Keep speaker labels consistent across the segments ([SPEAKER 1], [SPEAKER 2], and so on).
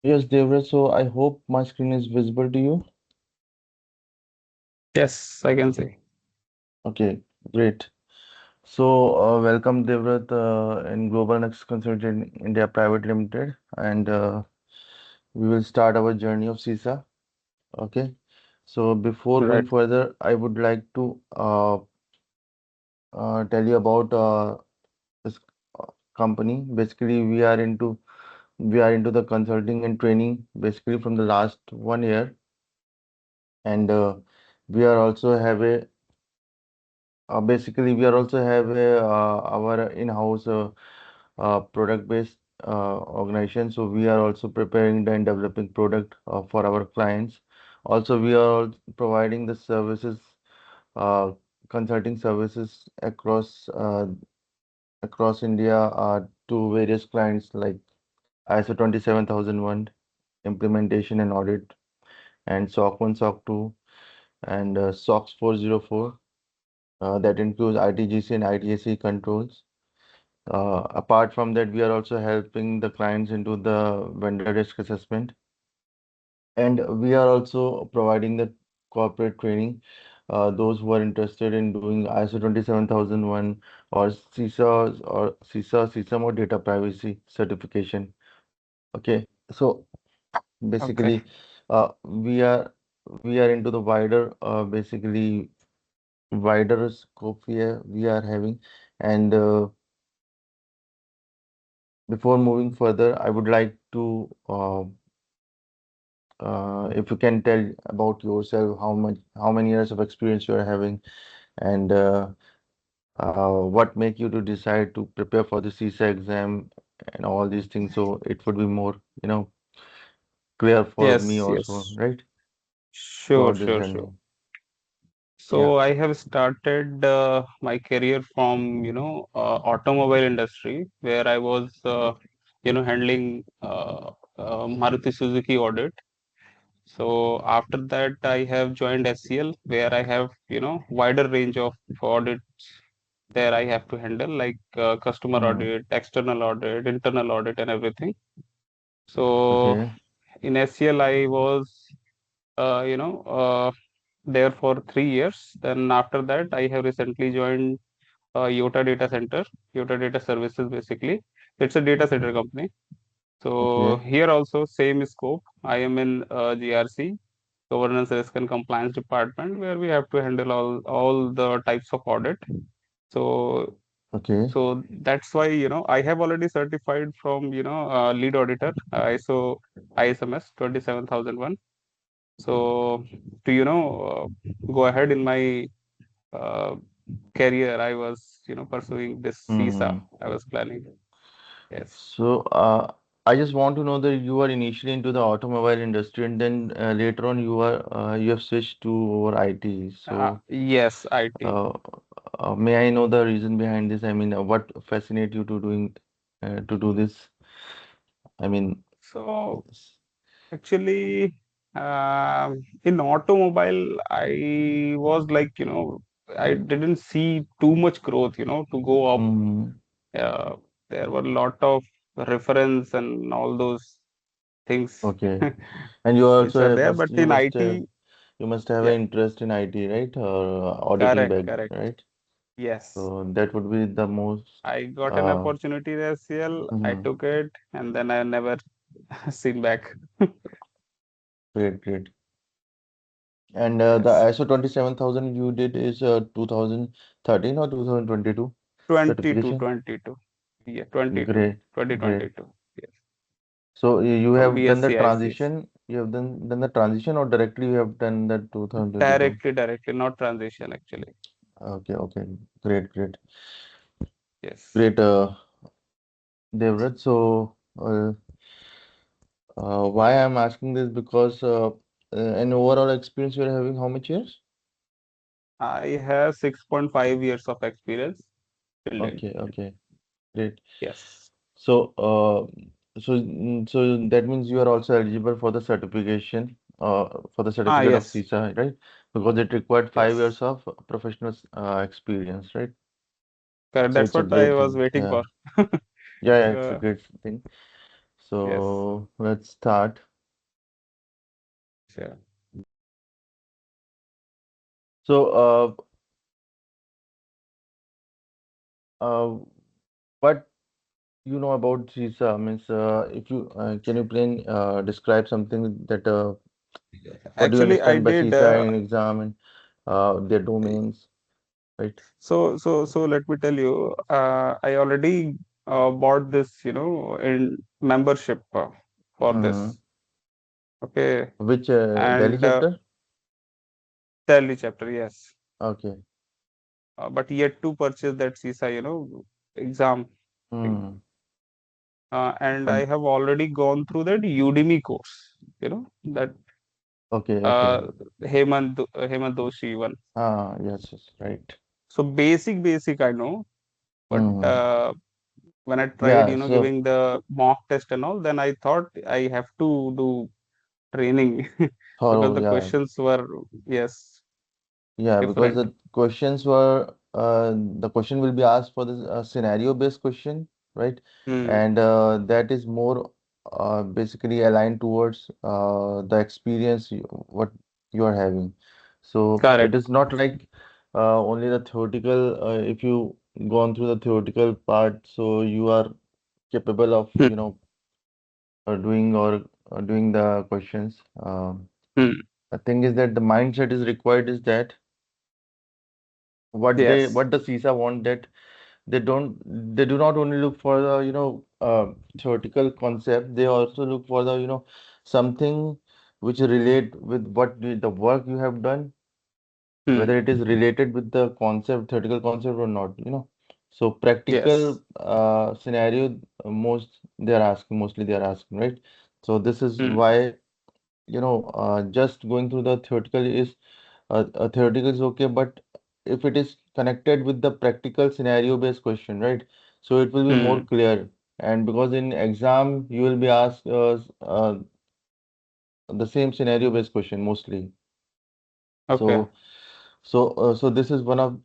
[SPEAKER 1] Yes, Devra. So I hope my screen is visible to you.
[SPEAKER 2] Yes, I can see.
[SPEAKER 1] Okay, great. So welcome, Devrat, in Global Next Consultant India Private Limited, and we will start our journey of CISA. Okay. So before going
[SPEAKER 2] Right.
[SPEAKER 1] further, I would like to tell you about this uh, company. Basically, we are into the consulting and training basically from the last 1 year, and we are also have a basically, we are also have our in-house product-based organization. So we are also preparing and developing product for our clients. Also, we are providing the services, uh, consulting services across India to various clients like ISO 27001 implementation and audit, and SOC 1, SOC 2, and SOX 404. That includes ITGC and ITSC controls. Apart from that, we are also helping the clients into the vendor risk assessment, and we are also providing the corporate training. Those who are interested in doing ISO 27001 or CISA, CISM or data privacy certification. Okay, so
[SPEAKER 2] Okay.
[SPEAKER 1] basically, we are into the wider scope we are having, and before moving further, I would like to if you can tell about yourself, how many years of experience you are having, and what make you to decide to prepare for the CISA exam and all these things. So it would be more, clear for me
[SPEAKER 2] Yes,
[SPEAKER 1] also,
[SPEAKER 2] yes.
[SPEAKER 1] right?
[SPEAKER 2] Sure,
[SPEAKER 1] Throughout this
[SPEAKER 2] sure, sure.
[SPEAKER 1] journey. Yeah.
[SPEAKER 2] So I have started my career from, automobile industry where I was, handling Maruti Suzuki audit. So after that, I have joined SCL where I have, wider range of audits there I have to handle like customer
[SPEAKER 1] Mm-hmm.
[SPEAKER 2] audit, external audit, internal audit, and everything. So
[SPEAKER 1] Okay.
[SPEAKER 2] in SCL, I was, there for 3 years. Then after that, I have recently joined Yota Data Center, Yota Data Services basically. It's a data center company. So
[SPEAKER 1] Okay.
[SPEAKER 2] here also same scope. I am in GRC, Governance, Risk and Compliance Department, where we have to handle all the types of audit. So
[SPEAKER 1] Okay.
[SPEAKER 2] so that's why I have already certified from lead auditor ISO ISMS 27001. So to go ahead in my uh, career, I was pursuing this CISA.
[SPEAKER 1] Mm-hmm.
[SPEAKER 2] I was planning. Yes.
[SPEAKER 1] So, I just want to know that you are initially into the automobile industry, and then later on you have switched to over IT. So,
[SPEAKER 2] Yes, IT.
[SPEAKER 1] uh, may I know the reason behind this? I mean, what fascinate you to do this? I mean,
[SPEAKER 2] So
[SPEAKER 1] yes.
[SPEAKER 2] actually, in automobile, I was like, I didn't see too much growth, to go up.
[SPEAKER 1] Mm,
[SPEAKER 2] Uh, there were a lot of reference and all those things
[SPEAKER 1] okay. And you also
[SPEAKER 2] which are
[SPEAKER 1] have,
[SPEAKER 2] there.
[SPEAKER 1] must
[SPEAKER 2] But
[SPEAKER 1] you
[SPEAKER 2] in
[SPEAKER 1] must have
[SPEAKER 2] IT,
[SPEAKER 1] you must have an
[SPEAKER 2] yeah,
[SPEAKER 1] interest in IT, right? Or auditing
[SPEAKER 2] correct,
[SPEAKER 1] back,
[SPEAKER 2] correct.
[SPEAKER 1] right?
[SPEAKER 2] Yes.
[SPEAKER 1] So that would be the most
[SPEAKER 2] I got an
[SPEAKER 1] uh,
[SPEAKER 2] opportunity in SCL. I
[SPEAKER 1] mhm.
[SPEAKER 2] took it and then I never seen back.
[SPEAKER 1] Great, great. And the
[SPEAKER 2] Yes.
[SPEAKER 1] ISO 27000 you did is 2013 or 2022
[SPEAKER 2] 22,
[SPEAKER 1] certification?
[SPEAKER 2] 22. Yeah, 22,
[SPEAKER 1] Great, great.
[SPEAKER 2] 2022. Yes.
[SPEAKER 1] So you
[SPEAKER 2] From
[SPEAKER 1] have done the
[SPEAKER 2] BSc ICs.
[SPEAKER 1] transition, you have done the transition, or directly you have done the 2022?
[SPEAKER 2] Directly, not transition actually.
[SPEAKER 1] Okay, okay. Great, great.
[SPEAKER 2] Yes.
[SPEAKER 1] Great, Devrat. So why I'm asking this because an overall experience you're having how much years?
[SPEAKER 2] I have 6.5 years of experience till date.
[SPEAKER 1] Okay, okay. Great.
[SPEAKER 2] Yes.
[SPEAKER 1] So, so that means you are also eligible for the certificate of
[SPEAKER 2] Yes.
[SPEAKER 1] CISA, right? Because it required 5 years
[SPEAKER 2] Yes.
[SPEAKER 1] of professional experience, right?
[SPEAKER 2] Correct.
[SPEAKER 1] So
[SPEAKER 2] That's
[SPEAKER 1] it's a
[SPEAKER 2] what I
[SPEAKER 1] great
[SPEAKER 2] was
[SPEAKER 1] thing.
[SPEAKER 2] waiting
[SPEAKER 1] Yeah,
[SPEAKER 2] for.
[SPEAKER 1] yeah, yeah, it's a
[SPEAKER 2] Uh,
[SPEAKER 1] great thing.
[SPEAKER 2] Yes.
[SPEAKER 1] So let's start.
[SPEAKER 2] Yeah.
[SPEAKER 1] So, what you know about CISA means, if you can you plain describe something that what do you
[SPEAKER 2] Actually, I
[SPEAKER 1] understand by
[SPEAKER 2] did.
[SPEAKER 1] CISA in exam and their domains, right?
[SPEAKER 2] So let me tell you, I already bought this, in membership for
[SPEAKER 1] Mm-hmm.
[SPEAKER 2] this. Okay,
[SPEAKER 1] Which Delhi
[SPEAKER 2] and
[SPEAKER 1] chapter?
[SPEAKER 2] Delhi chapter, yes.
[SPEAKER 1] Okay.
[SPEAKER 2] But yet to purchase that CISA, exam thing.
[SPEAKER 1] Hmm.
[SPEAKER 2] And
[SPEAKER 1] But
[SPEAKER 2] I have already gone through that Udemy course, that
[SPEAKER 1] okay, okay.
[SPEAKER 2] uh, Hemant Doshi one.
[SPEAKER 1] Ah, yes, yes, right.
[SPEAKER 2] So basic I know, but
[SPEAKER 1] Hmm.
[SPEAKER 2] when I tried,
[SPEAKER 1] Yeah. So,
[SPEAKER 2] giving the mock test and all, then I thought I have to do training because
[SPEAKER 1] thorough.
[SPEAKER 2] the
[SPEAKER 1] Yeah.
[SPEAKER 2] questions were, yes,
[SPEAKER 1] Yeah, because
[SPEAKER 2] different.
[SPEAKER 1] the questions were the question will be asked for this scenario-based question, right?
[SPEAKER 2] Hmm.
[SPEAKER 1] And that is more basically aligned towards the experience what you are having. So it
[SPEAKER 2] Correct.
[SPEAKER 1] is not like only the theoretical. If you gone through the theoretical part, so you are capable of
[SPEAKER 2] Hmm.
[SPEAKER 1] doing the questions.
[SPEAKER 2] Hmm.
[SPEAKER 1] The thing is that the mindset is required is that
[SPEAKER 2] Yes.
[SPEAKER 1] what the CISA want that they do not only look for the theoretical concept, they also look for the something which relate with what the work you have done,
[SPEAKER 2] Hmm.
[SPEAKER 1] whether it is related with the concept theoretical concept or not. So practical
[SPEAKER 2] Yes.
[SPEAKER 1] scenario, mostly they are asking, right? So this is
[SPEAKER 2] Hmm.
[SPEAKER 1] why just going through the theoretical is theoretical is okay, but if it is connected with the practical scenario-based question, right? So it will be more
[SPEAKER 2] Hmm.
[SPEAKER 1] clear. And because in exam you will be asked the same scenario-based question mostly.
[SPEAKER 2] Okay.
[SPEAKER 1] So so this is one of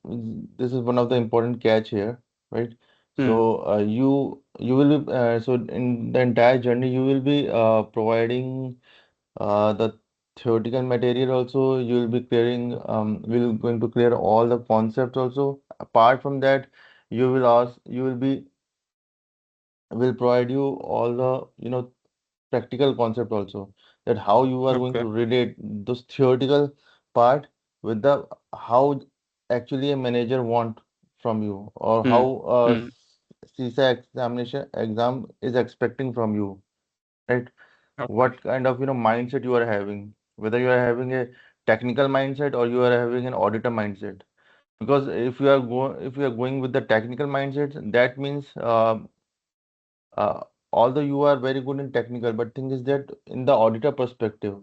[SPEAKER 1] the important catch here, right?
[SPEAKER 2] Hmm.
[SPEAKER 1] So you will be so in the entire journey you will be providing the theoretical material also you will be clearing will going to clear all the concepts also. Apart from that, you will be will provide you all the practical concept also, that how you are going
[SPEAKER 2] Okay.
[SPEAKER 1] to relate those theoretical part with the how actually a manager want from you, or how
[SPEAKER 2] Hmm. Hmm.
[SPEAKER 1] CISA exam is expecting from you, right?
[SPEAKER 2] Okay.
[SPEAKER 1] What kind of mindset you are having, whether you are having a technical mindset or you are having an auditor mindset. Because if you are going with the technical mindset, that means uh, although you are very good in technical, but thing is that in the auditor perspective,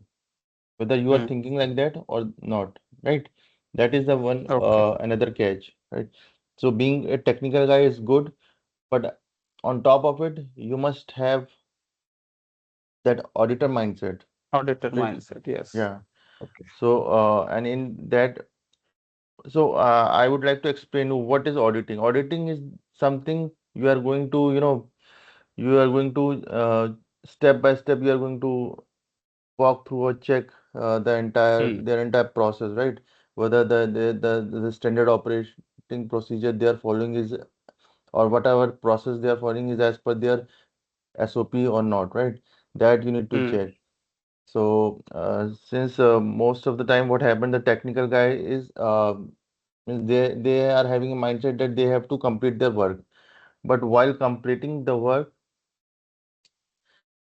[SPEAKER 1] whether you are
[SPEAKER 2] Hmm.
[SPEAKER 1] thinking like that or not, right? That is the one
[SPEAKER 2] Okay.
[SPEAKER 1] another catch, right? So being a technical guy is good, but on top of it, you must have that auditor mindset,
[SPEAKER 2] Auditor
[SPEAKER 1] right?
[SPEAKER 2] mindset. Yes.
[SPEAKER 1] Yeah.
[SPEAKER 2] Okay.
[SPEAKER 1] So, and in that, so I would like to explain what is auditing. Auditing is something you are going to, you are going to step by step, you are going to walk through or check
[SPEAKER 2] Hmm.
[SPEAKER 1] their entire process, right? Whether the standard operating procedure they are following is, or whatever process they are following is as per their SOP or not, right? That you need to
[SPEAKER 2] Hmm.
[SPEAKER 1] check. So, since most of the time, what happened, the technical guy is means they are having a mindset that they have to complete their work. But while completing the work,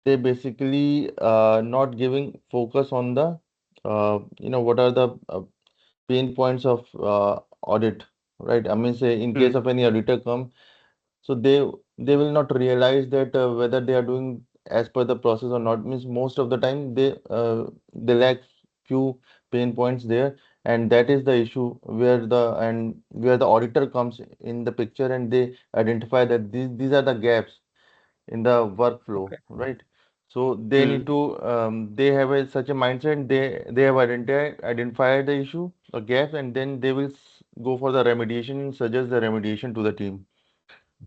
[SPEAKER 1] they basically not giving focus on the what are the pain points of audit, right? I mean, say in case
[SPEAKER 2] Hmm.
[SPEAKER 1] of any auditor come, so they will not realize that whether they are doing as per the process or not. Means most of the time they lack few pain points there, and that is the issue where the auditor comes in the picture, and they identify that these are the gaps in the workflow,
[SPEAKER 2] Okay.
[SPEAKER 1] right? So they need
[SPEAKER 2] Hmm.
[SPEAKER 1] to they have such a mindset. They have identified the issue, the gap, and then they will go for the remediation, suggest the remediation to the team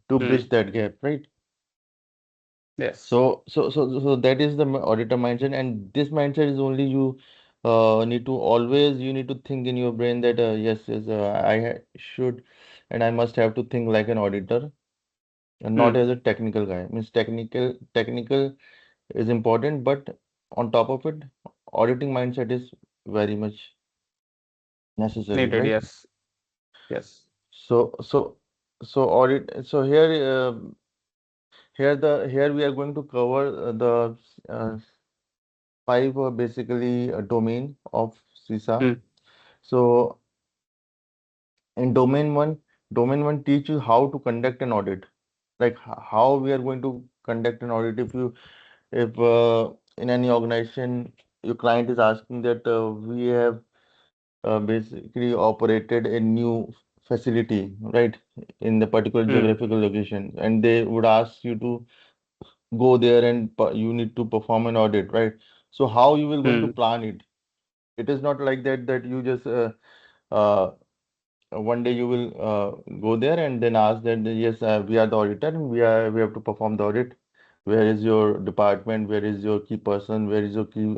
[SPEAKER 1] to
[SPEAKER 2] Hmm.
[SPEAKER 1] bridge that gap, right?
[SPEAKER 2] Yes.
[SPEAKER 1] So that is the auditor mindset, and this mindset is only you need to always you need to think in your brain that yes, should and I must have to think like an auditor and not
[SPEAKER 2] Hmm.
[SPEAKER 1] as a technical guy. Means technical is important, but on top of it, auditing mindset is very much necessary,
[SPEAKER 2] Needed.
[SPEAKER 1] right?
[SPEAKER 2] Yes. Yes.
[SPEAKER 1] So so so audit. So here we are going to cover the uh, five basically a domain of CISA.
[SPEAKER 2] Hmm.
[SPEAKER 1] So in domain one teach you how to conduct an audit, like how we are going to conduct an audit. If in any organization your client is asking that we have basically operated a new facility, right, in the particular
[SPEAKER 2] Hmm.
[SPEAKER 1] geographical location, and they would ask you to go there and you need to perform an audit, right? So how you will going to
[SPEAKER 2] Hmm.
[SPEAKER 1] plan it? It is not like that you just uh, one day you will go there and then ask that yes, we are the auditor and we have to perform the audit. Where is your department? Where is your key person? Where is your key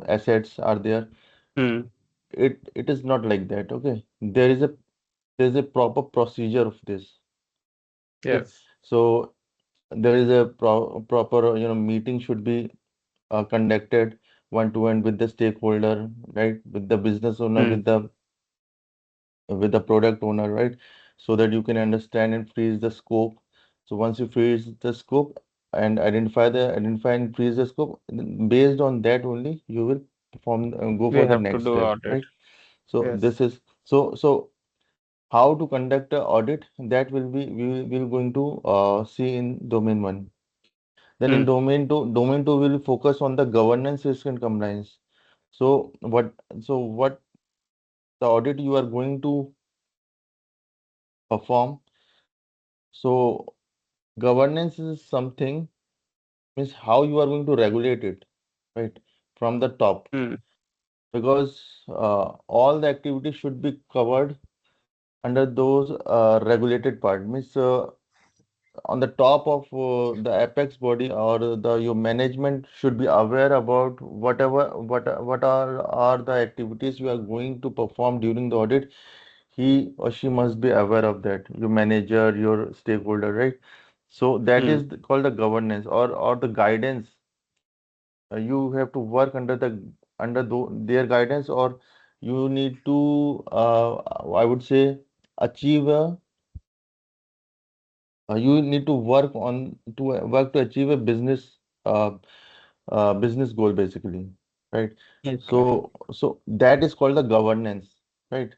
[SPEAKER 1] assets are there?
[SPEAKER 2] Hmm.
[SPEAKER 1] It is not like that. Okay, there is a proper procedure of this. Okay,
[SPEAKER 2] Yes.
[SPEAKER 1] so there is a proper meeting should be conducted one to one with the stakeholder, right, with the business owner,
[SPEAKER 2] Hmm.
[SPEAKER 1] with the product owner, right? So that you can understand and freeze the scope. So once you freeze the scope and identify and freeze the scope, then based on that only you will go
[SPEAKER 2] We
[SPEAKER 1] for the
[SPEAKER 2] have to
[SPEAKER 1] next
[SPEAKER 2] do
[SPEAKER 1] step,
[SPEAKER 2] audit.
[SPEAKER 1] right? So
[SPEAKER 2] Yes.
[SPEAKER 1] this is so how to conduct a audit, that will be we will going to see in domain one. Then in
[SPEAKER 2] Hmm.
[SPEAKER 1] domain two will focus on the governance, risk and compliance. So what the audit you are going to perform. So governance is something, means how you are going to regulate it, right, from the top,
[SPEAKER 2] Hmm.
[SPEAKER 1] because all the activities should be covered under those regulated part. Means on the top of the apex body or your management should be aware about what are the activities you are going to perform during the audit. He or she must be aware of that. Your manager, your stakeholder, right? So that
[SPEAKER 2] Hmm.
[SPEAKER 1] is called the governance or the guidance. You have to work their guidance, or you need to I would say achieve a you need to work to achieve a uh, business goal basically, right?
[SPEAKER 2] Okay.
[SPEAKER 1] So that is called the governance, right?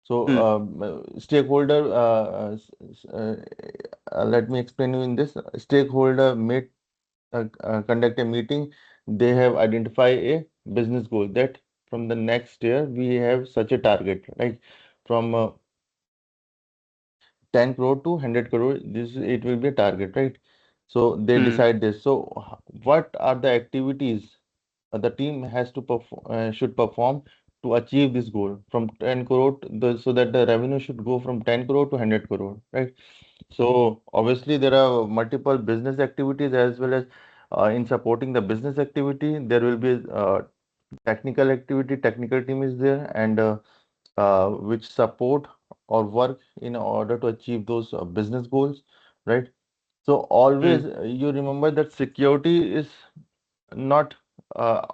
[SPEAKER 1] So
[SPEAKER 2] Hmm.
[SPEAKER 1] stakeholder let me explain you in this. Stakeholder meet conduct a meeting. They have identified a business goal that from the next year we have such a target, right? From 10 crore to 100 crore, this it will be a target, right? So they
[SPEAKER 2] Hmm.
[SPEAKER 1] decide this. So what are the activities the team has to should perform to achieve this goal from 10 crore so that the revenue should go from 10 crore to 100 crore, right? So obviously there are multiple business activities as well as in supporting the business activity there will be technical activity. Technical team is there and which support or work in order to achieve those business goals, right? So
[SPEAKER 2] Hmm.
[SPEAKER 1] always you remember that security is not uh,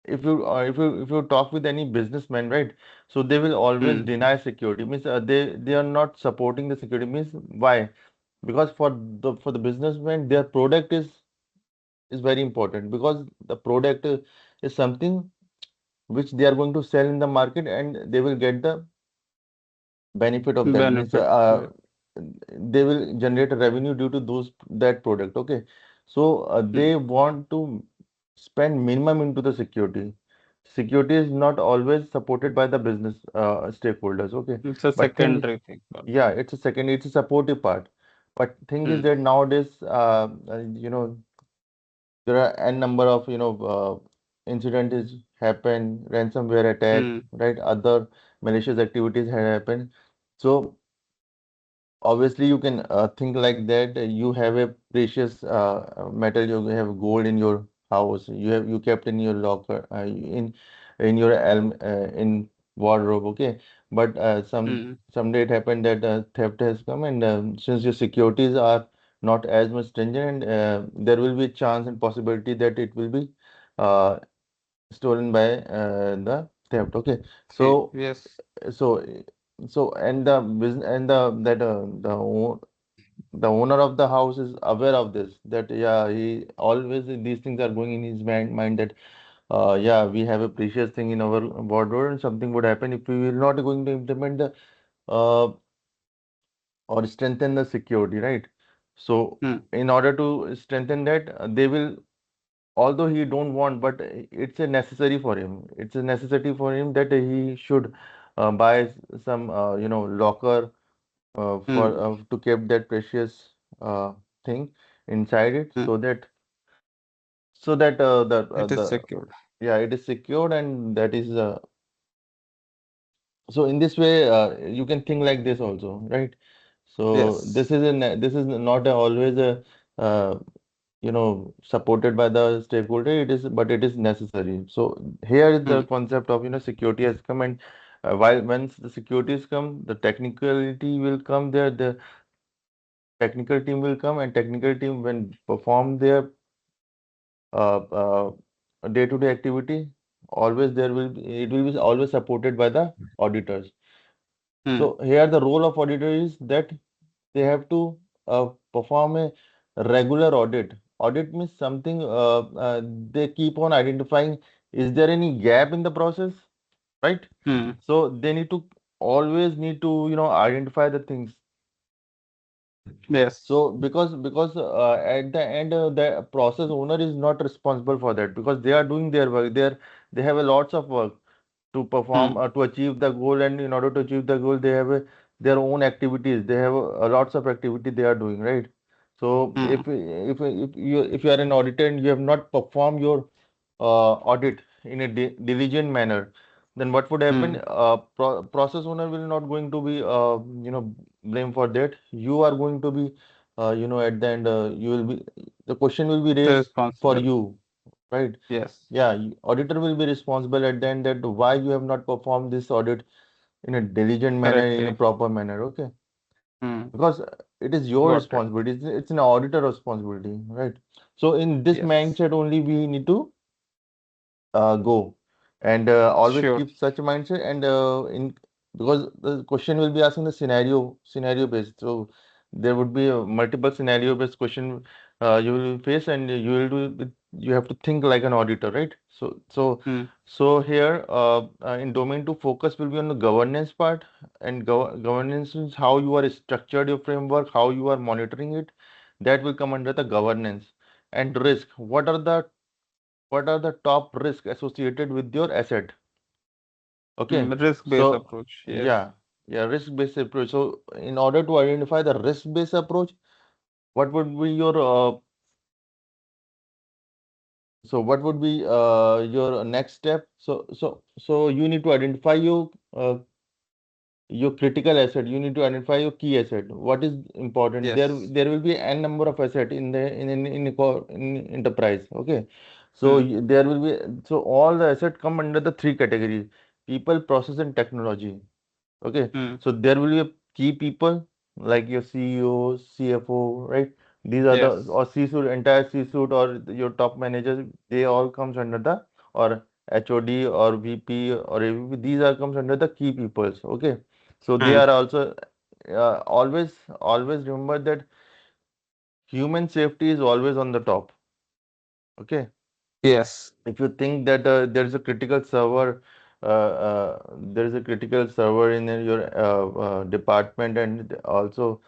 [SPEAKER 1] if you talk with any businessman, right? So they will always
[SPEAKER 2] Hmm.
[SPEAKER 1] deny security. Means they are not supporting the security. Means why? Because for the businessman, their product is very important, because the product is something which they are going to sell in the market and they will get the benefit of that. Means
[SPEAKER 2] Benefit. Yeah.
[SPEAKER 1] they will generate a revenue due to that product. Okay, so
[SPEAKER 2] Hmm.
[SPEAKER 1] they want to spend minimum into the security. Security is not always supported by the business stakeholders. Okay,
[SPEAKER 2] It's a
[SPEAKER 1] but
[SPEAKER 2] secondary thing for them.
[SPEAKER 1] yeah, it's a supportive part. But thing is
[SPEAKER 2] Hmm.
[SPEAKER 1] that nowadays, there are n number of incidents happen, ransomware attack,
[SPEAKER 2] Hmm.
[SPEAKER 1] right? Other malicious activities have happened. So obviously you can think like that. You have a precious metal, you have gold in your house, you kept in your locker, in your in wardrobe, okay. But
[SPEAKER 2] mm,
[SPEAKER 1] someday it happened that theft has come, and since your securities are not as much stringent, and there will be a chance and possibility that it will be uh, stolen by the theft, okay. So
[SPEAKER 2] yes.
[SPEAKER 1] so and the business and the owner of the house is aware of this, that yeah, he always these things are going in his mind that yeah, we have a precious thing in our wardrobe and something would happen if we will not going to implement the uh, or strengthen the security, right? So
[SPEAKER 2] Mm,
[SPEAKER 1] in order to strengthen that, they will, although he don't want, but it's a necessary for him, it's a necessity for him that he should buy some locker for
[SPEAKER 2] mm,
[SPEAKER 1] to keep that precious thing inside it,
[SPEAKER 2] mm.
[SPEAKER 1] so that
[SPEAKER 2] It is
[SPEAKER 1] the
[SPEAKER 2] secured.
[SPEAKER 1] yeah, it is secured, and that is so in this way you can think like this also, right? So
[SPEAKER 2] Yes.
[SPEAKER 1] this is not always a uh, supported by the stakeholder, it is, but it is necessary. So here is the
[SPEAKER 2] Mm,
[SPEAKER 1] concept of security has come, and while once the securities come, the technicality will come there, the technical team will come, and technical team when perform their uh, uh, day-to-day activity, always there will be, it will be always supported by the auditors.
[SPEAKER 2] mm,
[SPEAKER 1] So here the role of auditor is that they have to perform a regular audit. Audit means something they keep on identifying, is there any gap in the process, right?
[SPEAKER 2] mm.
[SPEAKER 1] So they need to always need to identify the things.
[SPEAKER 2] Yes.
[SPEAKER 1] So because at the end the process owner is not responsible for that, because they are doing their work. They have a lots of work to perform
[SPEAKER 2] Mm,
[SPEAKER 1] to achieve the goal, and in order to achieve the goal they have their own activities. They have lots of activity they are doing, right? So
[SPEAKER 2] mm,
[SPEAKER 1] if you are an auditor and you have not performed your audit in a diligent manner, then what would happen?
[SPEAKER 2] mm.
[SPEAKER 1] Process owner will not going to be blamed for that. You are going to be at the end you will be, the question will be raised for
[SPEAKER 2] Responsible.
[SPEAKER 1] you, right?
[SPEAKER 2] Yes.
[SPEAKER 1] Yeah, auditor will be responsible at the end, that why you have not performed this audit in a diligent manner, in a
[SPEAKER 2] Correctly.
[SPEAKER 1] proper manner, okay?
[SPEAKER 2] Mm.
[SPEAKER 1] Because it is your
[SPEAKER 2] Got it.
[SPEAKER 1] responsibility. It's an auditor responsibility, right? So in this
[SPEAKER 2] Yes.
[SPEAKER 1] mindset only we need to go, and always
[SPEAKER 2] Sure.
[SPEAKER 1] keep such a mindset, and in because the question will be asking the scenario based, so there would be a multiple scenario based question you will face, and you will you have to think like an auditor, right?
[SPEAKER 2] Mm,
[SPEAKER 1] So here in domain 2 focus will be on the governance part, and governance is how you are structured your framework, how you are monitoring it, that will come under the governance. And risk, what are the top risks associated with your asset, okay?
[SPEAKER 2] mm. Risk-based
[SPEAKER 1] So
[SPEAKER 2] approach. Yes.
[SPEAKER 1] yeah, risk based approach. So in order to identify the risk based approach, what would be your what would be your next step? So you need to identify your critical asset, you need to identify your key asset, what is important.
[SPEAKER 2] Yes.
[SPEAKER 1] There will be n number of asset in the in enterprise, okay? So
[SPEAKER 2] Mm,
[SPEAKER 1] there will be, so all the asset come under the three categories: people, process, and technology, okay?
[SPEAKER 2] mm.
[SPEAKER 1] So there will be a key people like your CEO, CFO, right? These are the,
[SPEAKER 2] Yes.
[SPEAKER 1] or C-suite, entire C-suite, or your top managers, they all comes under the, or HOD or VP or AVP, these are comes under the key peoples, okay? So they
[SPEAKER 2] Mm.
[SPEAKER 1] are also always remember that human safety is always on the top, okay?
[SPEAKER 2] Yes.
[SPEAKER 1] If you think that there is a critical server, there is a critical server in your department, and also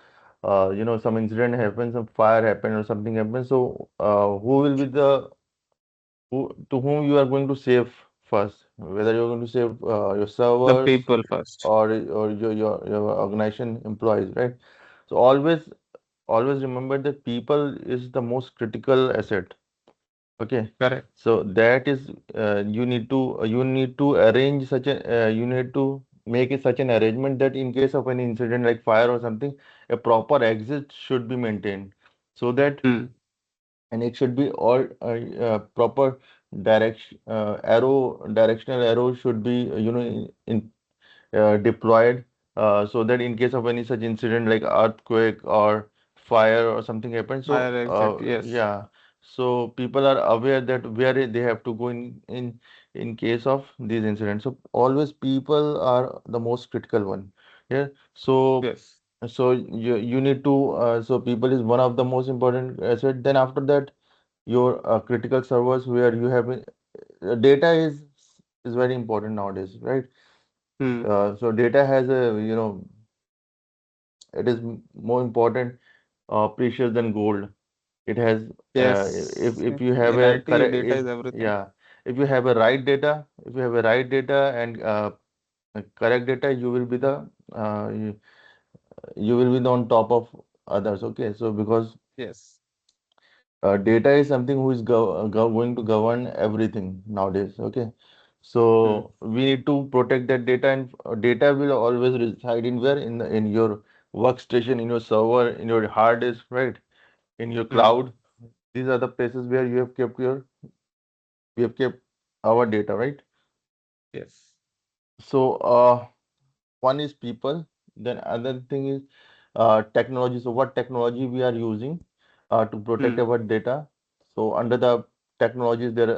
[SPEAKER 1] some incident happens, some fire happen or something happens, so who will be the, who to whom you are going to save first, whether you're going to save your
[SPEAKER 2] The
[SPEAKER 1] servers
[SPEAKER 2] people first.
[SPEAKER 1] or your organization employees, right? So always remember that people is the most critical asset. Okay,
[SPEAKER 2] Correct.
[SPEAKER 1] so that is you need to arrange such a you need to make it such an arrangement that in case of any incident like fire or something, a proper exit should be maintained, so that,
[SPEAKER 2] Hmm.
[SPEAKER 1] and it should be all proper directional arrow should be deployed, so that in case of any such incident like earthquake or fire or something happens, so
[SPEAKER 2] Fire exit. Yes.
[SPEAKER 1] yeah, so people are aware that where they have to go in case of these incidents. So always people are the most critical one. Yeah. So
[SPEAKER 2] Yes.
[SPEAKER 1] you need to, so people is one of the most important asset. Then after that, your critical servers where you have data is very important nowadays, right?
[SPEAKER 2] Hmm.
[SPEAKER 1] So data has a, it is more important, precious than gold. It has,
[SPEAKER 2] Yes.
[SPEAKER 1] if you have
[SPEAKER 2] In
[SPEAKER 1] a
[SPEAKER 2] IT,
[SPEAKER 1] correct,
[SPEAKER 2] data
[SPEAKER 1] if
[SPEAKER 2] is everything.
[SPEAKER 1] yeah, if you have a right data, if you have a right data and correct data, you will be the, uh, you, you will be the on top of others. Okay, so because
[SPEAKER 2] Yes.
[SPEAKER 1] data is something who is going to govern everything nowadays. Okay, so
[SPEAKER 2] Hmm.
[SPEAKER 1] we need to protect that data, and data will always reside in where, in your workstation, in your server, in your hard disk, right? In your
[SPEAKER 2] Hmm.
[SPEAKER 1] cloud. These are the places where you have kept your we have kept our data, right?
[SPEAKER 2] Yes.
[SPEAKER 1] So one is people, then other thing is technology. So what technology we are using to protect
[SPEAKER 2] Hmm.
[SPEAKER 1] our data. So under the technologies there,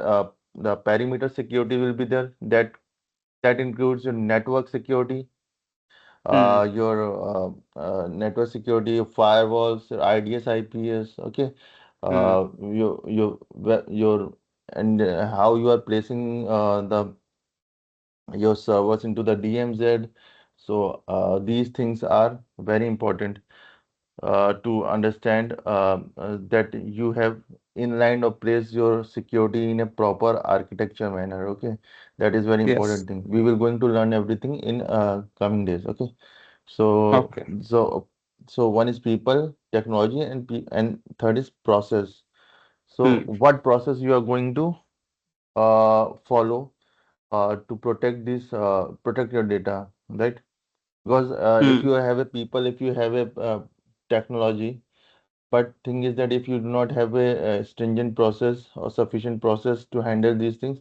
[SPEAKER 1] the perimeter security will be there. That includes your network security,
[SPEAKER 2] Hmm.
[SPEAKER 1] network security, firewalls, IDS, IPS. Okay,
[SPEAKER 2] Hmm.
[SPEAKER 1] your and how you are placing the your servers into the DMZ. So these things are very important to understand, that you have inlined or placed your security in a proper architecture manner. Okay, that is very
[SPEAKER 2] Yes.
[SPEAKER 1] important thing. We will going to learn everything in coming days. Okay, so
[SPEAKER 2] Okay.
[SPEAKER 1] so so one is people, technology, and third is process. So
[SPEAKER 2] Hmm.
[SPEAKER 1] what process you are going to follow to protect your data, right? Because if
[SPEAKER 2] Hmm.
[SPEAKER 1] you have a people, if you have a technology, but thing is that if you do not have a stringent process or sufficient process to handle these things,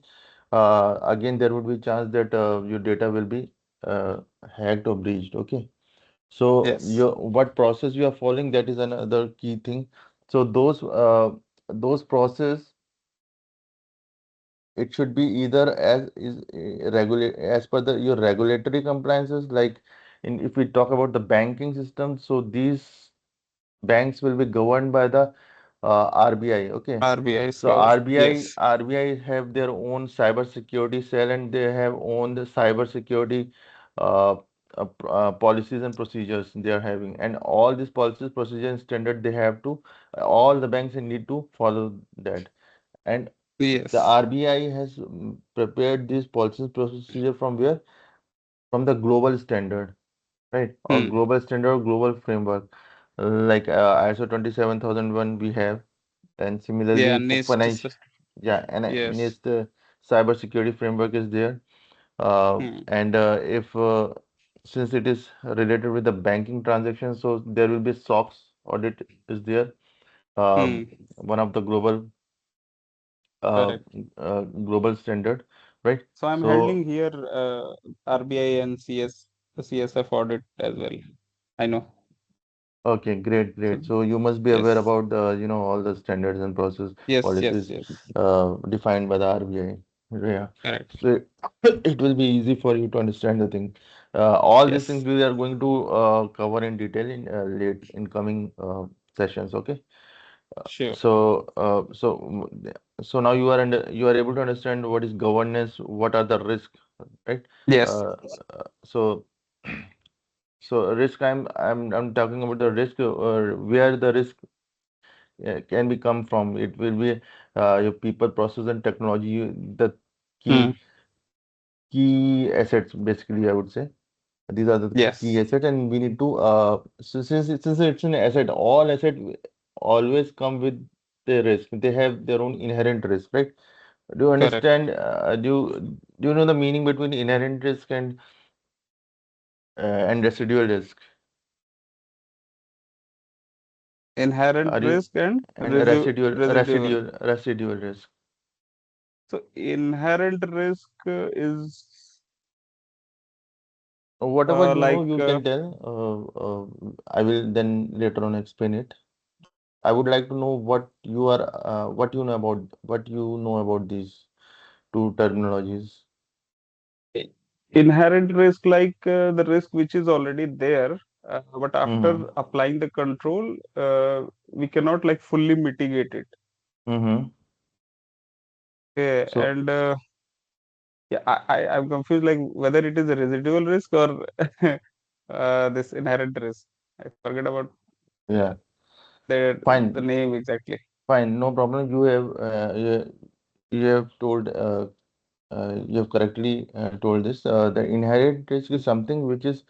[SPEAKER 1] again there would be chance that your data will be uh, hacked or breached. Okay, so
[SPEAKER 2] Yes.
[SPEAKER 1] what process you are following, that is another key thing. So those process, it should be either as is regulate as per the your regulatory compliances, like in if we talk about the banking system, so these banks will be governed by the RBI. Okay,
[SPEAKER 2] RBI is
[SPEAKER 1] so
[SPEAKER 2] covered.
[SPEAKER 1] RBI
[SPEAKER 2] Yes.
[SPEAKER 1] RBI have their own cyber security cell, and they have own the cyber security uh, policies and procedures they are having, and all these policies, procedures, and standard they have to, all the banks need to follow that. And the
[SPEAKER 2] Yes.
[SPEAKER 1] RBI has prepared these policies procedure from where? From the global standard, right? Or
[SPEAKER 2] Hmm.
[SPEAKER 1] global standard or global framework. Like ISO 27001 we have, and
[SPEAKER 2] Yeah.
[SPEAKER 1] similarly for
[SPEAKER 2] NIST.
[SPEAKER 1] financial, yeah, and
[SPEAKER 2] Yes.
[SPEAKER 1] NIST cyber security framework is there.
[SPEAKER 2] Hmm.
[SPEAKER 1] And if since it is related with the banking transactions, so there will be SOX audit is there.
[SPEAKER 2] Hmm.
[SPEAKER 1] One of the uh,
[SPEAKER 2] Correct.
[SPEAKER 1] global standard, right?
[SPEAKER 2] So I'm
[SPEAKER 1] So
[SPEAKER 2] handling here RBI and CSF audit as well. I know.
[SPEAKER 1] okay, great,
[SPEAKER 2] So
[SPEAKER 1] great. So you must be aware
[SPEAKER 2] yes.
[SPEAKER 1] about the, all the standards and process
[SPEAKER 2] Yes. Yes.
[SPEAKER 1] policies
[SPEAKER 2] Yes.
[SPEAKER 1] defined by the RBI. Yeah.
[SPEAKER 2] Correct.
[SPEAKER 1] So it will be easy for you to understand the thing. All these things
[SPEAKER 2] Yes.
[SPEAKER 1] we are going to cover in detail in late in coming sessions. Okay.
[SPEAKER 2] Sure.
[SPEAKER 1] So now you are able to understand what is governance, what are the risks, right?
[SPEAKER 2] Yes.
[SPEAKER 1] Uh, so so risk, I'm talking about the risk, where the risk can be come from. It will be your people, process, and technology, the
[SPEAKER 2] Hmm.
[SPEAKER 1] key assets, basically, I would say. These are the key
[SPEAKER 2] Yes.
[SPEAKER 1] assets, and we need to so since it's an asset, all asset always come with the risk. They have their own inherent risk, right? Do you
[SPEAKER 2] Correct.
[SPEAKER 1] understand? Do you know the meaning between inherent risk and and residual risk.
[SPEAKER 2] Inherent
[SPEAKER 1] Are you
[SPEAKER 2] risk and
[SPEAKER 1] and
[SPEAKER 2] residual.
[SPEAKER 1] residual risk?
[SPEAKER 2] So inherent risk is
[SPEAKER 1] Whatever you know,
[SPEAKER 2] like
[SPEAKER 1] you can tell. I will then later on explain it. I would like to know what you know about these two terminologies.
[SPEAKER 2] inherent risk, like the risk which is already there, but
[SPEAKER 1] Mm-hmm.
[SPEAKER 2] after applying the control, we cannot like fully mitigate it.
[SPEAKER 1] Mm-hmm.
[SPEAKER 2] Okay,
[SPEAKER 1] So
[SPEAKER 2] and yeah, I'm confused like whether it is a residual risk or this inherent risk. I forget about
[SPEAKER 1] yeah,
[SPEAKER 2] the
[SPEAKER 1] fine,
[SPEAKER 2] name exactly.
[SPEAKER 1] fine, no problem. You have told you have correctly told this. The inherent risk is something which is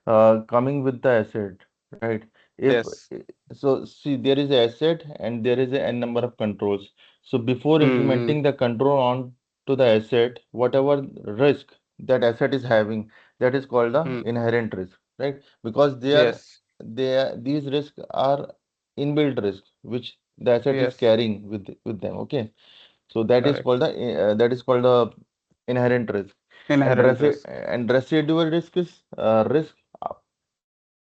[SPEAKER 1] coming with the asset, right? If
[SPEAKER 2] Yes.
[SPEAKER 1] so, see, there is a asset and there is a n number of controls. So before
[SPEAKER 2] Hmm.
[SPEAKER 1] implementing the control on to the asset, whatever risk that asset is having, that is called the
[SPEAKER 2] Hmm.
[SPEAKER 1] inherent risk, right? Because
[SPEAKER 2] Yes.
[SPEAKER 1] these risks are inbuilt risk which the asset is
[SPEAKER 2] Yes.
[SPEAKER 1] carrying with them. Okay, so that is
[SPEAKER 2] Correct.
[SPEAKER 1] called the inherent risk,
[SPEAKER 2] Inherent risk.
[SPEAKER 1] and residual risk is risk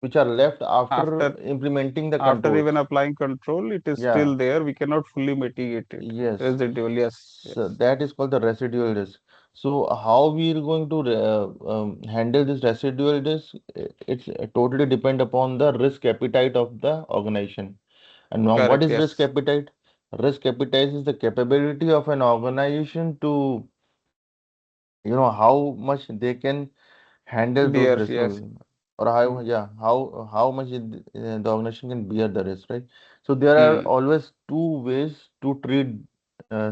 [SPEAKER 1] which are left after
[SPEAKER 2] After
[SPEAKER 1] implementing the
[SPEAKER 2] after
[SPEAKER 1] controls.
[SPEAKER 2] even applying control, it is
[SPEAKER 1] Yeah,
[SPEAKER 2] still there. We cannot fully mitigate it.
[SPEAKER 1] yes.
[SPEAKER 2] Residual. Yes.
[SPEAKER 1] So
[SPEAKER 2] Yes.
[SPEAKER 1] that is called the residual risk. So how we are going to handle this residual risk? It's totally depend upon the risk appetite of the organization. And now, what
[SPEAKER 2] Correct.
[SPEAKER 1] is risk
[SPEAKER 2] Yes.
[SPEAKER 1] appetite? Risk appetite is the capability of an organization to, how much they can handle those
[SPEAKER 2] Beer.
[SPEAKER 1] risks,
[SPEAKER 2] Yes.
[SPEAKER 1] or
[SPEAKER 2] Hmm.
[SPEAKER 1] how much the organization can bear the risk, right? So there are
[SPEAKER 2] Hmm.
[SPEAKER 1] always two ways to treat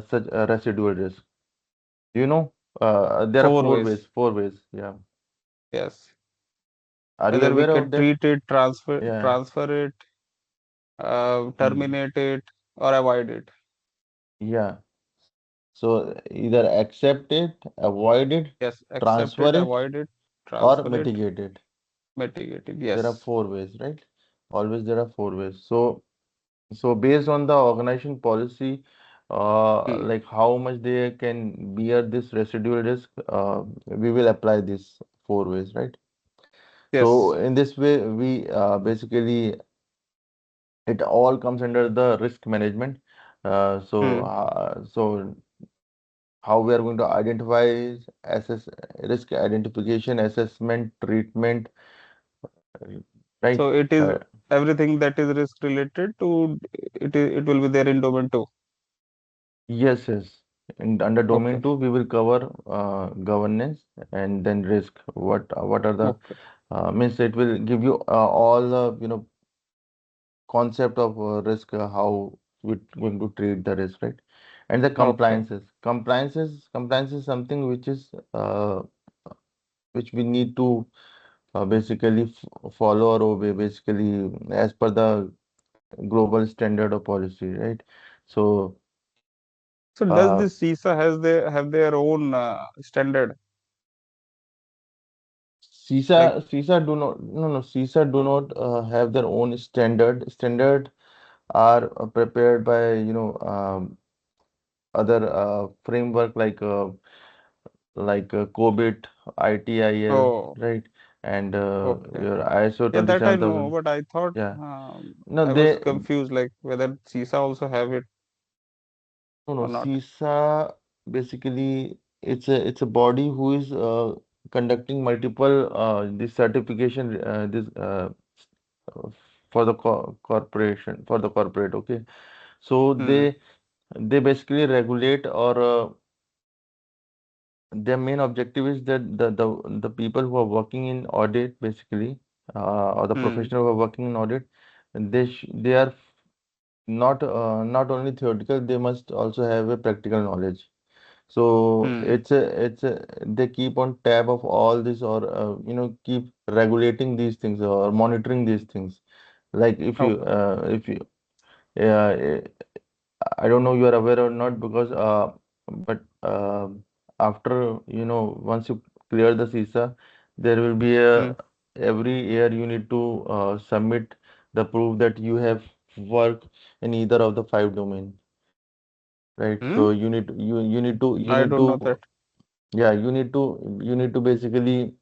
[SPEAKER 1] such a residual risk. You know, there are
[SPEAKER 2] Four ways.
[SPEAKER 1] four ways. Yeah,
[SPEAKER 2] Yes.
[SPEAKER 1] are you
[SPEAKER 2] Whether we
[SPEAKER 1] aware of
[SPEAKER 2] can
[SPEAKER 1] them?
[SPEAKER 2] treat it,
[SPEAKER 1] Yeah,
[SPEAKER 2] transfer it,
[SPEAKER 1] hmm.
[SPEAKER 2] terminate it, or avoid it.
[SPEAKER 1] Yeah. So either accept it, avoid it,
[SPEAKER 2] Yes. Accept
[SPEAKER 1] transfer
[SPEAKER 2] it,
[SPEAKER 1] it,
[SPEAKER 2] avoid it,
[SPEAKER 1] or
[SPEAKER 2] transfer it,
[SPEAKER 1] mitigate it.
[SPEAKER 2] mitigate it.
[SPEAKER 1] There are
[SPEAKER 2] Yes.
[SPEAKER 1] four ways, right? Always there are four ways. So based on the organization policy,
[SPEAKER 2] Hmm.
[SPEAKER 1] like how much they can bear this residual risk, we will apply these four ways, right? So
[SPEAKER 2] Yes.
[SPEAKER 1] in this way, we basically it all comes under the risk management.
[SPEAKER 2] Hmm.
[SPEAKER 1] So how we are going to identify, assess risk identification, assessment, treatment, right?
[SPEAKER 2] So it is
[SPEAKER 1] Uh,
[SPEAKER 2] everything that is risk related to it will be there in domain two.
[SPEAKER 1] yes, yes. And under domain
[SPEAKER 2] Okay.
[SPEAKER 1] two, we will cover governance and then risk. What are the
[SPEAKER 2] Okay.
[SPEAKER 1] means it will give you all the concept of risk, how we're going to treat the risk, right? And the
[SPEAKER 2] Okay.
[SPEAKER 1] compliance is something which we need to basically follow or obey, basically as per the global standard of policy, right? So
[SPEAKER 2] So does
[SPEAKER 1] uh,
[SPEAKER 2] this CISA have their own standard? Like
[SPEAKER 1] CISA do not no no CISA do not have their own standard. Standard are prepared by other framework like COBIT, ITIL,
[SPEAKER 2] oh,
[SPEAKER 1] right? And
[SPEAKER 2] okay.
[SPEAKER 1] your ISO
[SPEAKER 2] Yeah, that I know,
[SPEAKER 1] 27000.
[SPEAKER 2] but I thought
[SPEAKER 1] Yeah. No,
[SPEAKER 2] I was
[SPEAKER 1] they
[SPEAKER 2] confused like whether CISA also have it
[SPEAKER 1] no no
[SPEAKER 2] or not.
[SPEAKER 1] CISA basically it's a body who is conducting multiple this certification this for the corporation for the corporate. Okay, so
[SPEAKER 2] Hmm.
[SPEAKER 1] they basically regulate or their main objective is that the people who are working in audit basically or the
[SPEAKER 2] Hmm.
[SPEAKER 1] professional who are working in audit, they are not only theoretical, they must also have a practical knowledge. So
[SPEAKER 2] Hmm.
[SPEAKER 1] it's a they keep on tab of all this or keep regulating these things or monitoring these things. Like
[SPEAKER 2] Okay.
[SPEAKER 1] if you uh, I don't know you are aware or not because but after once you clear the CISA, there will be a
[SPEAKER 2] Hmm.
[SPEAKER 1] every year you need to submit the proof that you have worked in either of the five domain, right?
[SPEAKER 2] Hmm?
[SPEAKER 1] So you
[SPEAKER 2] I
[SPEAKER 1] need
[SPEAKER 2] don't know
[SPEAKER 1] to
[SPEAKER 2] that.
[SPEAKER 1] yeah, you need to basically,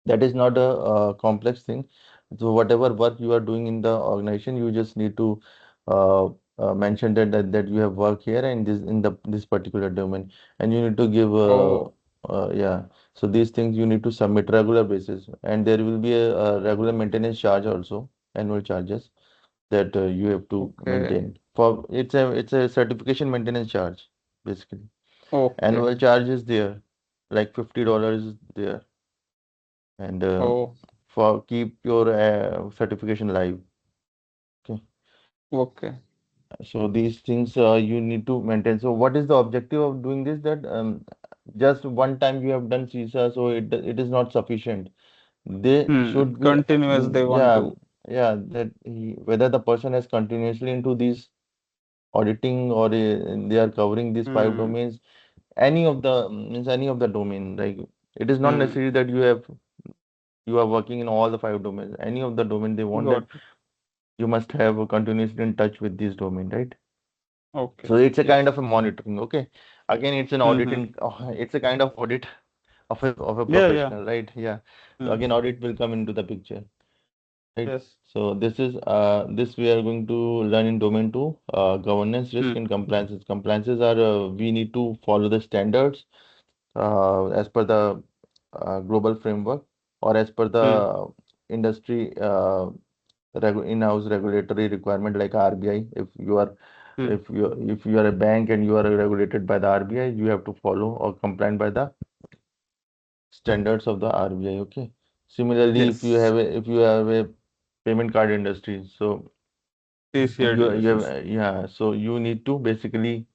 [SPEAKER 1] that is not a complex thing. So whatever work you are doing in the organization, you just need to uh, mention that you have work here and this particular domain, and you need to give
[SPEAKER 2] Oh,
[SPEAKER 1] yeah. So these things you need to submit regular basis, and there will be a regular maintenance charge also, annual charges that you have to
[SPEAKER 2] okay.
[SPEAKER 1] maintain. For it's a certification maintenance charge basically.
[SPEAKER 2] Okay.
[SPEAKER 1] Annual charge is there, like $50 is there, and
[SPEAKER 2] Oh,
[SPEAKER 1] for keep your certification live. Okay,
[SPEAKER 2] okay.
[SPEAKER 1] so these things you need to maintain. So what is the objective of doing this? That just one time you have done CISA, so it is not sufficient. They should be
[SPEAKER 2] Continuous they want
[SPEAKER 1] yeah,
[SPEAKER 2] to.
[SPEAKER 1] that whether the person is continuously into these auditing, or they are covering these five
[SPEAKER 2] Hmm.
[SPEAKER 1] domains, any of the means any of the domain. Like, it is not
[SPEAKER 2] Hmm.
[SPEAKER 1] necessary that you are working in all the five domains. Any of the domain they want, that
[SPEAKER 2] Got it.
[SPEAKER 1] you must have continuously in touch with this domain, right?
[SPEAKER 2] Okay.
[SPEAKER 1] So it's a kind
[SPEAKER 2] Yes.
[SPEAKER 1] of a monitoring. Okay, again, it's an
[SPEAKER 2] Mm-hmm.
[SPEAKER 1] auditing. It's a kind of audit of a
[SPEAKER 2] Yeah, yeah.
[SPEAKER 1] professional, right? Yeah. So
[SPEAKER 2] Hmm.
[SPEAKER 1] again, audit will come into the picture, right?
[SPEAKER 2] Yes.
[SPEAKER 1] So this we are going to learn in domain two, governance,
[SPEAKER 2] Hmm.
[SPEAKER 1] risk, and compliances. Compliances are we need to follow the standards as per the global framework, or as per
[SPEAKER 2] Hmm.
[SPEAKER 1] the industry in-house regulatory requirement, like RBI.
[SPEAKER 2] Hmm.
[SPEAKER 1] If you are a bank and you are regulated by the RBI, you have to follow or comply by the standards of the RBI. Okay. Similarly,
[SPEAKER 2] Yes.
[SPEAKER 1] if you have a payment card industry, so you have
[SPEAKER 2] CCRDSS.
[SPEAKER 1] so you need to basically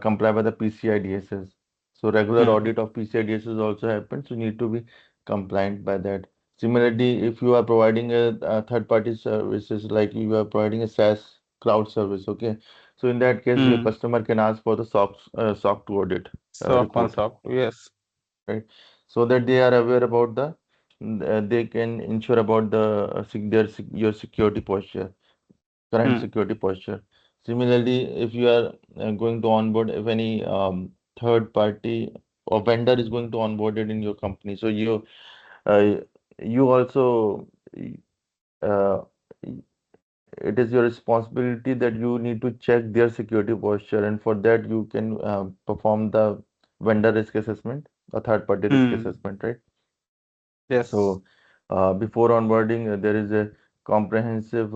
[SPEAKER 1] comply by the PCI DSS. So regular
[SPEAKER 2] Hmm.
[SPEAKER 1] audit of PCI DSS also happens. You need to be compliant by that. Similarly, if you are providing a third-party services, like you are providing a SaaS cloud service, okay. So in that case, your
[SPEAKER 2] Hmm.
[SPEAKER 1] customer can ask for the SOC 2 audit
[SPEAKER 2] SOC 1,
[SPEAKER 1] report,
[SPEAKER 2] SOC 2. Yes.
[SPEAKER 1] right? So that they are aware about they can ensure about your security posture, current
[SPEAKER 2] Hmm.
[SPEAKER 1] security posture. Similarly, if you are going to onboard, if any third party or vendor is going to onboard it in your company, so uh, you also uh, it is your responsibility that you need to check their security posture, and for that you can perform the vendor risk assessment, a third party risk
[SPEAKER 2] Hmm.
[SPEAKER 1] assessment, right?
[SPEAKER 2] Yes.
[SPEAKER 1] So before onboarding, there is a comprehensive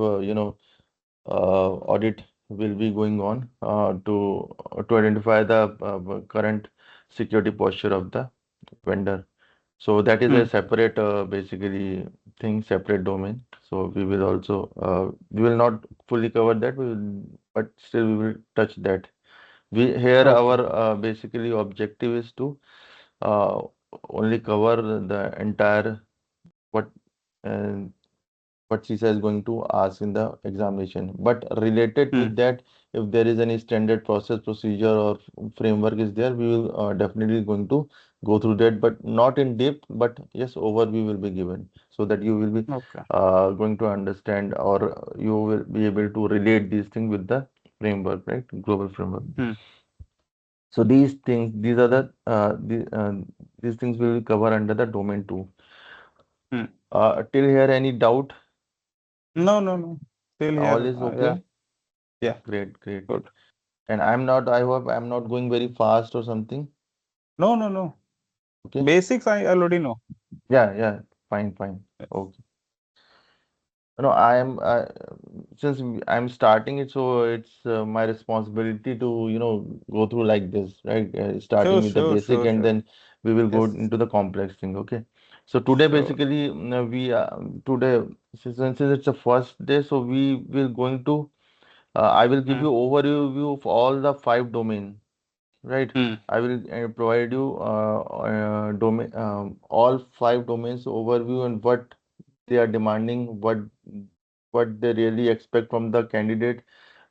[SPEAKER 1] audit will be going on to identify the current security posture of the vendor. So that is a
[SPEAKER 2] Hmm.
[SPEAKER 1] separate basically thing, separate domain. So we will not fully cover that, but still we will touch that. We here
[SPEAKER 2] Okay.
[SPEAKER 1] our basically objective is to uh, only cover the entire what uh, what CISA is going to ask in the examination. But related
[SPEAKER 2] Hmm.
[SPEAKER 1] with that, if there is any standard process, procedure, or framework is there, we will definitely going to go through that, but not in depth, but yes, overview will be given so that you will be
[SPEAKER 2] Okay.
[SPEAKER 1] going to understand, or you will be able to relate these things with the framework, right? Global framework.
[SPEAKER 2] Hmm.
[SPEAKER 1] So these things, these things we will cover under the domain two.
[SPEAKER 2] Hmm.
[SPEAKER 1] Till here, any doubt?
[SPEAKER 2] No, no, no. Still
[SPEAKER 1] All
[SPEAKER 2] here.
[SPEAKER 1] is
[SPEAKER 2] Yeah.
[SPEAKER 1] okay?
[SPEAKER 2] Yeah.
[SPEAKER 1] Great, great.
[SPEAKER 2] Good.
[SPEAKER 1] And I hope I'm not going very fast or something.
[SPEAKER 2] No, no, no.
[SPEAKER 1] Okay.
[SPEAKER 2] Basics I already know.
[SPEAKER 1] Yeah, yeah. Fine, fine.
[SPEAKER 2] Yes.
[SPEAKER 1] Okay. No, since I'm starting it, so it's my responsibility to, go through like this, right?
[SPEAKER 2] Sure,
[SPEAKER 1] Starting with the
[SPEAKER 2] sure,
[SPEAKER 1] basic,
[SPEAKER 2] sure,
[SPEAKER 1] and
[SPEAKER 2] sure.
[SPEAKER 1] then we will go
[SPEAKER 2] Yes.
[SPEAKER 1] into the complex thing. Okay. So today,
[SPEAKER 2] Sure.
[SPEAKER 1] basically, today, since it's the first day, so we will going to, I will give
[SPEAKER 2] Hmm.
[SPEAKER 1] you overview of all the five domain. Right.
[SPEAKER 2] Hmm.
[SPEAKER 1] I will provide you domain all five domains overview, and what they are demanding, what they really expect from the candidate.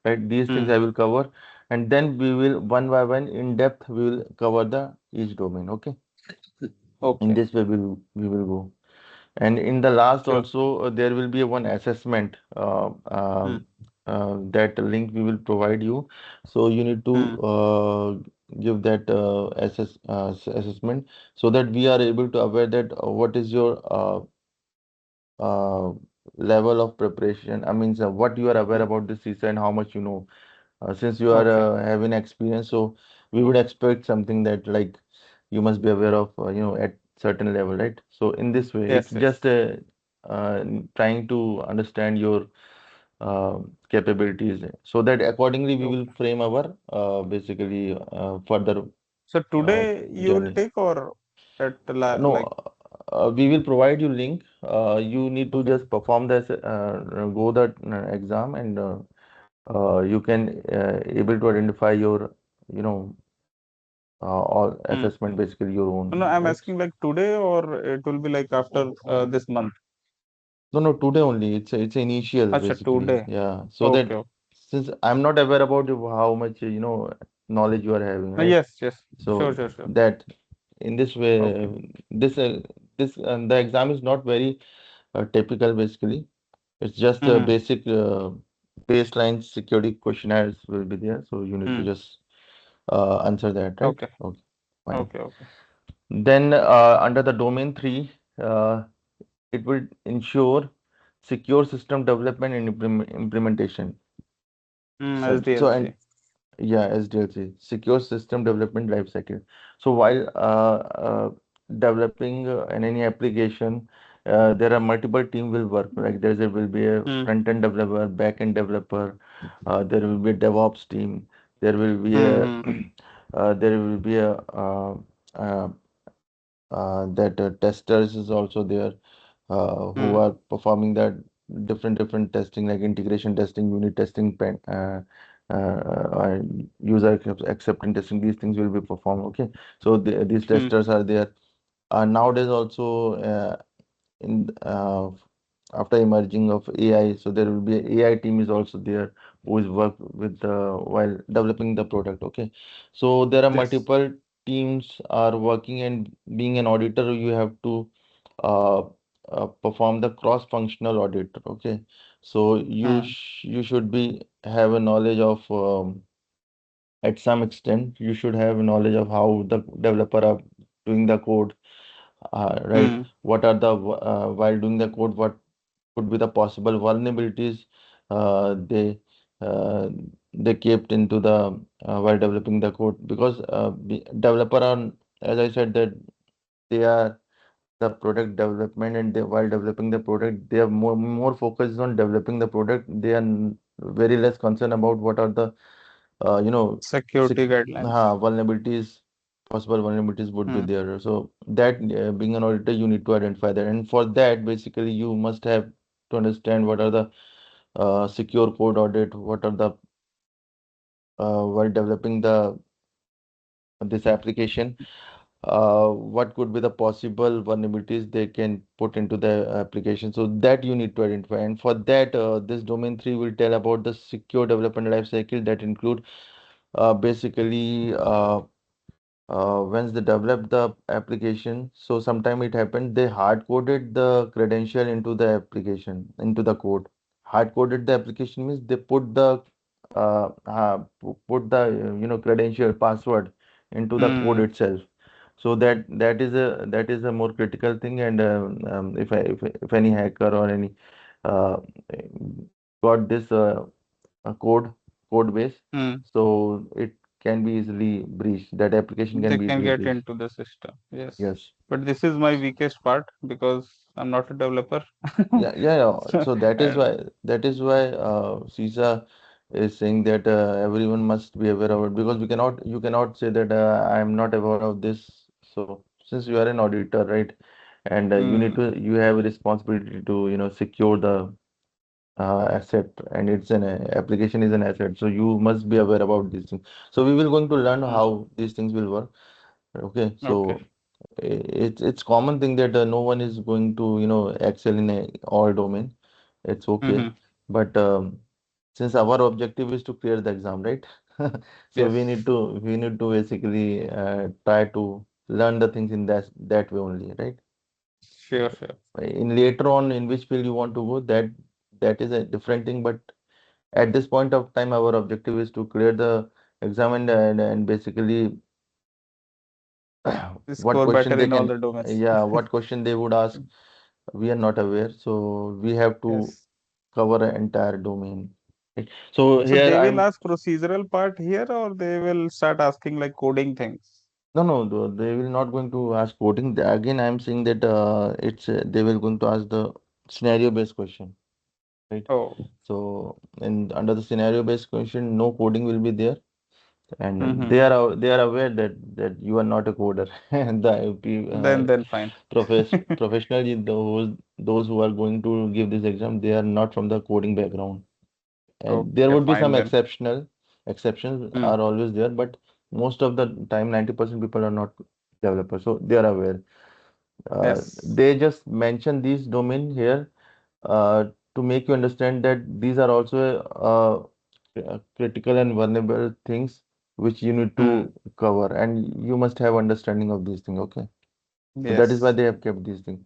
[SPEAKER 1] Right. These things
[SPEAKER 2] Hmm.
[SPEAKER 1] I will cover, and then we will one by one in depth we will cover the each domain. Okay. In
[SPEAKER 2] Okay.
[SPEAKER 1] this way we will go. And in the last
[SPEAKER 2] Sure.
[SPEAKER 1] also, there will be a one assessment
[SPEAKER 2] Hmm.
[SPEAKER 1] that link we will provide you. So you need to
[SPEAKER 2] Hmm.
[SPEAKER 1] give that assessment so that we are able to aware that what is your uh, level of preparation. I mean, what you are aware
[SPEAKER 2] Hmm.
[SPEAKER 1] about the CISA and how much you know. Since you are
[SPEAKER 2] Okay.
[SPEAKER 1] having experience, so we would expect something that like you must be aware of, at certain level, right? So in this way, it's
[SPEAKER 2] Yes. Yes.
[SPEAKER 1] just trying to understand your capabilities, so that accordingly we will
[SPEAKER 2] Okay.
[SPEAKER 1] frame our basically further
[SPEAKER 2] So
[SPEAKER 1] uh,
[SPEAKER 2] today you will
[SPEAKER 1] journey.
[SPEAKER 2] take or at
[SPEAKER 1] No,
[SPEAKER 2] like
[SPEAKER 1] we will provide you link. You need to
[SPEAKER 2] okay.
[SPEAKER 1] just perform this, go that exam, and you can able to identify your, you know, or
[SPEAKER 2] Hmm.
[SPEAKER 1] assessment basically your
[SPEAKER 2] No,
[SPEAKER 1] own,
[SPEAKER 2] I'm
[SPEAKER 1] right?
[SPEAKER 2] asking like today or it will be like after this month.
[SPEAKER 1] No, no, today only. It's initial
[SPEAKER 2] Acha,
[SPEAKER 1] basically.
[SPEAKER 2] today.
[SPEAKER 1] Yeah. So
[SPEAKER 2] Okay.
[SPEAKER 1] that
[SPEAKER 2] Okay.
[SPEAKER 1] since I'm not aware about how much knowledge you are having, right?
[SPEAKER 2] Yes. Yes. Sure.
[SPEAKER 1] So
[SPEAKER 2] Sure. Sure.
[SPEAKER 1] that in this
[SPEAKER 2] Okay.
[SPEAKER 1] way, this the exam is not very typical basically. It's just a
[SPEAKER 2] Hmm.
[SPEAKER 1] basic baseline security questionnaires will be there. So you need to
[SPEAKER 2] Hmm.
[SPEAKER 1] just answer that, right?
[SPEAKER 2] Okay.
[SPEAKER 1] Okay, fine.
[SPEAKER 2] Okay. Okay.
[SPEAKER 1] Then under the domain three, it will ensure secure system development and implementation.
[SPEAKER 2] Hmm.
[SPEAKER 1] So and
[SPEAKER 2] SDLC.
[SPEAKER 1] yeah, SDLC, secure system development lifecycle. So while developing any application, there are multiple team will work. Like will be a
[SPEAKER 2] Hmm.
[SPEAKER 1] front-end developer, back-end developer, there will be a DevOps team, there will be
[SPEAKER 2] Hmm.
[SPEAKER 1] a
[SPEAKER 2] Hmm.
[SPEAKER 1] there will be a uh, that testers is also there who
[SPEAKER 2] Hmm.
[SPEAKER 1] are performing that different testing like integration testing, unit testing, user acceptance testing. These things will be performed. Okay, so these
[SPEAKER 2] Hmm.
[SPEAKER 1] testers are there. Nowadays also in after emerging of AI, so there will be a AI team is also there who is work with while developing the product. Okay, so there are
[SPEAKER 2] Yes.
[SPEAKER 1] multiple teams are working, and being an auditor, you have to uh, perform the cross-functional audit. Okay, so
[SPEAKER 2] Hmm.
[SPEAKER 1] you should be have a knowledge of at some extent you should have knowledge of how the developer are doing the code, right?
[SPEAKER 2] Hmm.
[SPEAKER 1] What are the while doing the code, what could be the possible vulnerabilities uh, they uh, they kept into the while developing the code, because developer are, as I said, that they are the product development, and they, while developing the product, they are more focused on developing the product. They are very less concerned about what are the uh, you know sec
[SPEAKER 2] Security guidelines.
[SPEAKER 1] vulnerabilities, possible vulnerabilities would be
[SPEAKER 2] Hmm.
[SPEAKER 1] there. So that being an auditor, you need to identify that, and for that, basically, you must have to understand what are the secure code audit, what are the while developing the this application, what could be the possible vulnerabilities they can put into the application. So that you need to identify, and for that, this domain three will tell about the secure development lifecycle that include basically once they develop the application. So sometime it happened they hard coded the credential into the application, into the code. Hard coded the application means they put the put the credential password into the code
[SPEAKER 2] Hmm.
[SPEAKER 1] itself. So that is a more critical thing. And if any hacker or any uh, got this code base,
[SPEAKER 2] Hmm.
[SPEAKER 1] so it can be easily breached. That application can
[SPEAKER 2] They
[SPEAKER 1] be
[SPEAKER 2] can
[SPEAKER 1] easily
[SPEAKER 2] get
[SPEAKER 1] breached.
[SPEAKER 2] into the system. Yes.
[SPEAKER 1] Yes.
[SPEAKER 2] But this is my weakest part because I'm not a developer.
[SPEAKER 1] Yeah, yeah, yeah.
[SPEAKER 2] So,
[SPEAKER 1] So
[SPEAKER 2] and
[SPEAKER 1] that is why CISA is saying that everyone must be aware of it, because we cannot you cannot say that I am not aware of this. So since you are an auditor, right, and
[SPEAKER 2] hmm.
[SPEAKER 1] you have a responsibility to secure the asset, and it's an application is an asset, so you must be aware about these things. So we will going to learn
[SPEAKER 2] Hmm.
[SPEAKER 1] how these things will work. Okay,
[SPEAKER 2] Okay.
[SPEAKER 1] so it's common thing that no one is going to excel in all domain. It's okay,
[SPEAKER 2] Hmm.
[SPEAKER 1] but since our objective is to clear the exam, right? So
[SPEAKER 2] Yes.
[SPEAKER 1] we need to basically try to learn the things in that way only, right?
[SPEAKER 2] Sure, sure.
[SPEAKER 1] In later on, in which field you want to go, that is a different thing. But at this point of time, our objective is to clear the exam and basically what
[SPEAKER 2] Score
[SPEAKER 1] question
[SPEAKER 2] better
[SPEAKER 1] they
[SPEAKER 2] in all
[SPEAKER 1] can,
[SPEAKER 2] the domains.
[SPEAKER 1] yeah, what question they would ask, we are not aware. So we have to
[SPEAKER 2] Yes.
[SPEAKER 1] cover an entire domain. Right? So
[SPEAKER 2] So
[SPEAKER 1] here
[SPEAKER 2] they will
[SPEAKER 1] I'm,
[SPEAKER 2] ask procedural part here, or they will start asking like coding things.
[SPEAKER 1] no, no, they will not going to ask coding. Again, I'm saying that it's they will going to ask the scenario based question, right?
[SPEAKER 2] Oh.
[SPEAKER 1] So and under the scenario based question, no coding will be there, and
[SPEAKER 2] Mm-hmm.
[SPEAKER 1] they are aware that you are not a coder. And the
[SPEAKER 2] Then fine.
[SPEAKER 1] professionally those who are going to give this exam, they are not from the coding background. And there
[SPEAKER 2] Okay,
[SPEAKER 1] would be
[SPEAKER 2] fine
[SPEAKER 1] some
[SPEAKER 2] then.
[SPEAKER 1] exceptions
[SPEAKER 2] Hmm.
[SPEAKER 1] are always there, but most of the time 90% people are not developers, so they are aware.
[SPEAKER 2] Yes.
[SPEAKER 1] They just mention these domain here to make you understand that these are also critical and vulnerable things which you need
[SPEAKER 2] Hmm.
[SPEAKER 1] to cover, and you must have understanding of these things. Okay, so that is why
[SPEAKER 2] Yes.
[SPEAKER 1] they have kept these things.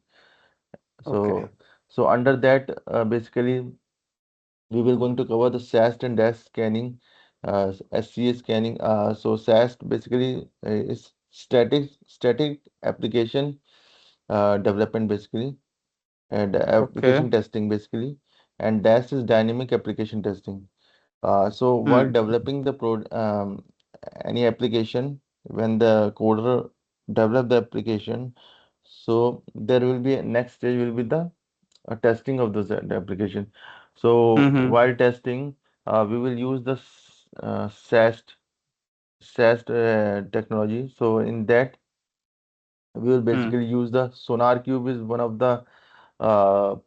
[SPEAKER 2] Okay.
[SPEAKER 1] So under that, basically we will going to cover the SAST and DAST scanning, SCA scanning. So SAST basically is static application development basically, and
[SPEAKER 2] Okay.
[SPEAKER 1] application testing basically, and DAST is dynamic application testing. So while
[SPEAKER 2] Hmm.
[SPEAKER 1] developing the any application, when the coder develop the application, so there will be next stage will be the testing of those the application. So
[SPEAKER 2] Mm-hmm.
[SPEAKER 1] while testing, we will use the SAST technology. So in that, we will
[SPEAKER 2] Hmm.
[SPEAKER 1] basically use the Sonar Cube is one of the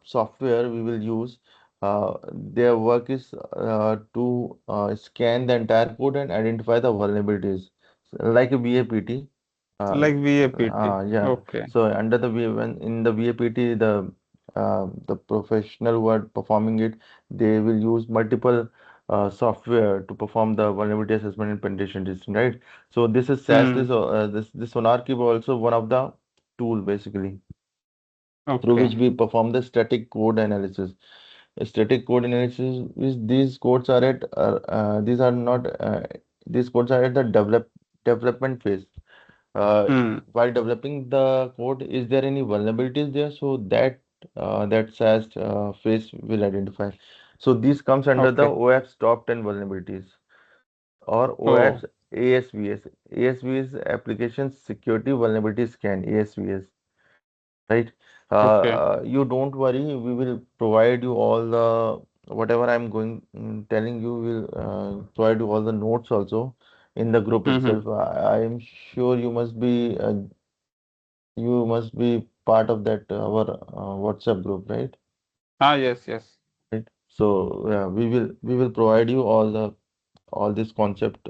[SPEAKER 1] software we will use. Their work is to scan the entire code and identify the vulnerabilities, like a VAPT. Uh,
[SPEAKER 2] Like VAPT.
[SPEAKER 1] yeah.
[SPEAKER 2] Okay.
[SPEAKER 1] So under the when in the VAPT, the professional who are performing it, they will use multiple software to perform the vulnerability assessment and penetration testing, right? So this is SaaS.
[SPEAKER 2] Hmm.
[SPEAKER 1] This Sonar Cube also one of the tool basically through
[SPEAKER 2] Okay.
[SPEAKER 1] which we perform the static code analysis. Static code analysis is these codes are at these are not these codes are at the development phase.
[SPEAKER 2] Hmm.
[SPEAKER 1] While developing the code, is there any vulnerabilities there? So that SaaS phase will identify. So this comes under the
[SPEAKER 2] Okay.
[SPEAKER 1] OAP's top 10 vulnerabilities or
[SPEAKER 2] Oh.
[SPEAKER 1] OAP's ASVS. ASVS Application Security Vulnerability Scan, ASVS, right?
[SPEAKER 2] Okay.
[SPEAKER 1] You don't worry, we will provide you all the whatever I'm going telling you, will provide you all the notes also in the group
[SPEAKER 2] Mm-hmm.
[SPEAKER 1] itself. I am sure you must be part of that our WhatsApp group, right?
[SPEAKER 2] Ah, yes, yes.
[SPEAKER 1] Right. So yeah, we will provide you all this concept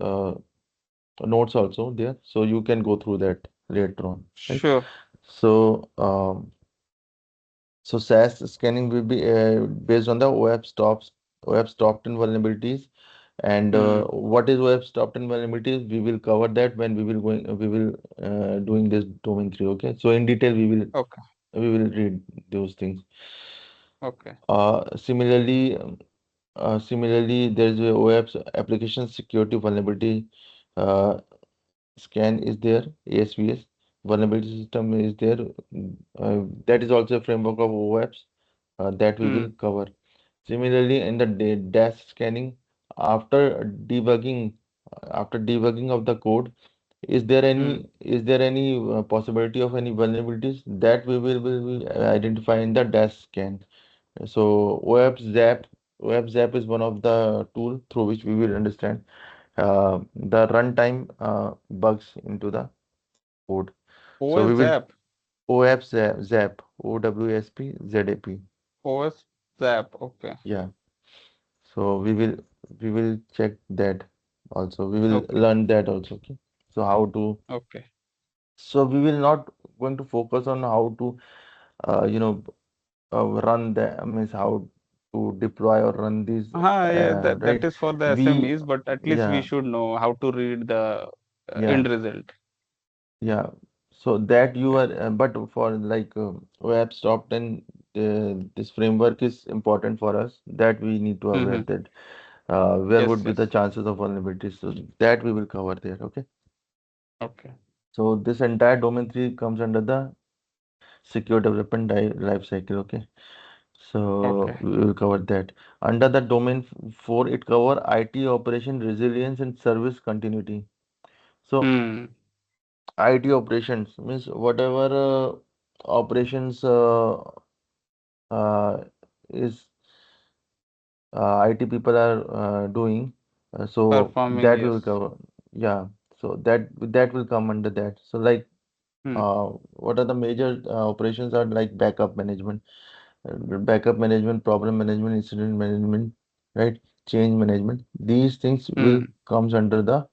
[SPEAKER 1] notes also there, so you can go through that later on, right?
[SPEAKER 2] Sure.
[SPEAKER 1] So so SAS scanning will be based on the OAP's top 10 vulnerabilities. And
[SPEAKER 2] Hmm.
[SPEAKER 1] what is OAP's top 10 vulnerabilities? We will cover that when we will doing this domain 3. Okay. So in detail
[SPEAKER 2] Okay.
[SPEAKER 1] we will read those things.
[SPEAKER 2] Okay.
[SPEAKER 1] Similarly, there's a OAP's application security vulnerability uh, scan is there, ASVS vulnerability system is there. That is also a framework of OAPs that we will
[SPEAKER 2] Hmm.
[SPEAKER 1] cover. Similarly, in the dash scanning, after debugging, after debugging of the code,
[SPEAKER 2] Hmm.
[SPEAKER 1] is there any possibility of any vulnerabilities that will identify in the dash scan? So OAP Zap is one of the tool through which we will understand the runtime bugs into the code. So we
[SPEAKER 2] OS
[SPEAKER 1] will
[SPEAKER 2] Zap.
[SPEAKER 1] Zap, OWASP.
[SPEAKER 2] OS Zap. Okay.
[SPEAKER 1] Yeah. So we will check that also. We will
[SPEAKER 2] Okay.
[SPEAKER 1] learn that also. Okay. So how to
[SPEAKER 2] Okay.
[SPEAKER 1] so we will not going to focus on how to you know run the means how to deploy or run these
[SPEAKER 2] Yeah, that
[SPEAKER 1] right.
[SPEAKER 2] is for the
[SPEAKER 1] We
[SPEAKER 2] SMEs, but at least we
[SPEAKER 1] yeah
[SPEAKER 2] should know how to read the
[SPEAKER 1] yeah
[SPEAKER 2] end result.
[SPEAKER 1] yeah. So that you are, but for like OAPS top 10, this framework is important for us that we need to aware
[SPEAKER 2] Mm-hmm.
[SPEAKER 1] that where
[SPEAKER 2] Yes,
[SPEAKER 1] would be
[SPEAKER 2] yes.
[SPEAKER 1] the chances of vulnerability. So that we will cover there. Okay.
[SPEAKER 2] Okay.
[SPEAKER 1] So this entire domain 3 comes under the secure development life cycle. Okay. So
[SPEAKER 2] Okay.
[SPEAKER 1] we will cover that. Under the domain 4, it cover IT operation resilience and service continuity. So
[SPEAKER 2] Hmm.
[SPEAKER 1] IT operations means whatever operations uh, is IT people are doing. So
[SPEAKER 2] Performing,
[SPEAKER 1] that we will
[SPEAKER 2] yes.
[SPEAKER 1] cover. Yeah. So that will come under that. So like
[SPEAKER 2] Hmm.
[SPEAKER 1] what are the major operations are like backup management, problem management, incident management, right? Change management. These things will
[SPEAKER 2] Hmm.
[SPEAKER 1] comes under the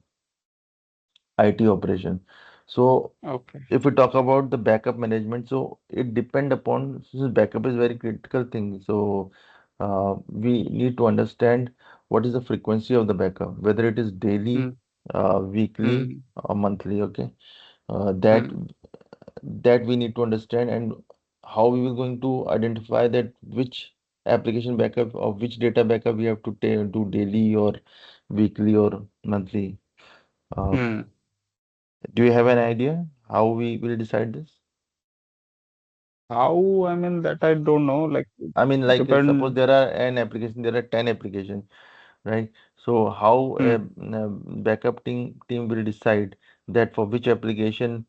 [SPEAKER 1] IT operation. So
[SPEAKER 2] Okay.
[SPEAKER 1] if we talk about the backup management, so it depend upon since backup is very critical thing. So we need to understand what is the frequency of the backup, whether it is daily,
[SPEAKER 2] Hmm.
[SPEAKER 1] weekly,
[SPEAKER 2] Hmm.
[SPEAKER 1] or monthly. Okay, that
[SPEAKER 2] Hmm.
[SPEAKER 1] that we need to understand and how we will going to identify that which application backup or which data backup we have to do daily or weekly or monthly. Uh,
[SPEAKER 2] Hmm.
[SPEAKER 1] do you have an idea how we will decide this?
[SPEAKER 2] How? I mean, that I don't know. Like,
[SPEAKER 1] I mean, like suppose
[SPEAKER 2] depend.
[SPEAKER 1] there are an application, there are 10 applications, right? So how
[SPEAKER 2] Hmm.
[SPEAKER 1] a backup team will decide that for which application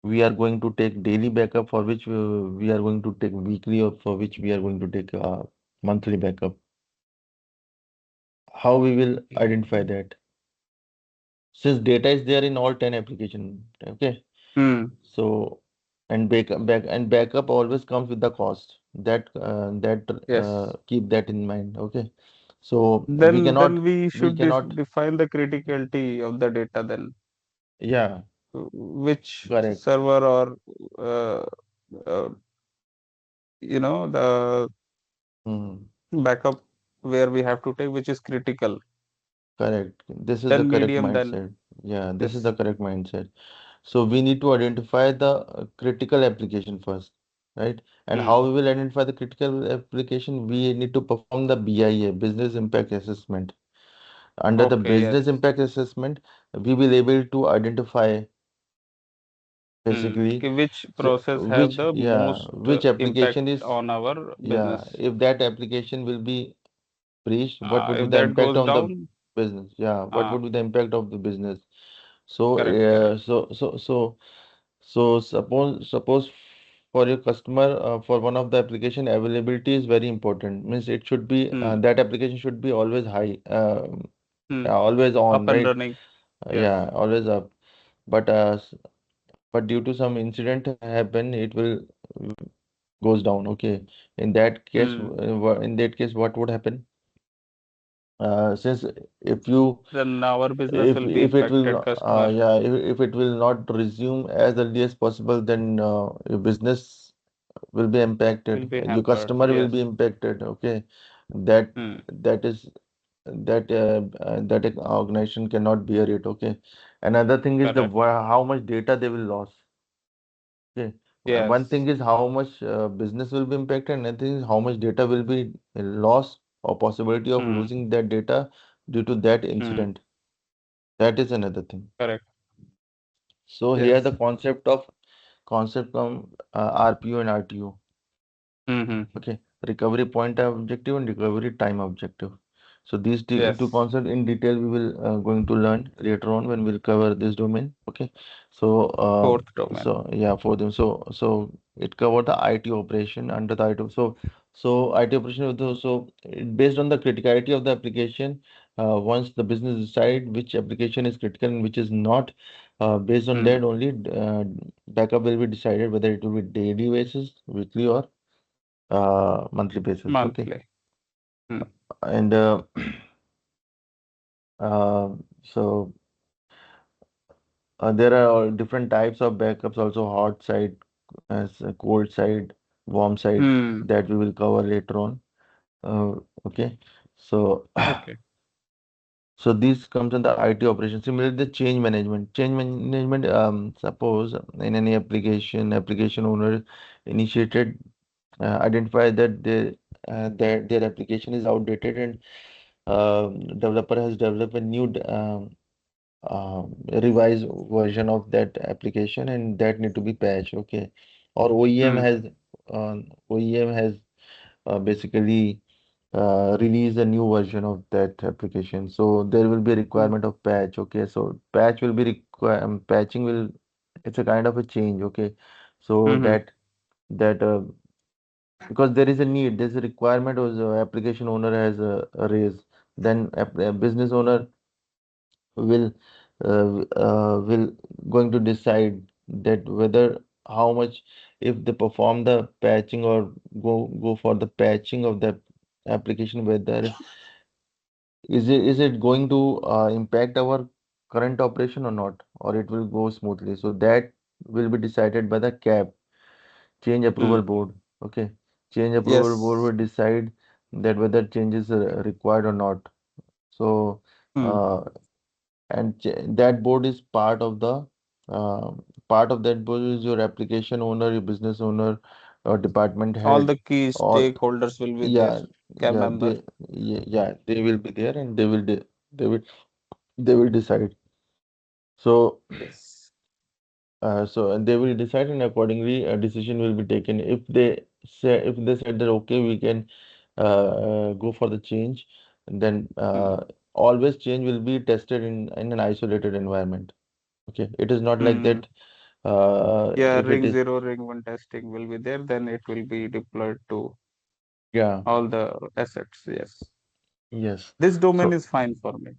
[SPEAKER 1] we are going to take daily backup, for which we are going to take weekly, or for which we are going to take monthly backup. How we will identify that? Since data is there in all 10 application, okay?
[SPEAKER 2] Hmm.
[SPEAKER 1] So and backup always comes with the cost. That
[SPEAKER 2] Yes.
[SPEAKER 1] keep that in mind, okay? So
[SPEAKER 2] Then we
[SPEAKER 1] we
[SPEAKER 2] should
[SPEAKER 1] cannot,
[SPEAKER 2] define the criticality of the data then.
[SPEAKER 1] yeah,
[SPEAKER 2] Which
[SPEAKER 1] correct.
[SPEAKER 2] server or uh, uh, the
[SPEAKER 1] Hmm.
[SPEAKER 2] backup where we have to take, which is critical.
[SPEAKER 1] Correct. This is the
[SPEAKER 2] Then
[SPEAKER 1] correct
[SPEAKER 2] medium, then
[SPEAKER 1] mindset. Yeah, this is the
[SPEAKER 2] yes.
[SPEAKER 1] correct mindset. So we need to identify the critical application first, right? And how
[SPEAKER 2] Hmm.
[SPEAKER 1] we will identify the critical application? We need to perform the BIA, business impact assessment. Under the
[SPEAKER 2] Okay,
[SPEAKER 1] business
[SPEAKER 2] yes.
[SPEAKER 1] impact assessment, we will able to identify
[SPEAKER 2] Hmm.
[SPEAKER 1] basically
[SPEAKER 2] Which
[SPEAKER 1] so
[SPEAKER 2] process have the most
[SPEAKER 1] which
[SPEAKER 2] impact
[SPEAKER 1] application is,
[SPEAKER 2] on our
[SPEAKER 1] yeah,
[SPEAKER 2] business?
[SPEAKER 1] if that application will be breached, what would be
[SPEAKER 2] If
[SPEAKER 1] the
[SPEAKER 2] that
[SPEAKER 1] impact
[SPEAKER 2] goes
[SPEAKER 1] on the
[SPEAKER 2] down,
[SPEAKER 1] business? Yeah, what
[SPEAKER 2] uh,
[SPEAKER 1] would be the impact of the business? So,
[SPEAKER 2] correct, correct.
[SPEAKER 1] suppose for your customer, for one of the application, availability is very important. Means it should be
[SPEAKER 2] Hmm.
[SPEAKER 1] that application should be always high,
[SPEAKER 2] Hmm.
[SPEAKER 1] always on,
[SPEAKER 2] Up and
[SPEAKER 1] right?
[SPEAKER 2] running.
[SPEAKER 1] Yeah,
[SPEAKER 2] Yes.
[SPEAKER 1] always up. But but due to some incident happen, it will goes down. Okay,
[SPEAKER 2] Hmm.
[SPEAKER 1] in that case, what would happen? Since if you
[SPEAKER 2] Then our business will be
[SPEAKER 1] if it will
[SPEAKER 2] impacted. Customer
[SPEAKER 1] yeah if it will not resume as early as possible, then your business will be
[SPEAKER 2] will
[SPEAKER 1] impacted,
[SPEAKER 2] be
[SPEAKER 1] your
[SPEAKER 2] hampered.
[SPEAKER 1] customer will be
[SPEAKER 2] Yes.
[SPEAKER 1] impacted. Okay, that
[SPEAKER 2] Hmm.
[SPEAKER 1] that is that organization cannot bear it. Okay, another thing is the
[SPEAKER 2] Correct.
[SPEAKER 1] how much data they will lose. Okay, one thing
[SPEAKER 2] Yes.
[SPEAKER 1] is how much business will be impacted, another thing is how much data will be lost or possibility of
[SPEAKER 2] Hmm.
[SPEAKER 1] losing that data due to that
[SPEAKER 2] Hmm.
[SPEAKER 1] incident. That is another thing.
[SPEAKER 2] Correct.
[SPEAKER 1] So here the
[SPEAKER 2] Yes.
[SPEAKER 1] concept from RPO and RTO.
[SPEAKER 2] Hmm. Hmm. Hmm.
[SPEAKER 1] Okay, recovery point objective and recovery time objective. So these two
[SPEAKER 2] Yes.
[SPEAKER 1] concepts in detail we will going to learn later on when we'll cover this domain. Okay, so
[SPEAKER 2] Fourth domain.
[SPEAKER 1] yeah, for them. So it covered the IT operation under the IT. So IT operation based on the criticality of the application, once the business decide which application is critical and which is not, based on
[SPEAKER 2] Hmm.
[SPEAKER 1] that only backup will be decided whether it will be daily basis, weekly, or monthly basis. Okay,
[SPEAKER 2] Monthly. Hmm.
[SPEAKER 1] and uh, so there are all different types of backups, also hot side, as a cold side, warm side,
[SPEAKER 2] Hmm.
[SPEAKER 1] that we will cover later on. Okay, so
[SPEAKER 2] Okay.
[SPEAKER 1] So this comes under IT operations. Similarly, the change management. Change management, suppose in any application, application owner initiated, identify that their application is outdated, and developer has developed a new revised version of that application, and that need to be patched. Okay, or
[SPEAKER 2] Hmm.
[SPEAKER 1] OEM has basically release a new version of that application. So there will be a
[SPEAKER 2] Hmm.
[SPEAKER 1] requirement of patch. Okay, so patch will be require patching will, it's a kind of a change. Okay, so
[SPEAKER 2] Hmm.
[SPEAKER 1] that because there is a need, there's a requirement, or the application owner has a raise, then a business owner will will going to decide that whether how much, if they perform the patching or go for the patching of the application, whether is it going to impact our current operation or not, or it will go smoothly. So that will be decided by the CAB, change
[SPEAKER 2] Hmm.
[SPEAKER 1] approval board. Okay, change approval board
[SPEAKER 2] Yes.
[SPEAKER 1] will decide that whether changes are required or not. So
[SPEAKER 2] Hmm.
[SPEAKER 1] uh, that board is uh, part of that board is your application owner, your business owner, or department
[SPEAKER 2] All
[SPEAKER 1] head,
[SPEAKER 2] the key
[SPEAKER 1] or
[SPEAKER 2] stakeholders will be there.
[SPEAKER 1] yeah,
[SPEAKER 2] CAB
[SPEAKER 1] yeah,
[SPEAKER 2] member.
[SPEAKER 1] they will be there, and they will they will decide. So
[SPEAKER 2] Yes.
[SPEAKER 1] and they will decide, and accordingly a decision will be taken. If they said that okay, we can go for the change, then
[SPEAKER 2] Hmm.
[SPEAKER 1] always change will be tested in an isolated environment. Okay, it is not like
[SPEAKER 2] Hmm.
[SPEAKER 1] that.
[SPEAKER 2] Yeah,
[SPEAKER 1] If it
[SPEAKER 2] ring
[SPEAKER 1] is,
[SPEAKER 2] zero, ring one testing will be there. Then it will be deployed to
[SPEAKER 1] yeah,
[SPEAKER 2] all the assets. Yes.
[SPEAKER 1] yes.
[SPEAKER 2] This domain
[SPEAKER 1] So
[SPEAKER 2] is fine for me.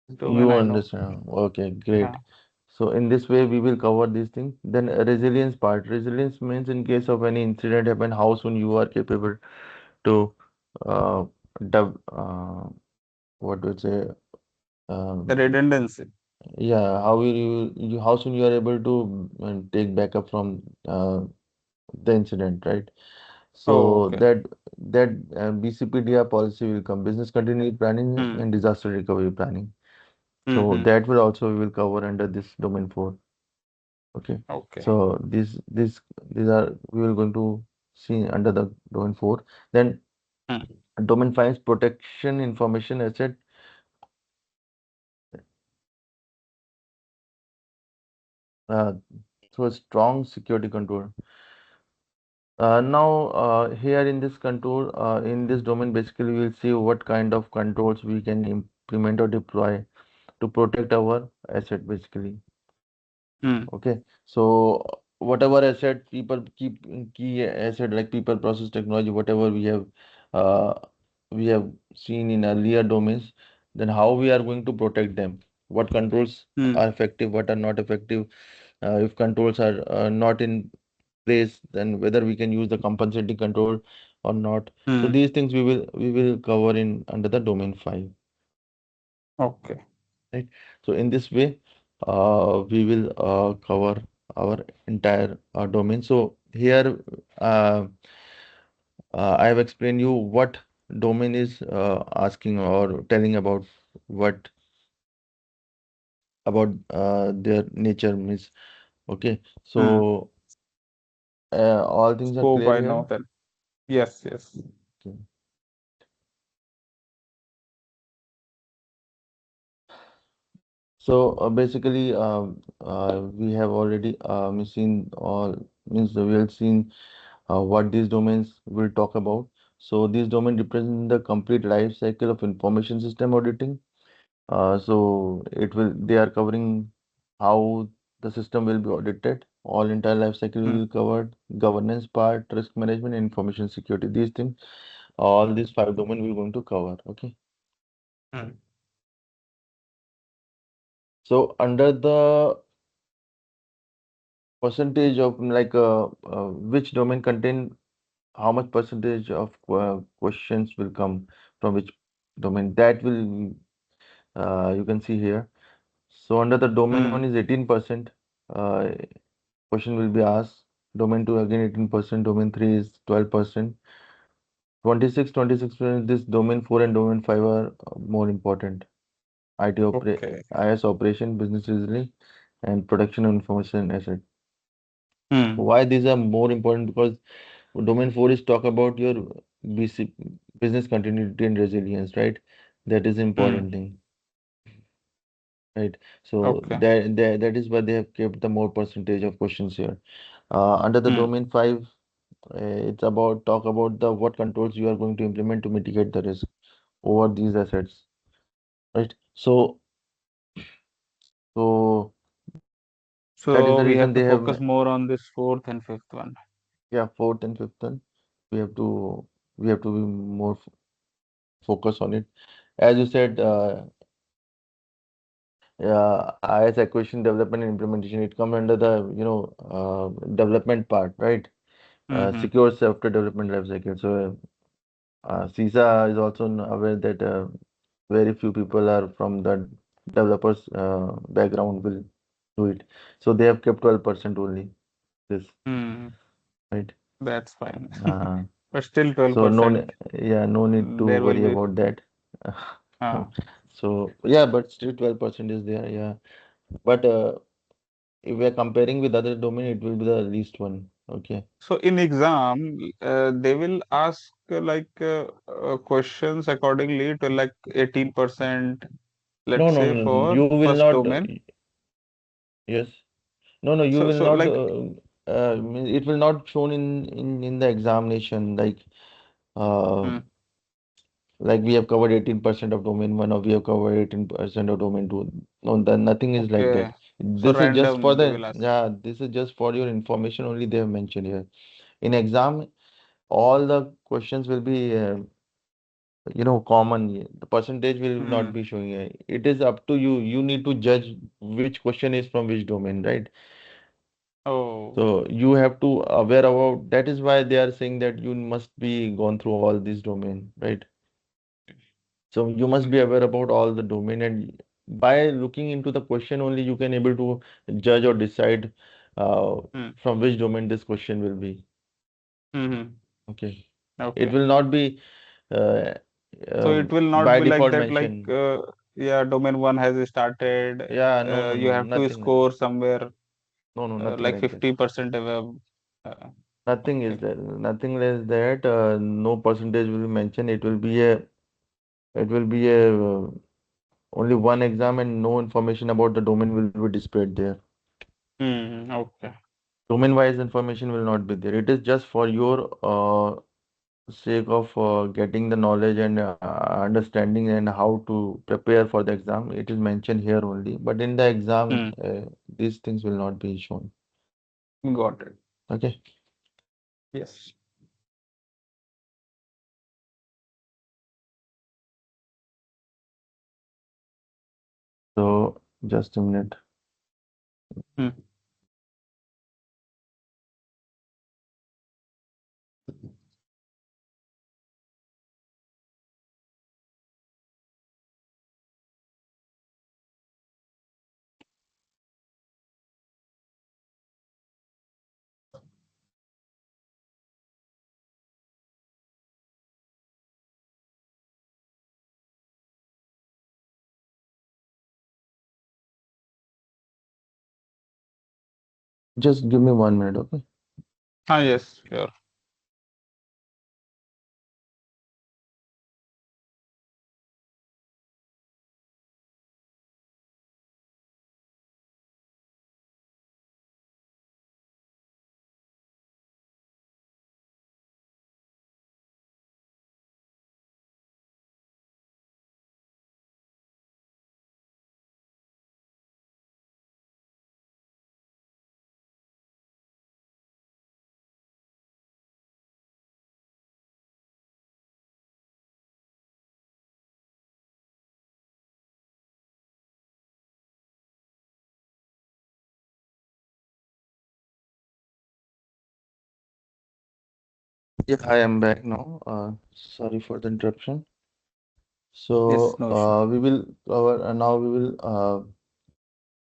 [SPEAKER 2] This domain
[SPEAKER 1] you
[SPEAKER 2] I know.
[SPEAKER 1] understand. Okay, great.
[SPEAKER 2] Yeah.
[SPEAKER 1] So in this way, we will cover these things. Then resilience part. Resilience means in case of any incident happen, how soon you are capable to uh, dev, what do you say?
[SPEAKER 2] The
[SPEAKER 1] Um,
[SPEAKER 2] redundancy.
[SPEAKER 1] yeah, how will how soon you are able to take backup from the incident, right?
[SPEAKER 2] Oh,
[SPEAKER 1] So
[SPEAKER 2] okay.
[SPEAKER 1] that BCPDR policy will come, business continuity planning
[SPEAKER 2] Hmm.
[SPEAKER 1] and disaster recovery planning. So
[SPEAKER 2] Hmm.
[SPEAKER 1] that will also we will cover under this domain 4. Okay.
[SPEAKER 2] Okay.
[SPEAKER 1] So these are we will going to see under the domain 4. Then
[SPEAKER 2] Hmm.
[SPEAKER 1] domain 5 is protection information asset. Uh, so a strong security control. Now, here in this control, in this domain, basically we will see what kind of controls we can implement or deploy to protect our asset, basically.
[SPEAKER 2] Hmm.
[SPEAKER 1] Okay, so whatever asset people keep key asset like people, process, technology, whatever uh, we have seen in earlier domains, then how we are going to protect them? What controls
[SPEAKER 2] Hmm.
[SPEAKER 1] are effective? What are not effective? If controls are not in place, then whether we can use the compensating control or not. So
[SPEAKER 2] Hmm.
[SPEAKER 1] these things we will cover in under the domain 5,
[SPEAKER 2] Okay.
[SPEAKER 1] right? So in this way, we will cover our entire domain. So here, uh, I have explained you what domain is asking or telling about what about their nature means. Okay,
[SPEAKER 2] Hmm.
[SPEAKER 1] so all things are
[SPEAKER 2] Scope
[SPEAKER 1] clear
[SPEAKER 2] I know
[SPEAKER 1] here.
[SPEAKER 2] then. Yes. Yes.
[SPEAKER 1] Okay. So basically, we have already seen all means we have seen what these domains will talk about. So these domains represent the complete life cycle of information system auditing. So they are covering how the system will be audited. All entire life cycle
[SPEAKER 2] Hmm.
[SPEAKER 1] will be covered, governance part, risk management, and information security. These things, all these 5 domains we're going to cover. Okay.
[SPEAKER 2] Hmm.
[SPEAKER 1] So under the percentage of which domain contain how much percentage of questions will come from which domain, that will you can see here. So under the domain
[SPEAKER 2] Hmm.
[SPEAKER 1] 1 is 18%, uh, question will be asked. Domain 2 again 18%, domain 3 is 12%, 26 26%. This domain 4 and domain 5 are more important. IT opera
[SPEAKER 2] Okay.
[SPEAKER 1] IS operation, business resilience, and protection of information asset.
[SPEAKER 2] Hmm.
[SPEAKER 1] Why these are more important? Because domain 4 is talk about your BC, business continuity and resilience, right? That is
[SPEAKER 2] Hmm.
[SPEAKER 1] important thing, right? So
[SPEAKER 2] Okay.
[SPEAKER 1] that is why they have kept the more percentage of questions here. Under the
[SPEAKER 2] Hmm.
[SPEAKER 1] domain 5, it's about talk about the what controls you are going to implement to mitigate the risk over these assets, right? So that is
[SPEAKER 2] So
[SPEAKER 1] the
[SPEAKER 2] we
[SPEAKER 1] reason
[SPEAKER 2] have to
[SPEAKER 1] they
[SPEAKER 2] focus
[SPEAKER 1] have,
[SPEAKER 2] more on this fourth and fifth one.
[SPEAKER 1] yeah, fourth and fifth one. We have to we have to be more focus on it. As you said, IS acquisition, development, and implementation. It comes under the development part, right?
[SPEAKER 2] Hmm.
[SPEAKER 1] Secure software development life cycle. So CISA is also aware that very few people are from the developers background will do it. So they have kept 12% only this,
[SPEAKER 2] Hmm.
[SPEAKER 1] right?
[SPEAKER 2] That's fine.
[SPEAKER 1] Uh,
[SPEAKER 2] But still
[SPEAKER 1] so no,
[SPEAKER 2] 12%.
[SPEAKER 1] yeah, no need to
[SPEAKER 2] There will
[SPEAKER 1] worry
[SPEAKER 2] be.
[SPEAKER 1] about that.
[SPEAKER 2] Uh,
[SPEAKER 1] So yeah, but still 12% is there, yeah. But if we are comparing with other domain, it will be the least one. Okay.
[SPEAKER 2] so in exam, they will ask questions accordingly to like 18%,
[SPEAKER 1] No,
[SPEAKER 2] let's
[SPEAKER 1] no,
[SPEAKER 2] say
[SPEAKER 1] no, no.
[SPEAKER 2] for
[SPEAKER 1] You will
[SPEAKER 2] first
[SPEAKER 1] not.
[SPEAKER 2] domain.
[SPEAKER 1] Yes. No, no. You
[SPEAKER 2] So
[SPEAKER 1] will
[SPEAKER 2] so
[SPEAKER 1] not.
[SPEAKER 2] like
[SPEAKER 1] It will not shown in the examination uh
[SPEAKER 2] hmm,
[SPEAKER 1] like we have covered 18% of domain one or we have covered 18% of domain two. No, then nothing is like that.
[SPEAKER 2] okay. So
[SPEAKER 1] This is just for
[SPEAKER 2] random they
[SPEAKER 1] the,
[SPEAKER 2] will ask.
[SPEAKER 1] yeah. This is just for your information only. They have mentioned here. In exam, all the questions will be common. The percentage will not
[SPEAKER 2] Hmm.
[SPEAKER 1] be showing. It is up to you. You need to judge which question is from which domain, right?
[SPEAKER 2] Oh.
[SPEAKER 1] So you have to aware about. That is why they are saying that you must be gone through all this domain, right? So you must be
[SPEAKER 2] Hmm.
[SPEAKER 1] aware about all the domain, and by looking into the question only, you can able to judge or decide uh,
[SPEAKER 2] Hmm.
[SPEAKER 1] from which domain this question will be.
[SPEAKER 2] Hmm.
[SPEAKER 1] Okay, it
[SPEAKER 2] Okay.
[SPEAKER 1] will not be uh,
[SPEAKER 2] So it will not
[SPEAKER 1] by
[SPEAKER 2] be like
[SPEAKER 1] default
[SPEAKER 2] that, like
[SPEAKER 1] mention.
[SPEAKER 2] yeah, domain one has started.
[SPEAKER 1] Yeah, no, no,
[SPEAKER 2] You
[SPEAKER 1] no,
[SPEAKER 2] have to
[SPEAKER 1] nothing.
[SPEAKER 2] score somewhere
[SPEAKER 1] No, no, nothing
[SPEAKER 2] like
[SPEAKER 1] like that.
[SPEAKER 2] 50% above. Uh,
[SPEAKER 1] Nothing is
[SPEAKER 2] okay.
[SPEAKER 1] there. Nothing less that. No percentage will be mentioned. It will be a only one exam and no information about the domain will be displayed there.
[SPEAKER 2] Okay.
[SPEAKER 1] Domain wise information will not be there. It is just for your sake of getting the knowledge and understanding and how to prepare for the exam. It is mentioned here only. But in the exam,
[SPEAKER 2] Hmm.
[SPEAKER 1] these things will not be shown.
[SPEAKER 2] Got it.
[SPEAKER 1] Okay.
[SPEAKER 2] Yes.
[SPEAKER 1] So just a minute.
[SPEAKER 2] Hmm.
[SPEAKER 1] Just give me 1 minute, okay?
[SPEAKER 2] Ah, yes, sure.
[SPEAKER 1] Yeah, I am back now. Sorry for the interruption.
[SPEAKER 2] Yes,
[SPEAKER 1] So
[SPEAKER 2] no issue.
[SPEAKER 1] we will cover now.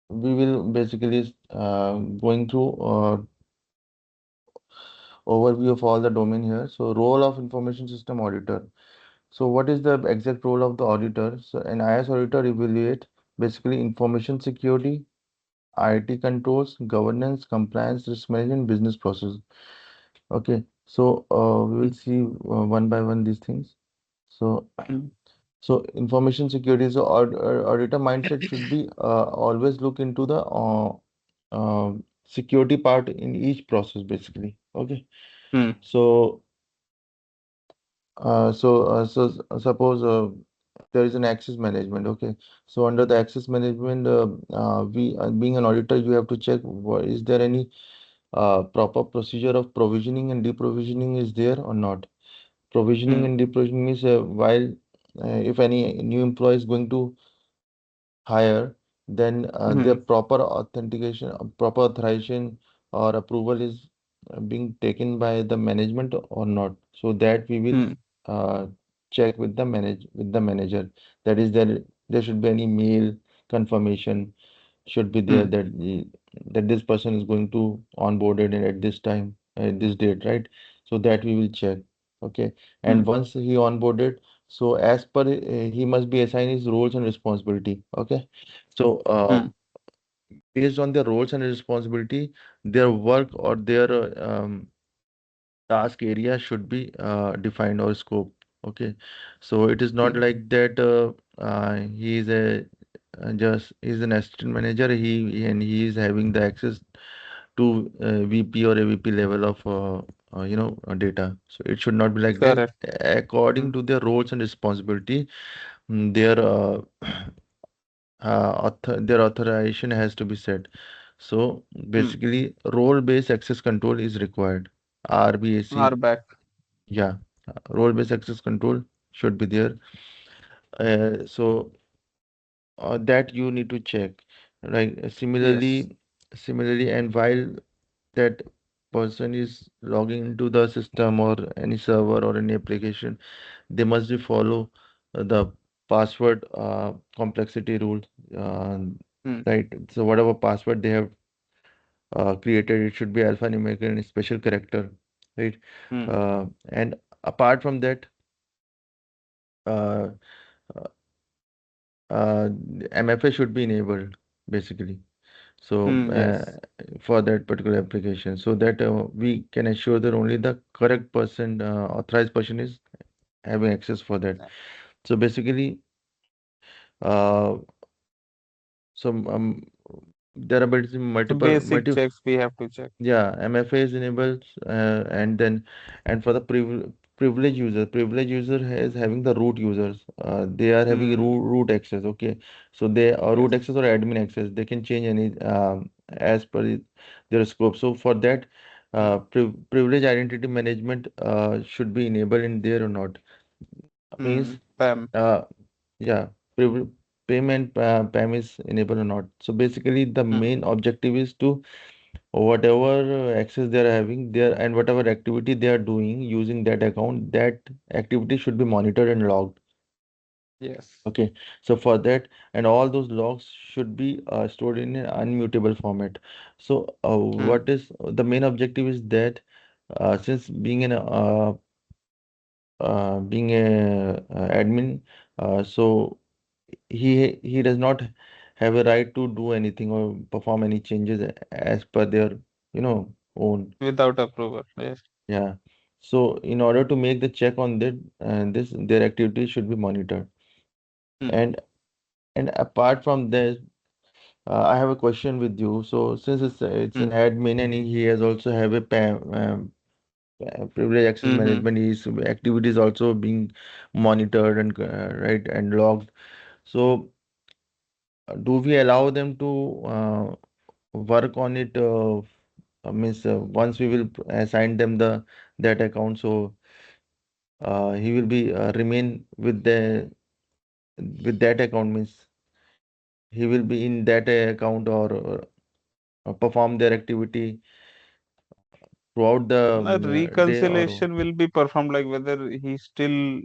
[SPEAKER 1] We will basically going through overview of all the domain here. So role of information system auditor. So what is the exact role of the auditor? So an IS auditor evaluate basically information security, IT controls, governance, compliance, risk management, business process. Okay, so we will
[SPEAKER 2] Mm,
[SPEAKER 1] see one by one these things. So
[SPEAKER 2] mm,
[SPEAKER 1] so information security, so auditor mindset should be always look into the uh, security part in each process basically. Okay,
[SPEAKER 2] mm,
[SPEAKER 1] so suppose there is an access management. Okay, so under the access management, we being an auditor, you have to check is there any proper procedure of provisioning and deprovisioning is there or not. Provisioning
[SPEAKER 2] mm,
[SPEAKER 1] and deprovisioning is while if any new employee is going to higher, then the
[SPEAKER 2] mm,
[SPEAKER 1] proper authentication, proper authorization or approval is being taken by the management or not. So that we will
[SPEAKER 2] mm,
[SPEAKER 1] uh, check with the manager. That is there should be any mail confirmation should be there
[SPEAKER 2] mm,
[SPEAKER 1] that that this person is going to onboarded and at this time at this date, right? So that we will check. Okay, and
[SPEAKER 2] mm,
[SPEAKER 1] once he onboarded, so as per he must be assigned his roles and responsibility. Okay, so
[SPEAKER 2] mm.
[SPEAKER 1] based on their roles and responsibility, their work or their task area should be defined or scope. Okay, so it is not
[SPEAKER 2] Mm.
[SPEAKER 1] like that he is a just he's an assistant manager and he is having the access to VP or AVP level of data. So it should not be like that.
[SPEAKER 2] Correct.
[SPEAKER 1] According
[SPEAKER 2] Mm,
[SPEAKER 1] to their roles and responsibility, their their authorization has to be set. So
[SPEAKER 2] mm.
[SPEAKER 1] basically, role-based access control is required. RBAC,
[SPEAKER 2] Are back.
[SPEAKER 1] yeah, role-based access control should be there. So that you need to check. Right.
[SPEAKER 2] Yes.
[SPEAKER 1] Similarly, and while that person is logging into the system or any server or any application, they must be follow the password complexity rule. Uh,
[SPEAKER 2] Mm,
[SPEAKER 1] right. So whatever password they have created, it should be alphanumeric and special character. Right.
[SPEAKER 2] mm,
[SPEAKER 1] And apart from that, uh, MFA should be enabled basically. So
[SPEAKER 2] mm. Yes.
[SPEAKER 1] for that particular application, so that we can ensure that only the correct person, authorized person is having access for that. So basically, uh, so there are
[SPEAKER 2] So
[SPEAKER 1] multiple,
[SPEAKER 2] basic checks we have to check.
[SPEAKER 1] yeah, MFA is enabled, and then and for the privilege user is having the root users. They are having
[SPEAKER 2] Mm.
[SPEAKER 1] root access. Okay, so they root
[SPEAKER 2] Yes.
[SPEAKER 1] access or admin access. They can change any as per their scope. So for that,
[SPEAKER 2] Mm,
[SPEAKER 1] privilege identity management should be enabled in there or not. Means
[SPEAKER 2] Pam.
[SPEAKER 1] uh, yeah, priv payment PAM is enabled or not. So basically, the
[SPEAKER 2] Mm.
[SPEAKER 1] main objective is to whatever access they are having there and whatever activity they are doing using that account, that activity should be monitored and logged.
[SPEAKER 2] Yes.
[SPEAKER 1] Okay, so for that, and all those logs should be stored in an unmutable format. So
[SPEAKER 2] Mm.
[SPEAKER 1] what is the main objective is that since being a admin, so he does not have a right to do anything or perform any changes as per their own.
[SPEAKER 2] Without approval. Yes.
[SPEAKER 1] Yeah. So in order to make the check on that, this their activity should be monitored.
[SPEAKER 2] Mm.
[SPEAKER 1] And apart from this, I have a question with you. So since it's an
[SPEAKER 2] Mm.
[SPEAKER 1] admin and he has also have a privilege access
[SPEAKER 2] Mm-hmm.
[SPEAKER 1] management, his activities also being monitored and right and logged. So do we allow them to work on it? Means once we will assign them the that account, so he will be remain with that account means he will be in that account or perform their activity throughout the
[SPEAKER 2] A
[SPEAKER 1] day or
[SPEAKER 2] reconciliation will be performed like whether he still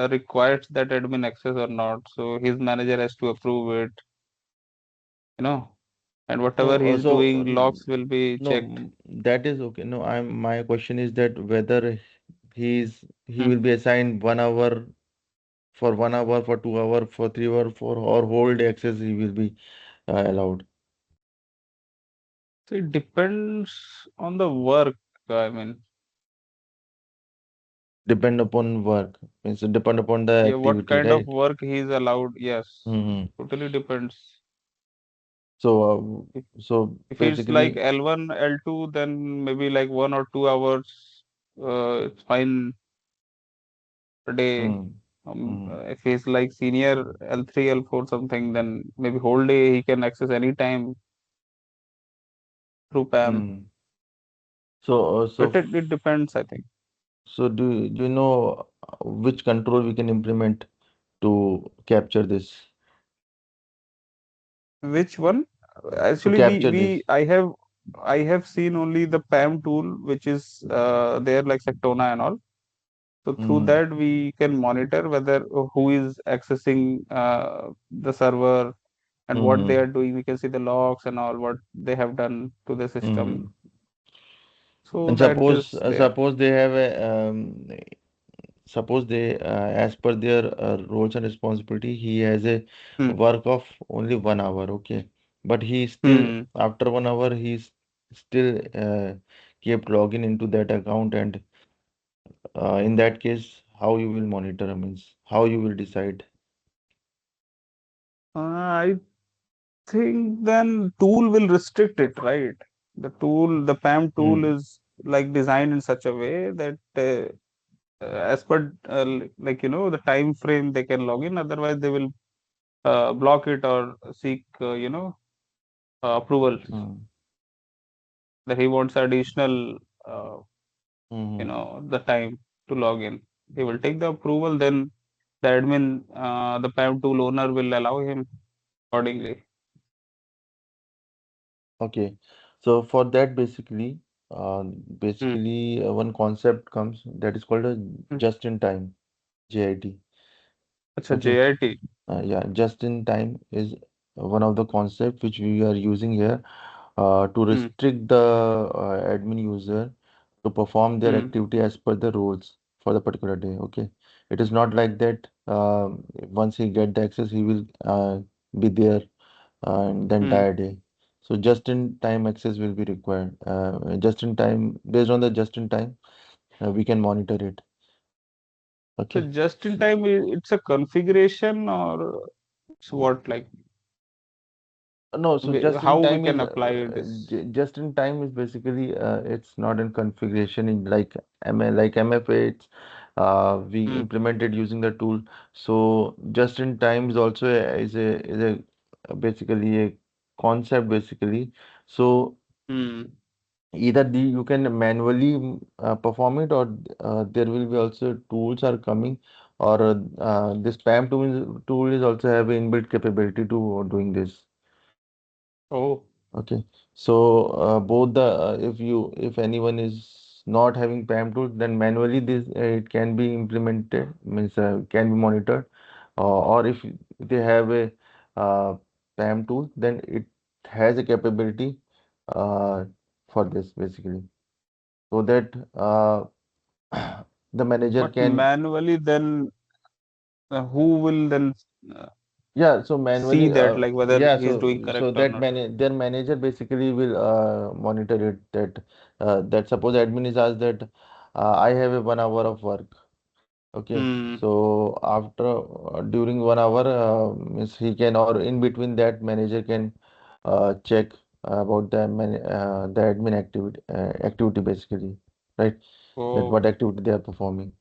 [SPEAKER 2] requires that admin access or not. So his manager has to approve it, you know, and
[SPEAKER 1] no
[SPEAKER 2] whatever he's
[SPEAKER 1] so
[SPEAKER 2] doing, logs will be
[SPEAKER 1] no
[SPEAKER 2] checked.
[SPEAKER 1] that is okay. No, I'm my question is that whether he
[SPEAKER 2] Mm.
[SPEAKER 1] will be assigned 1 hour for 1 hour, for 2 hour, for 3 hour, for or whole day access he will be allowed.
[SPEAKER 2] So it depends on the work. I mean,
[SPEAKER 1] Depend upon work, means depend upon the
[SPEAKER 2] yeah, what
[SPEAKER 1] activity,
[SPEAKER 2] kind of
[SPEAKER 1] right?
[SPEAKER 2] work he is allowed? Yes,
[SPEAKER 1] Hmm.
[SPEAKER 2] totally depends.
[SPEAKER 1] So,
[SPEAKER 2] If,
[SPEAKER 1] so
[SPEAKER 2] if it's like
[SPEAKER 1] basically,
[SPEAKER 2] L1, L2, then maybe like 1 or 2 hours, it's fine per day.
[SPEAKER 1] mm, mm,
[SPEAKER 2] If he's like senior L3, L4 something, then maybe whole day he can access anytime through PAM.
[SPEAKER 1] mm. So,
[SPEAKER 2] It depends, I think.
[SPEAKER 1] do you know which control we can implement to capture this?
[SPEAKER 2] Which one?
[SPEAKER 1] To
[SPEAKER 2] Actually,
[SPEAKER 1] capture this.
[SPEAKER 2] I have seen only the PAM tool, which is there like Sectona and all. So through
[SPEAKER 1] Mm,
[SPEAKER 2] that we can monitor whether who is accessing the server and what they
[SPEAKER 1] mm,
[SPEAKER 2] are doing. We can see the logs and all what they have done to the system.
[SPEAKER 1] mm.
[SPEAKER 2] So
[SPEAKER 1] And
[SPEAKER 2] that is there.
[SPEAKER 1] suppose they have a suppose they as per their roles and responsibility, he has a
[SPEAKER 2] Hmm.
[SPEAKER 1] work of only 1 hour, okay, but he still
[SPEAKER 2] Hmm.
[SPEAKER 1] after 1 hour he's still kept login into that account, and in that case how you will monitor, I means how you will decide.
[SPEAKER 2] I think then tool will restrict it, right? The PAM tool
[SPEAKER 1] Hmm.
[SPEAKER 2] is like designed in such a way that as per the time frame they can log in. Otherwise, they will block it or seek approval
[SPEAKER 1] Hmm.
[SPEAKER 2] that he wants additional uh,
[SPEAKER 1] Hmm.
[SPEAKER 2] the time to log in. He will take the approval, then the admin, the PAM tool owner will allow him accordingly.
[SPEAKER 1] Okay, so for that
[SPEAKER 2] Hmm.
[SPEAKER 1] one concept comes that is called a
[SPEAKER 2] Hmm.
[SPEAKER 1] just in time, JIT.
[SPEAKER 2] Acha,
[SPEAKER 1] Okay.
[SPEAKER 2] JIT.
[SPEAKER 1] Yeah, just in time is one of the concepts which we are using here to
[SPEAKER 2] Hmm.
[SPEAKER 1] restrict the admin user to perform their
[SPEAKER 2] Hmm.
[SPEAKER 1] activity as per the rules for the particular day. Okay, it is not like that. Once he get the access, he will be there the
[SPEAKER 2] Hmm.
[SPEAKER 1] entire day. So just in time access will be required. Just in time, based on the just in time, we can monitor it.
[SPEAKER 2] So
[SPEAKER 1] Okay.
[SPEAKER 2] just in time, it's a configuration or it's what like
[SPEAKER 1] No, so just
[SPEAKER 2] how
[SPEAKER 1] in
[SPEAKER 2] we
[SPEAKER 1] time
[SPEAKER 2] can
[SPEAKER 1] is
[SPEAKER 2] apply this.
[SPEAKER 1] just in time is basically it's not in configuration in like MFA. It's we
[SPEAKER 2] Hmm.
[SPEAKER 1] implemented using the tool. So just in time is also a basically a concept basically. So
[SPEAKER 2] Hmm.
[SPEAKER 1] either you can manually perform it, or there will be also tools are coming, or this PAM tool is also have inbuilt capability to doing this.
[SPEAKER 2] Oh.
[SPEAKER 1] Okay, so both the if anyone is not having PAM tool, then manually this it can be implemented, means can be monitored, or if they have a PAM tool, then it has a capability uh, for this basically, so that the manager
[SPEAKER 2] But
[SPEAKER 1] can.
[SPEAKER 2] manually, then who will then uh,
[SPEAKER 1] Yeah, so
[SPEAKER 2] see
[SPEAKER 1] manually,
[SPEAKER 2] that like whether
[SPEAKER 1] yeah,
[SPEAKER 2] he's doing
[SPEAKER 1] so
[SPEAKER 2] correct or
[SPEAKER 1] that
[SPEAKER 2] not?
[SPEAKER 1] their manager basically will monitor it, that suppose admin is asked that I have a 1 hour of work. Okay,
[SPEAKER 2] Hmm.
[SPEAKER 1] so after during 1 hour, means he can, or in between that manager can check about the admin activity basically, right? That
[SPEAKER 2] Oh.
[SPEAKER 1] what activity they are performing.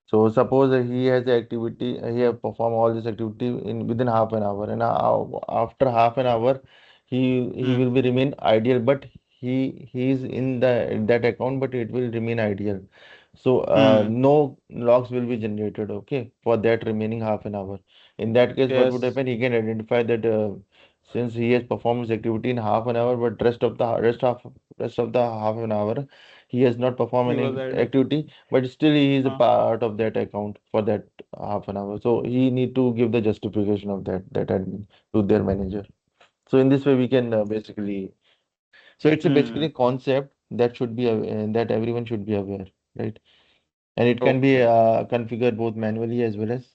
[SPEAKER 1] So suppose he has the activity, he have performed all this activity in within half an hour, and after half an hour, he
[SPEAKER 2] Hmm.
[SPEAKER 1] will be remain ideal, but he is in that account, but it will remain ideal. So
[SPEAKER 2] Hmm.
[SPEAKER 1] no logs will be generated, okay, for that remaining half an hour. In that case, what would
[SPEAKER 2] Yes.
[SPEAKER 1] happen? He can identify that since he has performed his activity in half an hour, but rest of the half an hour, he has not performed
[SPEAKER 2] He was
[SPEAKER 1] any
[SPEAKER 2] idle.
[SPEAKER 1] activity, but still he is a
[SPEAKER 2] Huh.
[SPEAKER 1] part of that account for that half an hour. So he need to give the justification of that admin to their manager. So in this way, we can basically. So it's a
[SPEAKER 2] Hmm.
[SPEAKER 1] basically concept that should be that everyone should be aware, right? And it can be
[SPEAKER 2] Okay.
[SPEAKER 1] configured both manually as well as.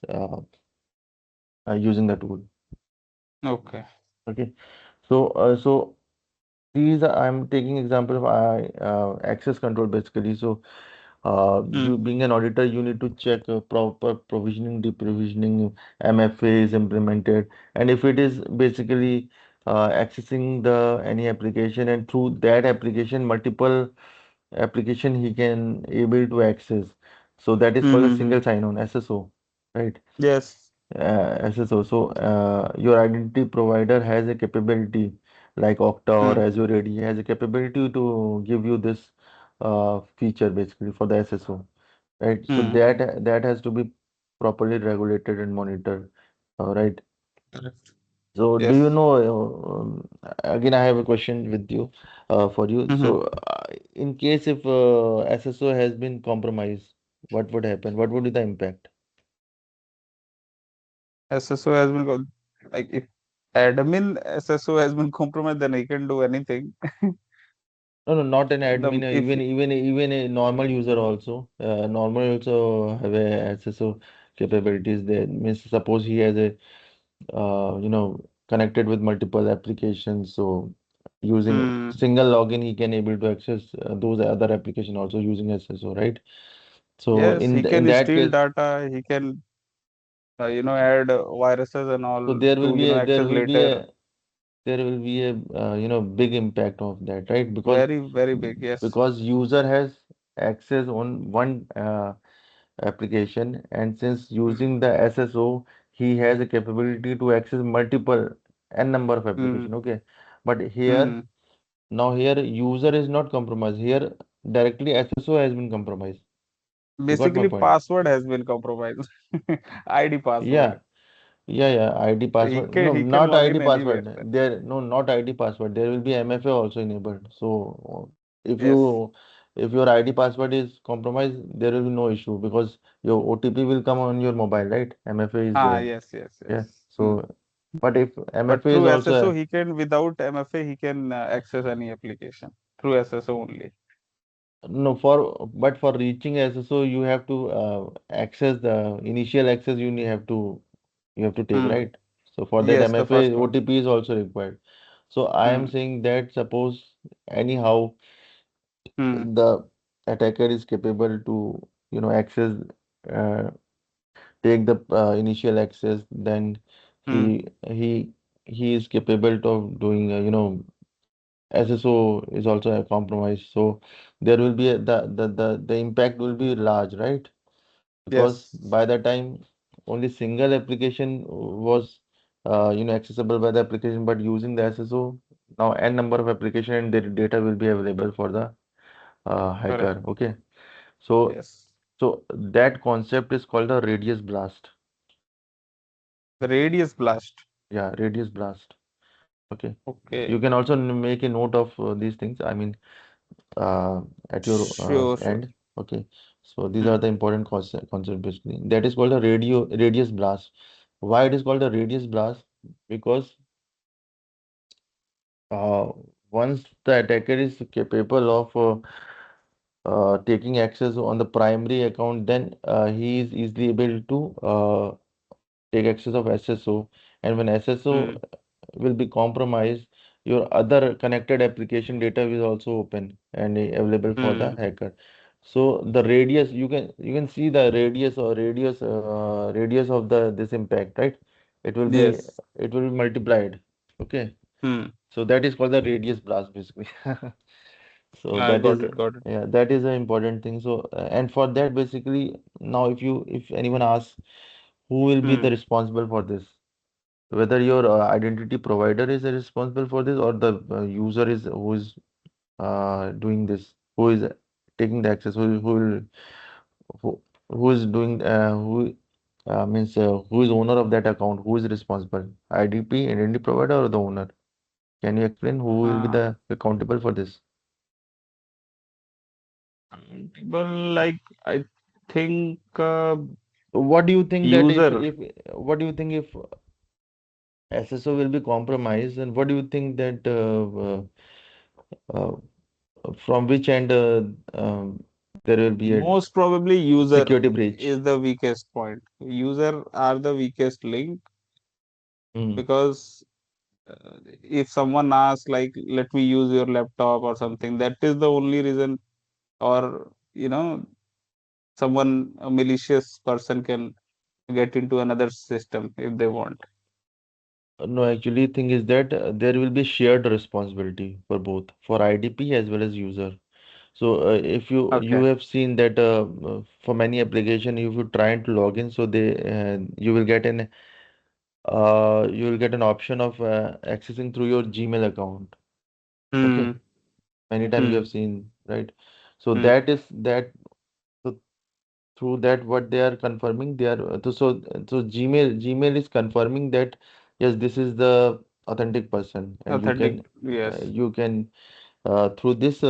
[SPEAKER 1] using the tool.
[SPEAKER 2] Okay.
[SPEAKER 1] Okay. So these are, I'm taking example of access control basically. So you
[SPEAKER 2] Mm-hmm.
[SPEAKER 1] being an auditor, you need to check proper provisioning, deprovisioning, MFA is implemented, and if it is basically accessing the any application, and through that application, multiple application he can able to access. So that is called a
[SPEAKER 2] Mm-hmm.
[SPEAKER 1] single sign-on SSO, right?
[SPEAKER 2] Yes.
[SPEAKER 1] SSO. So your identity provider has a capability like Okta or
[SPEAKER 2] Mm.
[SPEAKER 1] Azure AD has a capability to give you this feature basically for the SSO, right? So
[SPEAKER 2] Mm-hmm.
[SPEAKER 1] that has to be properly regulated and monitored, right?
[SPEAKER 2] Correct.
[SPEAKER 1] So do you
[SPEAKER 2] Yes.
[SPEAKER 1] know? Again, I have a question with you, for you.
[SPEAKER 2] Mm-hmm.
[SPEAKER 1] So in case if SSO has been compromised, what would happen? What would be the impact?
[SPEAKER 2] SSO has been like if admin SSO has been compromised, then he can do anything.
[SPEAKER 1] No, no, not an
[SPEAKER 2] The
[SPEAKER 1] admin.
[SPEAKER 2] if
[SPEAKER 1] Even a normal user also. Normal also have a SSO capabilities. There means suppose he has a connected with multiple applications. So using
[SPEAKER 2] mm,
[SPEAKER 1] single login, he can able to access those other application also using SSO, right? So
[SPEAKER 2] yes, he
[SPEAKER 1] in
[SPEAKER 2] can
[SPEAKER 1] that
[SPEAKER 2] steal
[SPEAKER 1] case,
[SPEAKER 2] data. He can add viruses and
[SPEAKER 1] so
[SPEAKER 2] all
[SPEAKER 1] there will
[SPEAKER 2] to
[SPEAKER 1] be a
[SPEAKER 2] access later.
[SPEAKER 1] big impact of that, right?
[SPEAKER 2] Very very big. Yes.
[SPEAKER 1] Because user has access on one application, and since
[SPEAKER 2] Mm.
[SPEAKER 1] using the SSO, he has a capability to access multiple n number of
[SPEAKER 2] Mm.
[SPEAKER 1] application. Okay, but here
[SPEAKER 2] Mm.
[SPEAKER 1] now here user is not compromised. Here directly SSO has been compromised. You got my
[SPEAKER 2] Basically,
[SPEAKER 1] point?
[SPEAKER 2] password has been compromised. ID
[SPEAKER 1] Yeah.
[SPEAKER 2] password.
[SPEAKER 1] Yeah, ID
[SPEAKER 2] So he
[SPEAKER 1] password.
[SPEAKER 2] can
[SPEAKER 1] No,
[SPEAKER 2] he can
[SPEAKER 1] not
[SPEAKER 2] log
[SPEAKER 1] ID
[SPEAKER 2] in anywhere
[SPEAKER 1] password.
[SPEAKER 2] then.
[SPEAKER 1] There, no, not ID password. There will be MFA also enabled. So if
[SPEAKER 2] Yes.
[SPEAKER 1] you if your ID password is compromised, there will be no issue because your OTP will come on your mobile, right? MFA is
[SPEAKER 2] Ah,
[SPEAKER 1] there.
[SPEAKER 2] yes, yes,
[SPEAKER 1] Yeah.
[SPEAKER 2] yes. Hmm.
[SPEAKER 1] So, but if
[SPEAKER 2] But
[SPEAKER 1] MFA is
[SPEAKER 2] through SSO,
[SPEAKER 1] also
[SPEAKER 2] he can, without MFA, he can access any application through SSO only.
[SPEAKER 1] no for but for reaching SSO, you have to access the initial access. You have to take,
[SPEAKER 2] Hmm.
[SPEAKER 1] right? So for that
[SPEAKER 2] Yes, the
[SPEAKER 1] MFA,
[SPEAKER 2] first one.
[SPEAKER 1] OTP is also required. So I am
[SPEAKER 2] Hmm.
[SPEAKER 1] saying that suppose anyhow
[SPEAKER 2] Hmm.
[SPEAKER 1] the attacker is capable to access, uh, take the initial access, then
[SPEAKER 2] Hmm.
[SPEAKER 1] he he is capable of doing SSO is also a compromise. So there will be the impact will be large, right? Because
[SPEAKER 2] Yes.
[SPEAKER 1] by the time only single application was accessible by the application, but using the SSO now n number of application and their data will be available for the
[SPEAKER 2] Correct.
[SPEAKER 1] hacker. Okay, so
[SPEAKER 2] Yes.
[SPEAKER 1] that concept is called a radius blast.
[SPEAKER 2] The radius blast.
[SPEAKER 1] Yeah, radius blast. Okay, you
[SPEAKER 2] Okay.
[SPEAKER 1] can also make a note of these things. I mean, uh, at your
[SPEAKER 2] Sure, sure.
[SPEAKER 1] end. Okay, so these are
[SPEAKER 2] Hmm.
[SPEAKER 1] the important concept basically. That is called a radius blast. Why it is called a radius blast? Because uh, once the attacker is capable of taking access on the primary account, then he is easily able to take access of SSO. And when SSO
[SPEAKER 2] Hmm.
[SPEAKER 1] will be compromised, your other connected application data is also open and available for the
[SPEAKER 2] Hmm.
[SPEAKER 1] hacker. So the radius, you can see the radius of the this impact, right? It will be
[SPEAKER 2] Yes.
[SPEAKER 1] it will be multiplied. Okay.
[SPEAKER 2] Hmm.
[SPEAKER 1] So that is called the radius blast basically. So
[SPEAKER 2] I
[SPEAKER 1] that
[SPEAKER 2] got
[SPEAKER 1] is,
[SPEAKER 2] it. Got it.
[SPEAKER 1] yeah, that is an important thing. So and for that basically now if anyone asks who will be
[SPEAKER 2] Hmm.
[SPEAKER 1] the responsible for this, whether your identity provider is responsible for this or the user is who is doing this, who is taking the access, who, who is doing who means who is owner of that account, who is responsible, IDP, identity provider, or the owner? Can you explain who will be
[SPEAKER 2] Uh,
[SPEAKER 1] the accountable for this?
[SPEAKER 2] well, like I think
[SPEAKER 1] What do you think that
[SPEAKER 2] user.
[SPEAKER 1] if what do you think if SSO will be compromised, and what do you think that from which end there will be a
[SPEAKER 2] Most probably user
[SPEAKER 1] security breach?
[SPEAKER 2] is the weakest point. User are the weakest link.
[SPEAKER 1] Mm.
[SPEAKER 2] because if someone asks like, let me use your laptop or something, that is the only reason. Or someone, a malicious person, can get into another system if they want.
[SPEAKER 1] No, actually, thing is that there will be shared responsibility for both, for IDP as well as user. So if you
[SPEAKER 2] Okay.
[SPEAKER 1] have seen that for many application, if you try to log in, so you will get an option of accessing through your Gmail account. Okay,
[SPEAKER 2] Hmm.
[SPEAKER 1] many times you
[SPEAKER 2] Hmm.
[SPEAKER 1] have seen, right? So
[SPEAKER 2] Hmm.
[SPEAKER 1] so through that what they are confirming, they are so Gmail is confirming that yes, this is the authentic person, and
[SPEAKER 2] Authentic. Yes.
[SPEAKER 1] you can through this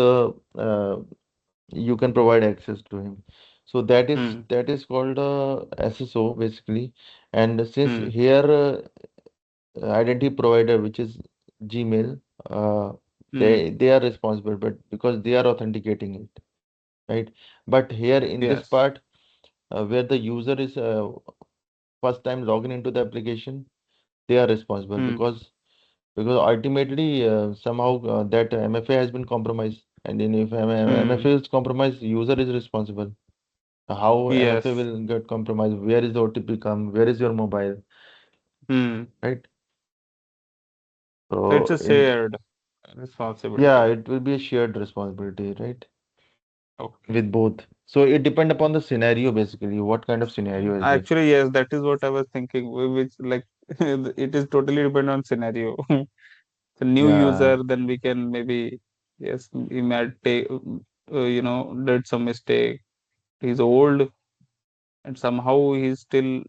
[SPEAKER 1] you can provide access to him. So
[SPEAKER 2] Hmm.
[SPEAKER 1] that is called SSO basically. And since
[SPEAKER 2] Hmm.
[SPEAKER 1] here identity provider, which is Gmail, uh,
[SPEAKER 2] Hmm.
[SPEAKER 1] they are responsible, but because they are authenticating it, right? But here in this
[SPEAKER 2] Yes.
[SPEAKER 1] part, where the user is first time logging into the application, they are responsible
[SPEAKER 2] Hmm.
[SPEAKER 1] because ultimately somehow that MFA has been compromised, and then if
[SPEAKER 2] Hmm.
[SPEAKER 1] MFA is compromised, user is responsible. How MFA
[SPEAKER 2] Yes.
[SPEAKER 1] will get compromised? Where is the OTP come? Where is your mobile?
[SPEAKER 2] Hmm.
[SPEAKER 1] Right?
[SPEAKER 2] So it's
[SPEAKER 1] So
[SPEAKER 2] a
[SPEAKER 1] in
[SPEAKER 2] shared
[SPEAKER 1] yeah,
[SPEAKER 2] responsibility.
[SPEAKER 1] it will be a shared responsibility, right?
[SPEAKER 2] Okay.
[SPEAKER 1] With both. So it depend upon the scenario basically. What kind of scenario is it?
[SPEAKER 2] Actually, yes, that is what I was thinking. Which, like, it is totally depend on scenario. The new
[SPEAKER 1] Yeah,
[SPEAKER 2] user, then we can maybe, yes, he might take, did some mistake. He's old and somehow he's still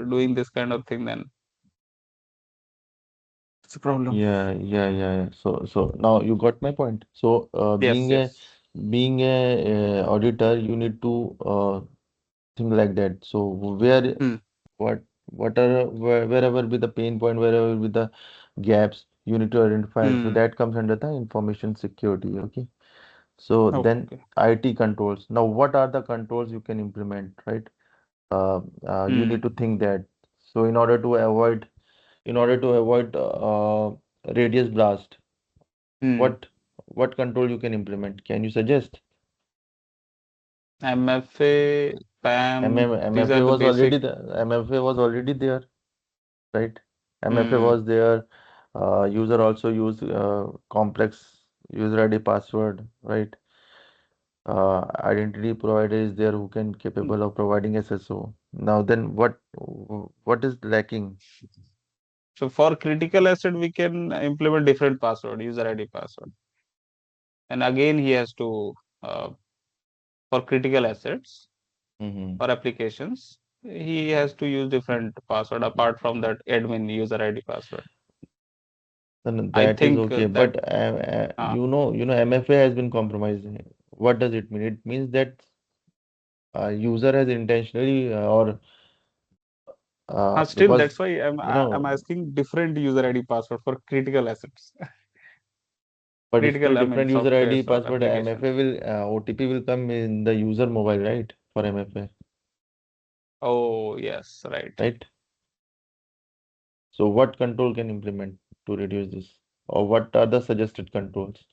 [SPEAKER 2] doing this kind of thing. Then it's a problem.
[SPEAKER 1] yeah. So now you got my point. So
[SPEAKER 2] Yes, yes.
[SPEAKER 1] being a auditor, you need to think like that. So
[SPEAKER 2] Hmm.
[SPEAKER 1] wherever be the pain point, wherever be the gaps, you need to identify it. So
[SPEAKER 2] Hmm.
[SPEAKER 1] that comes under the information security. Okay. So then
[SPEAKER 2] Okay.
[SPEAKER 1] IT controls. Now, what are the controls you can implement, right? You
[SPEAKER 2] Hmm.
[SPEAKER 1] need to think that. So in order to avoid radius blast,
[SPEAKER 2] Hmm.
[SPEAKER 1] what control you can implement? Can you suggest?
[SPEAKER 2] MFA, PAM, these are
[SPEAKER 1] MFA
[SPEAKER 2] the
[SPEAKER 1] was already
[SPEAKER 2] basic.
[SPEAKER 1] MFA was already there, right? MFA
[SPEAKER 2] Hmm.
[SPEAKER 1] was there. User also use complex user ID password, right? Identity provider is there who can capable of providing SSO. Now then, what is lacking?
[SPEAKER 2] So for critical asset, we can implement different password, user ID password. And again, he has to, uh, for critical assets
[SPEAKER 1] Hmm.
[SPEAKER 2] or applications, he has to use different password apart from that admin user ID password.
[SPEAKER 1] Then
[SPEAKER 2] I
[SPEAKER 1] that is
[SPEAKER 2] think
[SPEAKER 1] okay,
[SPEAKER 2] that,
[SPEAKER 1] but
[SPEAKER 2] uh,
[SPEAKER 1] MFA has been compromised. What does it mean? It means that user has intentionally
[SPEAKER 2] still,
[SPEAKER 1] because
[SPEAKER 2] that's why
[SPEAKER 1] you
[SPEAKER 2] I'm
[SPEAKER 1] know,
[SPEAKER 2] asking different user ID password for critical assets,
[SPEAKER 1] but it's still
[SPEAKER 2] critical, I mean,
[SPEAKER 1] different user ID
[SPEAKER 2] softwares or
[SPEAKER 1] password. MFA
[SPEAKER 2] applications.
[SPEAKER 1] will OTP will come in the user mobile, right? For MFA,
[SPEAKER 2] Oh, yes, right.
[SPEAKER 1] right? So what control can implement to reduce this, or what are the suggested controls?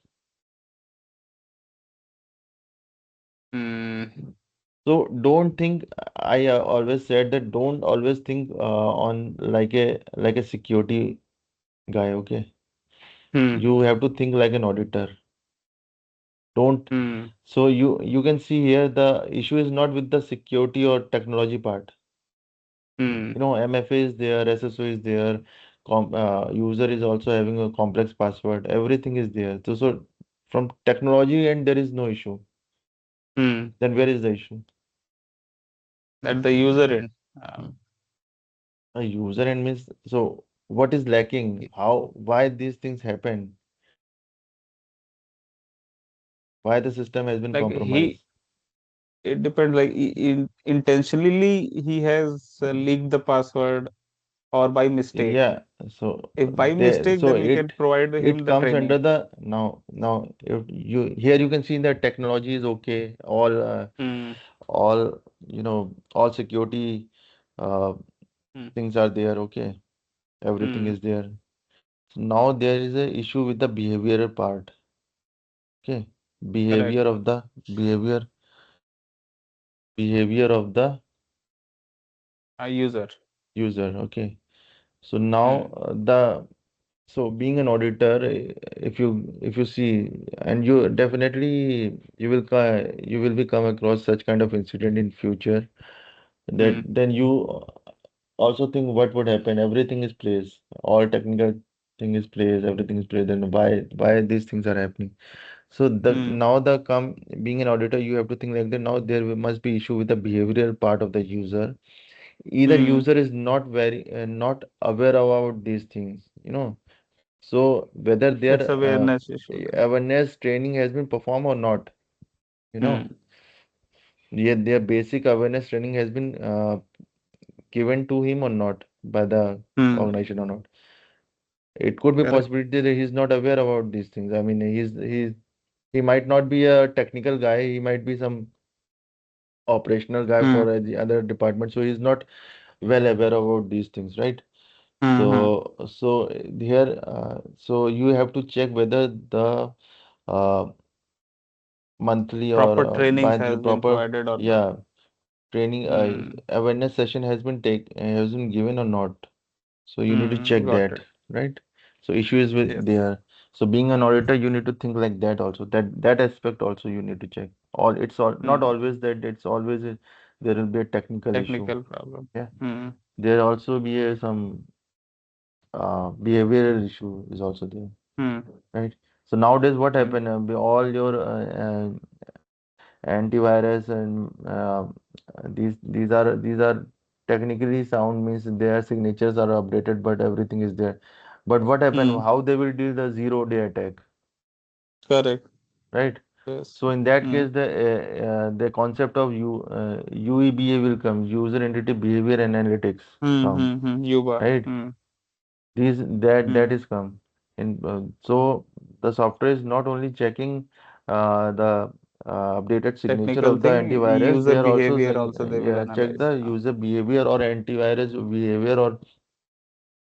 [SPEAKER 2] Hmm.
[SPEAKER 1] So don't think, I always said that don't always think on like a security guy, okay?
[SPEAKER 2] Hmm.
[SPEAKER 1] You have to think like an auditor. Don't
[SPEAKER 2] Hmm.
[SPEAKER 1] so you can see here the issue is not with the security or technology part.
[SPEAKER 2] Hmm.
[SPEAKER 1] MFA is there, SSO is there, user is also having a complex password. Everything is there. So from technology and there is no issue.
[SPEAKER 2] Hmm.
[SPEAKER 1] Then where is the issue?
[SPEAKER 2] That the user in. Um,
[SPEAKER 1] A user and means so what is lacking? Why these things happen? Why the system has been
[SPEAKER 2] like he,
[SPEAKER 1] compromised?
[SPEAKER 2] it depends. Like intentionally, he has leaked the password or by mistake.
[SPEAKER 1] Yeah, so
[SPEAKER 2] If by
[SPEAKER 1] they
[SPEAKER 2] mistake,
[SPEAKER 1] so
[SPEAKER 2] then we can provide him
[SPEAKER 1] it
[SPEAKER 2] the
[SPEAKER 1] comes under
[SPEAKER 2] training.
[SPEAKER 1] the now if you here you can see that technology is okay.
[SPEAKER 2] Hmm.
[SPEAKER 1] All all security uh,
[SPEAKER 2] Hmm.
[SPEAKER 1] things are there, okay. everything
[SPEAKER 2] Hmm.
[SPEAKER 1] is there. So now there is a issue with the behavioral part. Okay,
[SPEAKER 2] Correct.
[SPEAKER 1] behavior of the behavior behavior of the
[SPEAKER 2] A user.
[SPEAKER 1] user. Okay, so now
[SPEAKER 2] Hmm.
[SPEAKER 1] the so being an auditor, if you see, and you definitely you will be come across such kind of incident in future, that
[SPEAKER 2] Hmm.
[SPEAKER 1] then you also think what would happen. Everything is placed, all technical thing is placed, everything is placed. Then why these things are happening? So the
[SPEAKER 2] Hmm.
[SPEAKER 1] now the come being an auditor, you have to think like that. Now must be issue with the behavioral part of the user. Either
[SPEAKER 2] Hmm.
[SPEAKER 1] user is not aware about these things, so whether their
[SPEAKER 2] It's awareness issue then.
[SPEAKER 1] awareness training has been performed or not, you know,
[SPEAKER 2] Hmm.
[SPEAKER 1] their basic awareness training has been given to him or not by the
[SPEAKER 2] Hmm.
[SPEAKER 1] organization or not. It could be
[SPEAKER 2] Correct.
[SPEAKER 1] possibility that he's not aware about these things. I mean, he might not be a technical guy. He might be some operational guy
[SPEAKER 2] Hmm.
[SPEAKER 1] for the other department. So he's not well aware about these things, right?
[SPEAKER 2] Hmm. Hmm.
[SPEAKER 1] So you have to check whether the uh, monthly or
[SPEAKER 2] Proper training
[SPEAKER 1] monthly
[SPEAKER 2] has been
[SPEAKER 1] proper,
[SPEAKER 2] provided or not.
[SPEAKER 1] yeah, training
[SPEAKER 2] Hmm.
[SPEAKER 1] awareness session has been given or not. So you need to
[SPEAKER 2] Hmm.
[SPEAKER 1] check
[SPEAKER 2] Got
[SPEAKER 1] that,
[SPEAKER 2] it.
[SPEAKER 1] right? So issue is with
[SPEAKER 2] Yes.
[SPEAKER 1] there. So being an auditor, you need to think like that also. That aspect also you need to check. All not
[SPEAKER 2] Hmm.
[SPEAKER 1] always that it's always there will be a technical issue.
[SPEAKER 2] Technical problem.
[SPEAKER 1] Yeah,
[SPEAKER 2] Hmm.
[SPEAKER 1] there also be some behavioral issue is also there,
[SPEAKER 2] Hmm.
[SPEAKER 1] right? So nowadays what
[SPEAKER 2] Hmm.
[SPEAKER 1] happen? All your antivirus and these are technically sound, means their signatures are updated, but everything is there. But what happened?
[SPEAKER 2] Hmm.
[SPEAKER 1] How they will deal the zero-day attack,
[SPEAKER 2] Correct.
[SPEAKER 1] right?
[SPEAKER 2] Yes.
[SPEAKER 1] So in that
[SPEAKER 2] Hmm.
[SPEAKER 1] case, the concept of UEBA will come, user entity behavior analytics
[SPEAKER 2] Hmm.
[SPEAKER 1] come,
[SPEAKER 2] Hmm. Hmm. Yuba.
[SPEAKER 1] right?
[SPEAKER 2] Hmm.
[SPEAKER 1] These that
[SPEAKER 2] Hmm.
[SPEAKER 1] is come in. So the software is not only checking the updated signature
[SPEAKER 2] Technical
[SPEAKER 1] of the
[SPEAKER 2] thing,
[SPEAKER 1] antivirus, they
[SPEAKER 2] user
[SPEAKER 1] are also
[SPEAKER 2] behavior
[SPEAKER 1] saying,
[SPEAKER 2] also they will
[SPEAKER 1] yeah, check
[SPEAKER 2] analyze.
[SPEAKER 1] the user behavior or antivirus behavior or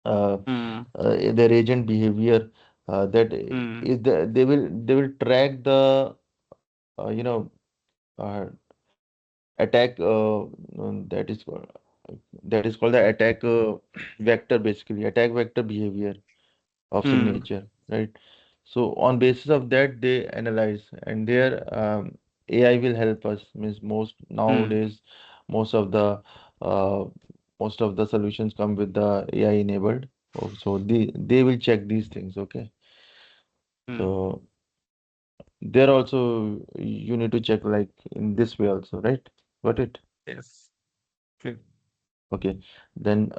[SPEAKER 1] uh,
[SPEAKER 2] Hmm.
[SPEAKER 1] their agent behavior. That
[SPEAKER 2] Hmm.
[SPEAKER 1] is they will track the you know uh, attack that is called the attack vector, basically attack vector behavior of
[SPEAKER 2] Hmm.
[SPEAKER 1] signature, right? So on basis of that, they analyze, and their AI will help us. Means most
[SPEAKER 2] Hmm.
[SPEAKER 1] nowadays, most of the uh, most of the solutions come with the AI enabled. Oh, so they will check these things. Okay,
[SPEAKER 2] Hmm.
[SPEAKER 1] so there also you need to check like in this way also, right? Got it?
[SPEAKER 2] Yes. Clear.
[SPEAKER 1] Okay, then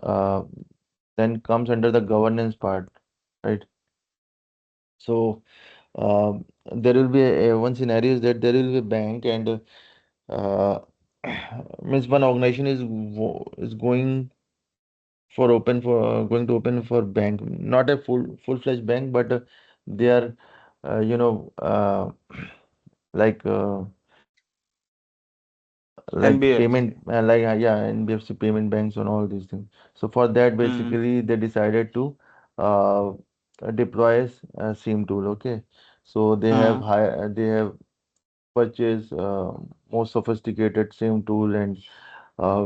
[SPEAKER 1] comes under the governance part, right? So there will be one scenario is that there will be a bank, and uh, means one organization is going to open for bank, not a full-fledged bank, but they are you know like
[SPEAKER 2] NBFC.
[SPEAKER 1] payment yeah, NBFC payment banks and all these things. So for that,
[SPEAKER 2] Hmm.
[SPEAKER 1] basically they decided to uh, deploy a SIEM tool. Okay, so
[SPEAKER 2] Hmm.
[SPEAKER 1] they have purchase more sophisticated SIEM tool, and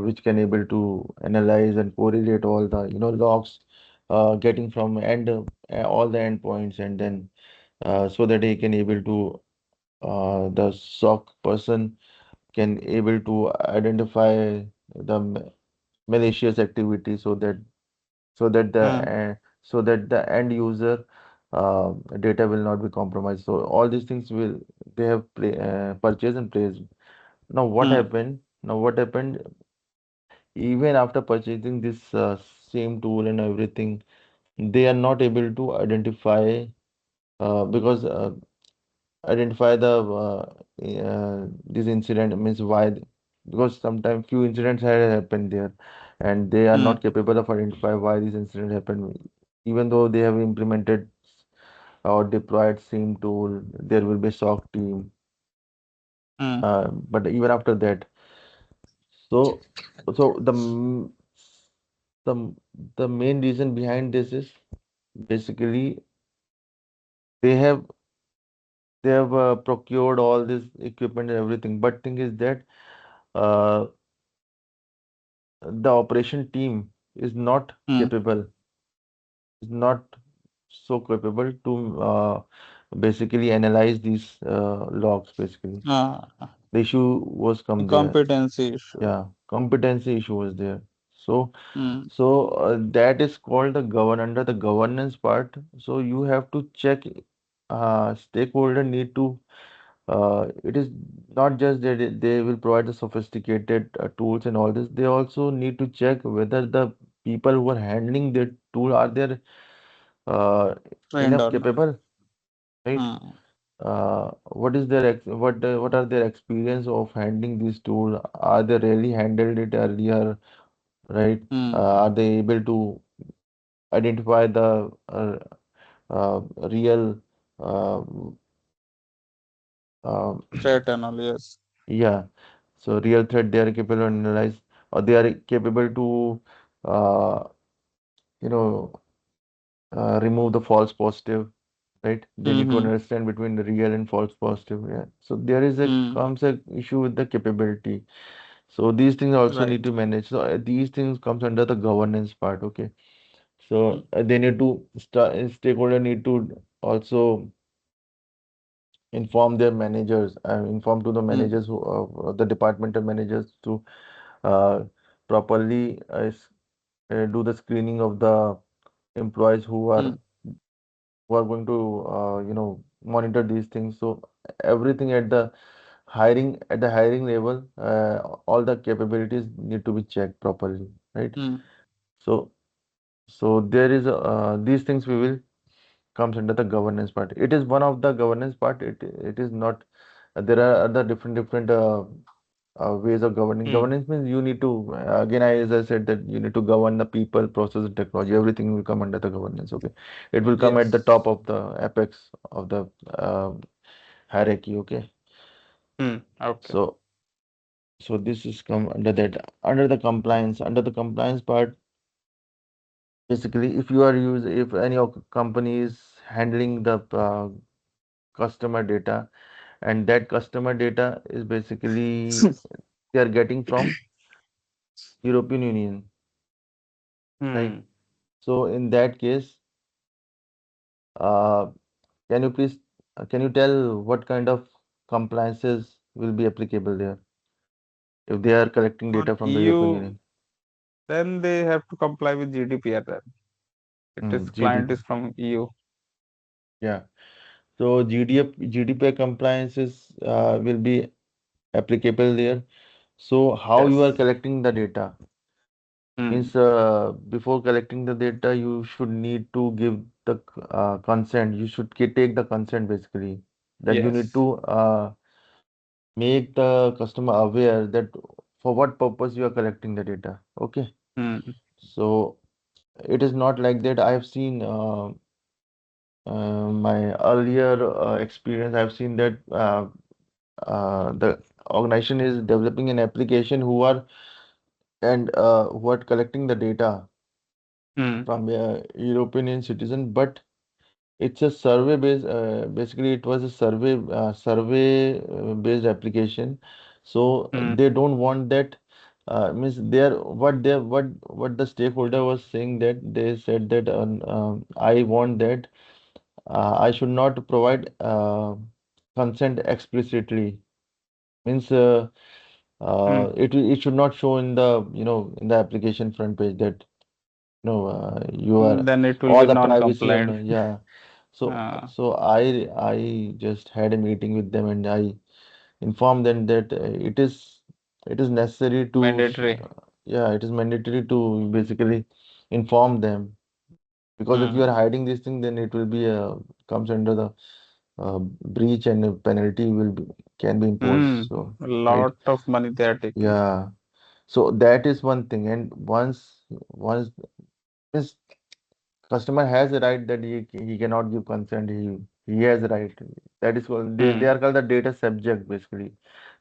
[SPEAKER 1] which can able to analyze and correlate all the logs getting from all the endpoints, and then so that he can able to the SOC person can able to identify the malicious activity, so that the
[SPEAKER 2] Hmm.
[SPEAKER 1] end user data will not be compromised. So all these things will they have purchased and placed. Now what
[SPEAKER 2] Hmm.
[SPEAKER 1] happened? Now what happened? Even after purchasing this same tool and everything, they are not able to identify because identify the this incident, means why because sometimes few incidents had happened there, and they are
[SPEAKER 2] Hmm.
[SPEAKER 1] not capable of identify why this incident happened, even though they have implemented or deployed same tool. There will be SOC team,
[SPEAKER 2] Hmm.
[SPEAKER 1] but even after that, so so the the main reason behind this is basically they have they have procured all this equipment and everything. But thing is that uh, the operation team is not
[SPEAKER 2] Hmm.
[SPEAKER 1] capable, is not so capable to basically analyze these logs. Basically,
[SPEAKER 2] Ah,
[SPEAKER 1] the issue was come there.
[SPEAKER 2] competency issue.
[SPEAKER 1] Yeah, competency issue was there. So,
[SPEAKER 2] Hmm.
[SPEAKER 1] that is called the govern under the governance part. So you have to check. Stakeholder need to. It is not just that they will provide the sophisticated tools and all this. They also need to check whether the people who are handling the tool are they uh,
[SPEAKER 2] Trained
[SPEAKER 1] enough
[SPEAKER 2] or not.
[SPEAKER 1] capable, right?
[SPEAKER 2] Hmm.
[SPEAKER 1] What is their what are their experience of handling this tool? Are they really handled it earlier, right?
[SPEAKER 2] Hmm.
[SPEAKER 1] Are they able to identify the real uh, uh,
[SPEAKER 2] Threat and all, yes.
[SPEAKER 1] yeah, so real threat they are capable to analyze, or they are capable to uh, you know remove the false positive, right? They need to
[SPEAKER 2] Mm-hmm.
[SPEAKER 1] understand between the real and false positive. Yeah. So there is a
[SPEAKER 2] Hmm.
[SPEAKER 1] comes a issue with the capability. So these things also need
[SPEAKER 2] Right.
[SPEAKER 1] to manage. So these things comes under the governance part. Okay.
[SPEAKER 2] Hmm.
[SPEAKER 1] So they need to stakeholder need to also inform their managers, inform to the
[SPEAKER 2] Hmm.
[SPEAKER 1] managers who the departmental managers to uh, properly do the screening of the employees
[SPEAKER 2] Hmm.
[SPEAKER 1] who are going to monitor these things. So everything at the hiring level, all the capabilities need to be checked properly, right?
[SPEAKER 2] Hmm.
[SPEAKER 1] So there is these things we will comes under the governance part. It is one of the governance part. It is not. There are other different ways of governing.
[SPEAKER 2] Hmm.
[SPEAKER 1] Governance means you need to again, as I said, that you need to govern the people, process, and technology. Everything will come under the governance. Okay, it will come at the
[SPEAKER 2] Yes.
[SPEAKER 1] top of the apex of the hierarchy. Okay,
[SPEAKER 2] Hmm. Okay.
[SPEAKER 1] so this is come under that under the compliance part. Basically, if you are use if any of company is handling the customer data, and that customer data is basically they are getting from European Union, right?
[SPEAKER 2] Hmm.
[SPEAKER 1] So in that case, uh, can you please can you tell what kind of compliances will be applicable there if they are collecting
[SPEAKER 2] For
[SPEAKER 1] data from the European
[SPEAKER 2] EU,
[SPEAKER 1] Union?
[SPEAKER 2] then they have to comply with GDPR then. It is client
[SPEAKER 1] GDP,
[SPEAKER 2] is from EU.
[SPEAKER 1] yeah. So GDPR compliances will be applicable there. So how you are
[SPEAKER 2] Yes.
[SPEAKER 1] collecting the data?
[SPEAKER 2] Hmm.
[SPEAKER 1] Means before collecting the data, you should need to give the consent. You should take the consent basically. That you need
[SPEAKER 2] Yes.
[SPEAKER 1] to make the customer aware that for what purpose you are collecting the data. Okay.
[SPEAKER 2] Hmm.
[SPEAKER 1] So it is not like that. I have seen my earlier experience. I've seen that the organization is developing an application who are collecting the data
[SPEAKER 2] Hmm.
[SPEAKER 1] from a European citizen, but it's a survey based. Basically, it was a survey based application. So
[SPEAKER 2] Hmm.
[SPEAKER 1] they don't want that. Means what the stakeholder was saying that they said that I want that I should not provide consent explicitly. Means
[SPEAKER 2] Hmm.
[SPEAKER 1] it should not show in the in the application front page that no, you are
[SPEAKER 2] Then it will
[SPEAKER 1] all
[SPEAKER 2] be
[SPEAKER 1] the privacy and
[SPEAKER 2] non-compliant.
[SPEAKER 1] yeah.
[SPEAKER 2] Uh,
[SPEAKER 1] I just had a meeting with them and I informed them that it is necessary to
[SPEAKER 2] mandatory.
[SPEAKER 1] yeah, it is mandatory to basically inform them, because if you are
[SPEAKER 2] Hmm.
[SPEAKER 1] hiding this thing, then it will be comes under the breach, and a penalty can be imposed.
[SPEAKER 2] Hmm.
[SPEAKER 1] So
[SPEAKER 2] A
[SPEAKER 1] right,
[SPEAKER 2] lot of money they are taking.
[SPEAKER 1] yeah. So that is one thing, and once this customer has a right that he cannot give consent. He has a right. That is called they
[SPEAKER 2] Hmm.
[SPEAKER 1] are called the data subject basically.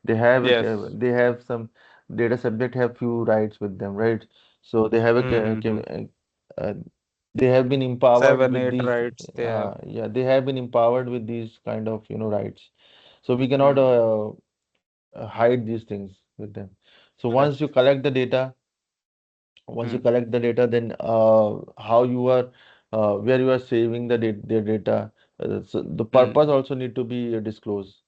[SPEAKER 1] They have
[SPEAKER 2] Yes.
[SPEAKER 1] they have some data subject have few rights with them, right? So they have a
[SPEAKER 2] Mm-hmm.
[SPEAKER 1] uh, they have been empowered
[SPEAKER 2] Seven,
[SPEAKER 1] with
[SPEAKER 2] eight
[SPEAKER 1] these
[SPEAKER 2] rights they have.
[SPEAKER 1] yeah, they have been empowered with these kind of rights. So we cannot
[SPEAKER 2] Mm.
[SPEAKER 1] hide these things with them. So once you
[SPEAKER 2] Correct.
[SPEAKER 1] collect the data, once you
[SPEAKER 2] Mm.
[SPEAKER 1] collect the data, then how you are where you are saving their data, so the purpose
[SPEAKER 2] Mm.
[SPEAKER 1] also need to be disclosed,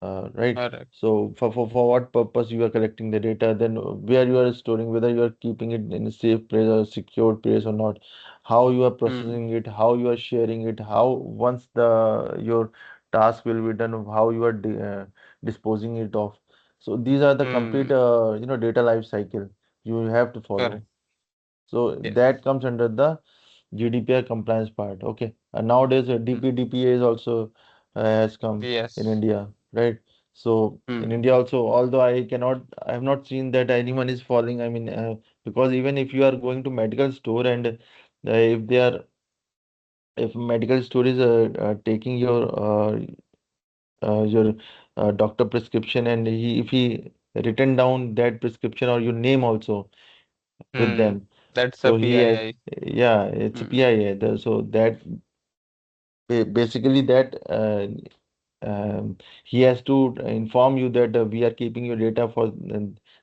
[SPEAKER 1] right?
[SPEAKER 2] Correct.
[SPEAKER 1] So for what purpose you are collecting the data, then where you are storing, whether you are keeping it in a safe place or secure place or not, how you are
[SPEAKER 2] Mm.
[SPEAKER 1] processing it, how you are sharing it, how once the your task will be done, how you are disposing it off. So these are the complete
[SPEAKER 2] Mm.
[SPEAKER 1] data life cycle you have to follow.
[SPEAKER 2] Correct.
[SPEAKER 1] So
[SPEAKER 2] Yes.
[SPEAKER 1] that comes under the GDPR compliance part. Okay. And nowadays,
[SPEAKER 2] Mm.
[SPEAKER 1] DPDPA is also has come in
[SPEAKER 2] Yes.
[SPEAKER 1] India, right? So in
[SPEAKER 2] Mm.
[SPEAKER 1] India also, although I have not seen that anyone is following. I mean, because even if you are going to medical store and if medical store is taking your doctor prescription, and if he written down that prescription or your name also with
[SPEAKER 2] Mm.
[SPEAKER 1] them.
[SPEAKER 2] That's a
[SPEAKER 1] So he has,
[SPEAKER 2] PII.
[SPEAKER 1] yeah, it's a
[SPEAKER 2] Mm.
[SPEAKER 1] PIA. So that basically that he has to inform you that we are keeping your data for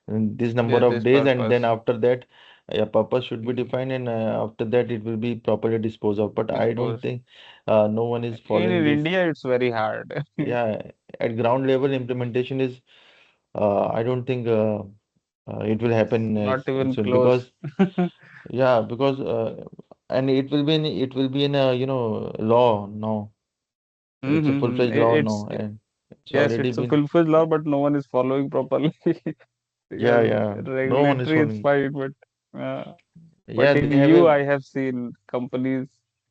[SPEAKER 1] this number
[SPEAKER 2] Yes,
[SPEAKER 1] of
[SPEAKER 2] this
[SPEAKER 1] days, and then
[SPEAKER 2] purpose.
[SPEAKER 1] after that, a purpose should be
[SPEAKER 2] Mm.
[SPEAKER 1] defined, and after that it will be properly disposed of. But I don't
[SPEAKER 2] Dispose.
[SPEAKER 1] think no one is
[SPEAKER 2] In
[SPEAKER 1] following this.
[SPEAKER 2] India, it's very hard.
[SPEAKER 1] Yeah, at ground level implementation is I don't think it will happen
[SPEAKER 2] Not even
[SPEAKER 1] soon
[SPEAKER 2] close.
[SPEAKER 1] because yeah, because and it will be in a law now. It's a
[SPEAKER 2] Mm-hmm.
[SPEAKER 1] full-fledged law
[SPEAKER 2] It's
[SPEAKER 1] now, and it's
[SPEAKER 2] yes,
[SPEAKER 1] already
[SPEAKER 2] it's a
[SPEAKER 1] been.
[SPEAKER 2] full-fledged law, but no one is following properly
[SPEAKER 1] Yeah,
[SPEAKER 2] because
[SPEAKER 1] yeah. No one is
[SPEAKER 2] regulatory is
[SPEAKER 1] following.
[SPEAKER 2] fine, but
[SPEAKER 1] Yeah,
[SPEAKER 2] in
[SPEAKER 1] they have
[SPEAKER 2] EU,
[SPEAKER 1] a.
[SPEAKER 2] I have seen companies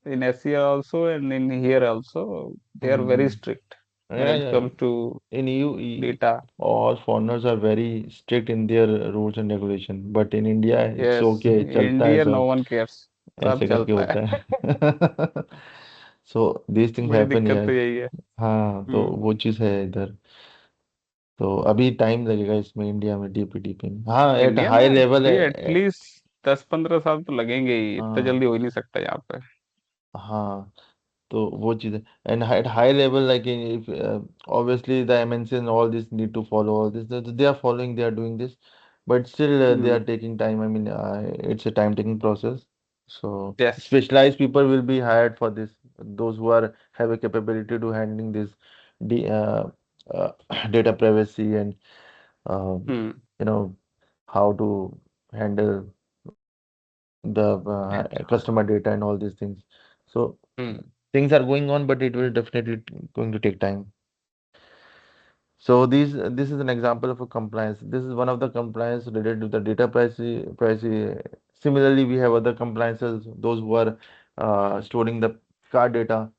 [SPEAKER 2] in Asia also and in here also, they are very
[SPEAKER 1] Hmm.
[SPEAKER 2] strict when
[SPEAKER 1] Yeah,
[SPEAKER 2] it
[SPEAKER 1] yeah.
[SPEAKER 2] comes to
[SPEAKER 1] In
[SPEAKER 2] data.
[SPEAKER 1] all foreigners are very strict in their rules and regulation. But in India, it's
[SPEAKER 2] Yes,
[SPEAKER 1] okay. चलता है
[SPEAKER 2] India, no
[SPEAKER 1] सब
[SPEAKER 2] one cares. सब
[SPEAKER 1] ऐसे करके
[SPEAKER 2] चलता
[SPEAKER 1] होता
[SPEAKER 2] है.
[SPEAKER 1] है. So these things
[SPEAKER 2] बड़ी
[SPEAKER 1] happen
[SPEAKER 2] दिक्कत तो
[SPEAKER 1] here.
[SPEAKER 2] यही है.
[SPEAKER 1] हाँ, तो
[SPEAKER 2] हम्म.
[SPEAKER 1] वो चीज़ है इधर. तो अभी टाइम लगेगा इसमें इंडिया में डीपीडीपी में. हाँ, एट
[SPEAKER 2] इंडिया
[SPEAKER 1] हाई
[SPEAKER 2] में
[SPEAKER 1] लेवल
[SPEAKER 2] अभी
[SPEAKER 1] है.
[SPEAKER 2] एटलीस्ट 10-15 साल तो लगेंगे ही, इतना
[SPEAKER 1] हाँ,
[SPEAKER 2] जल्दी हो ही नहीं सकता यहाँ पे.
[SPEAKER 1] हाँ. तो वो चीज़ है. And at high level, like if obviously the MNC and all this need to follow all this. They are following, they are doing this, but still they are
[SPEAKER 2] Hmm.
[SPEAKER 1] taking time. I mean, it's a time-taking process. So
[SPEAKER 2] Yes.
[SPEAKER 1] specialized people will be hired for this. Those who are have a capability to handling this the uh, data privacy and um,
[SPEAKER 2] Hmm.
[SPEAKER 1] you know how to handle the customer data and all these things. So
[SPEAKER 2] Hmm.
[SPEAKER 1] things are going on, but it will definitely going to take time. So this is an example of a compliance. This is one of the compliance related to the data privacy. Similarly, we have other compliances, those who are storing the card data,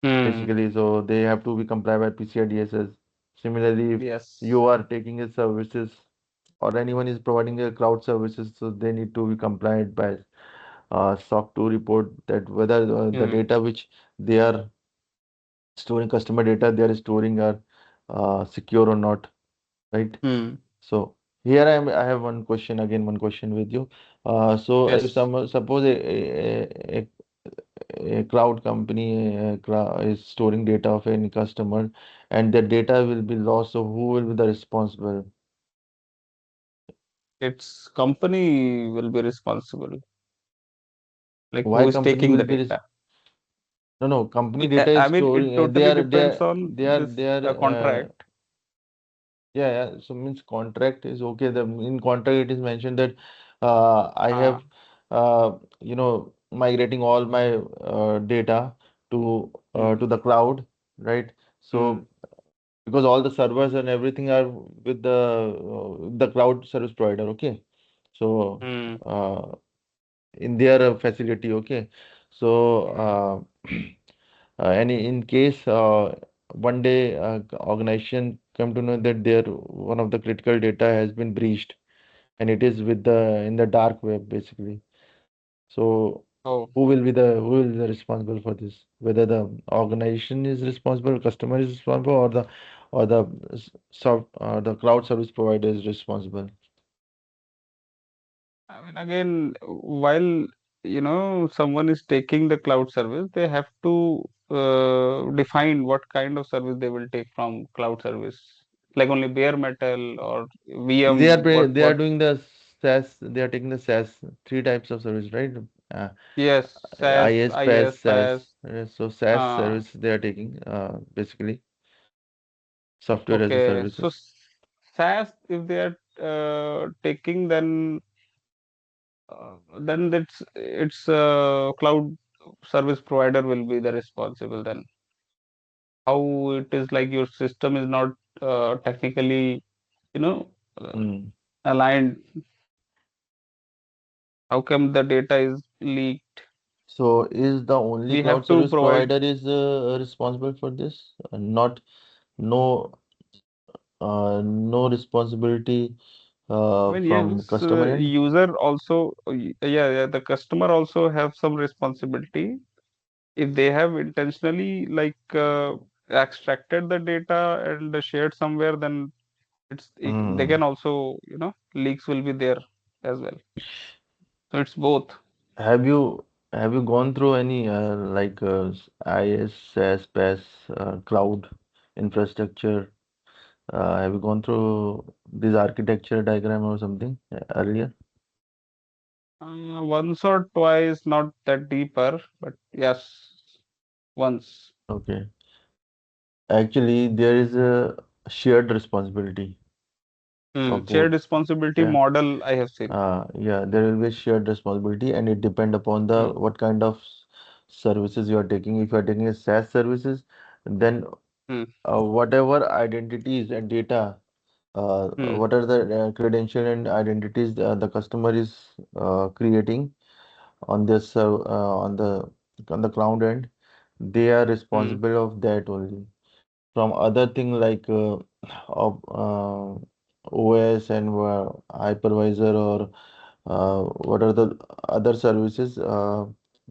[SPEAKER 2] Hmm.
[SPEAKER 1] basically. So they have to be compliant by PCI DSS. Similarly, if you
[SPEAKER 2] Yes.
[SPEAKER 1] are taking a services or anyone is providing a cloud services, so they need to be compliant by SOC 2 report that whether the
[SPEAKER 2] Hmm.
[SPEAKER 1] data which they are storing, customer data they are storing are secure or not, right?
[SPEAKER 2] Hmm.
[SPEAKER 1] So here I have one question again, one question with you. So if
[SPEAKER 2] Yes.
[SPEAKER 1] suppose a cloud company is storing data of any customer and the data will be lost, so who will be the responsible?
[SPEAKER 2] Its company will be responsible. Like
[SPEAKER 1] Why
[SPEAKER 2] who is
[SPEAKER 1] company
[SPEAKER 2] taking
[SPEAKER 1] will
[SPEAKER 2] the
[SPEAKER 1] be
[SPEAKER 2] data?
[SPEAKER 1] no, no, company data
[SPEAKER 2] I
[SPEAKER 1] is
[SPEAKER 2] mean, it
[SPEAKER 1] storing
[SPEAKER 2] totally depends on this
[SPEAKER 1] they are
[SPEAKER 2] contract.
[SPEAKER 1] yeah, yeah. So means contract is okay. The in contract it is mentioned that I
[SPEAKER 2] Ah.
[SPEAKER 1] have migrating all my data to
[SPEAKER 2] Hmm.
[SPEAKER 1] the cloud, right?
[SPEAKER 2] Hmm.
[SPEAKER 1] So because all the servers and everything are with the cloud service provider, okay? So
[SPEAKER 2] Hmm.
[SPEAKER 1] in their facility, okay? So
[SPEAKER 2] Hmm.
[SPEAKER 1] and in case one day organization come to know that their one of the critical data has been breached and it is with the in the dark web basically. So
[SPEAKER 2] Oh.
[SPEAKER 1] who will be the responsible for this? Whether the organization is responsible, customer is responsible, or the the cloud service provider is responsible.
[SPEAKER 2] I mean, again, while someone is taking the cloud service, they have to define what kind of service they will take from cloud service, like only bare metal or VM.
[SPEAKER 1] They are doing the SaaS. They are taking the SaaS, three types of service, right? Uh,
[SPEAKER 2] Yes, SaaS,
[SPEAKER 1] IS, PaaS,
[SPEAKER 2] IaaS,
[SPEAKER 1] SaaS.
[SPEAKER 2] PaaS.
[SPEAKER 1] So SaaS
[SPEAKER 2] Uh,
[SPEAKER 1] service they are taking, basically software as a
[SPEAKER 2] okay, so
[SPEAKER 1] services.
[SPEAKER 2] SaaS, if they are taking, then it's cloud service provider will be the responsible then. How it is like your system is not technically, you know, uh,
[SPEAKER 1] Mm.
[SPEAKER 2] aligned. How come the data is leaked?
[SPEAKER 1] So is the only
[SPEAKER 2] We
[SPEAKER 1] cloud
[SPEAKER 2] have to
[SPEAKER 1] service
[SPEAKER 2] provide.
[SPEAKER 1] provider is responsible for this? Not no no responsibility
[SPEAKER 2] I mean,
[SPEAKER 1] from
[SPEAKER 2] yes,
[SPEAKER 1] customer end?
[SPEAKER 2] user also, yeah, the customer also have some responsibility if they have intentionally like extracted the data and shared somewhere, then they
[SPEAKER 1] Mm.
[SPEAKER 2] can also, leaks will be there as well. So it's both.
[SPEAKER 1] Have you gone through any like IS, SaaS, PaaS, cloud infrastructure? Have you gone through this architecture diagram or something earlier?
[SPEAKER 2] Once or twice, not that deeper, but yes, once.
[SPEAKER 1] Okay. Actually, there is a shared responsibility for both.
[SPEAKER 2] Shared responsibility
[SPEAKER 1] Okay.
[SPEAKER 2] model I have seen.
[SPEAKER 1] Yeah, there will be shared responsibility, and it depend upon the
[SPEAKER 2] Hmm.
[SPEAKER 1] what kind of services you are taking. If you are taking a SaaS services, then
[SPEAKER 2] Hmm.
[SPEAKER 1] whatever identities and data,
[SPEAKER 2] Hmm.
[SPEAKER 1] what are the credential and identities the customer is creating on this on the cloud end, they are
[SPEAKER 2] Hmm.
[SPEAKER 1] responsible of that only. From other thing like of OS and hypervisor or what are the other services,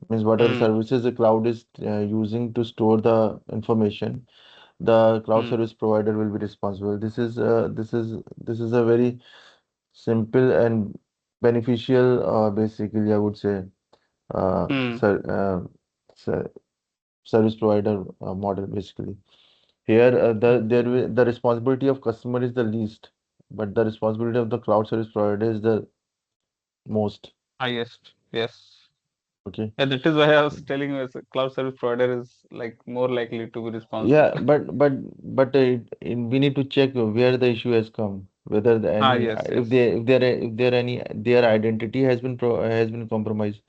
[SPEAKER 1] means what are the
[SPEAKER 2] Hmm.
[SPEAKER 1] services the cloud is using to store the information, the cloud
[SPEAKER 2] Hmm.
[SPEAKER 1] service provider will be responsible. This is a very simple and beneficial, basically I would say, uh,
[SPEAKER 2] Hmm.
[SPEAKER 1] ser ser service provider model basically. Here, the responsibility of customer is the least, but the responsibility of the cloud service provider is the most.
[SPEAKER 2] Highest. Yes.
[SPEAKER 1] Okay.
[SPEAKER 2] And that is why I was telling you, as a cloud service provider is like more likely to be responsible.
[SPEAKER 1] Yeah, we need to check where the issue has come, whether any
[SPEAKER 2] Yes, yes.
[SPEAKER 1] if there any their identity has been compromised.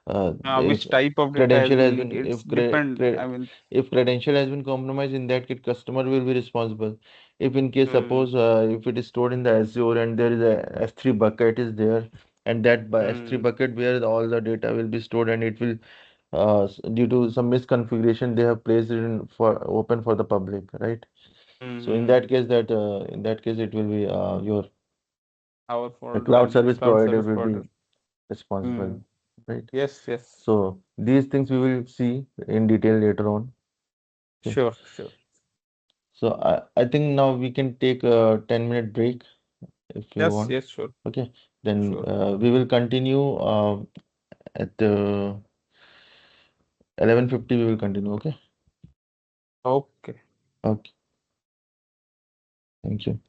[SPEAKER 1] If
[SPEAKER 2] Which type of data has
[SPEAKER 1] credential has
[SPEAKER 2] been leaked?
[SPEAKER 1] been
[SPEAKER 2] It's depend. I mean,
[SPEAKER 1] if credential has been compromised, in that case customer will be responsible. If in case
[SPEAKER 2] hmm,
[SPEAKER 1] suppose if it is stored in the Azure and there is a S3 bucket is there, and that by S3
[SPEAKER 2] hmm,
[SPEAKER 1] bucket where all the data will be stored, and it will due to some misconfiguration they have placed it in for open for the public, right? So in
[SPEAKER 2] hmm.
[SPEAKER 1] that case in that case it will be your
[SPEAKER 2] Our
[SPEAKER 1] the
[SPEAKER 2] fault
[SPEAKER 1] cloud
[SPEAKER 2] then.
[SPEAKER 1] service
[SPEAKER 2] Cloud
[SPEAKER 1] provider
[SPEAKER 2] service
[SPEAKER 1] will
[SPEAKER 2] provider.
[SPEAKER 1] be responsible,
[SPEAKER 2] Hmm.
[SPEAKER 1] right?
[SPEAKER 2] Yes, yes.
[SPEAKER 1] So these things we will see in detail later on. Okay.
[SPEAKER 2] Sure, sure.
[SPEAKER 1] So I think now we can take a 10-minute break if you
[SPEAKER 2] Yes,
[SPEAKER 1] want.
[SPEAKER 2] yes, sure,
[SPEAKER 1] Okay. Then
[SPEAKER 2] sure.
[SPEAKER 1] we will continue at 11:50 we will continue. Okay.
[SPEAKER 2] Okay.
[SPEAKER 1] Okay. Thank you.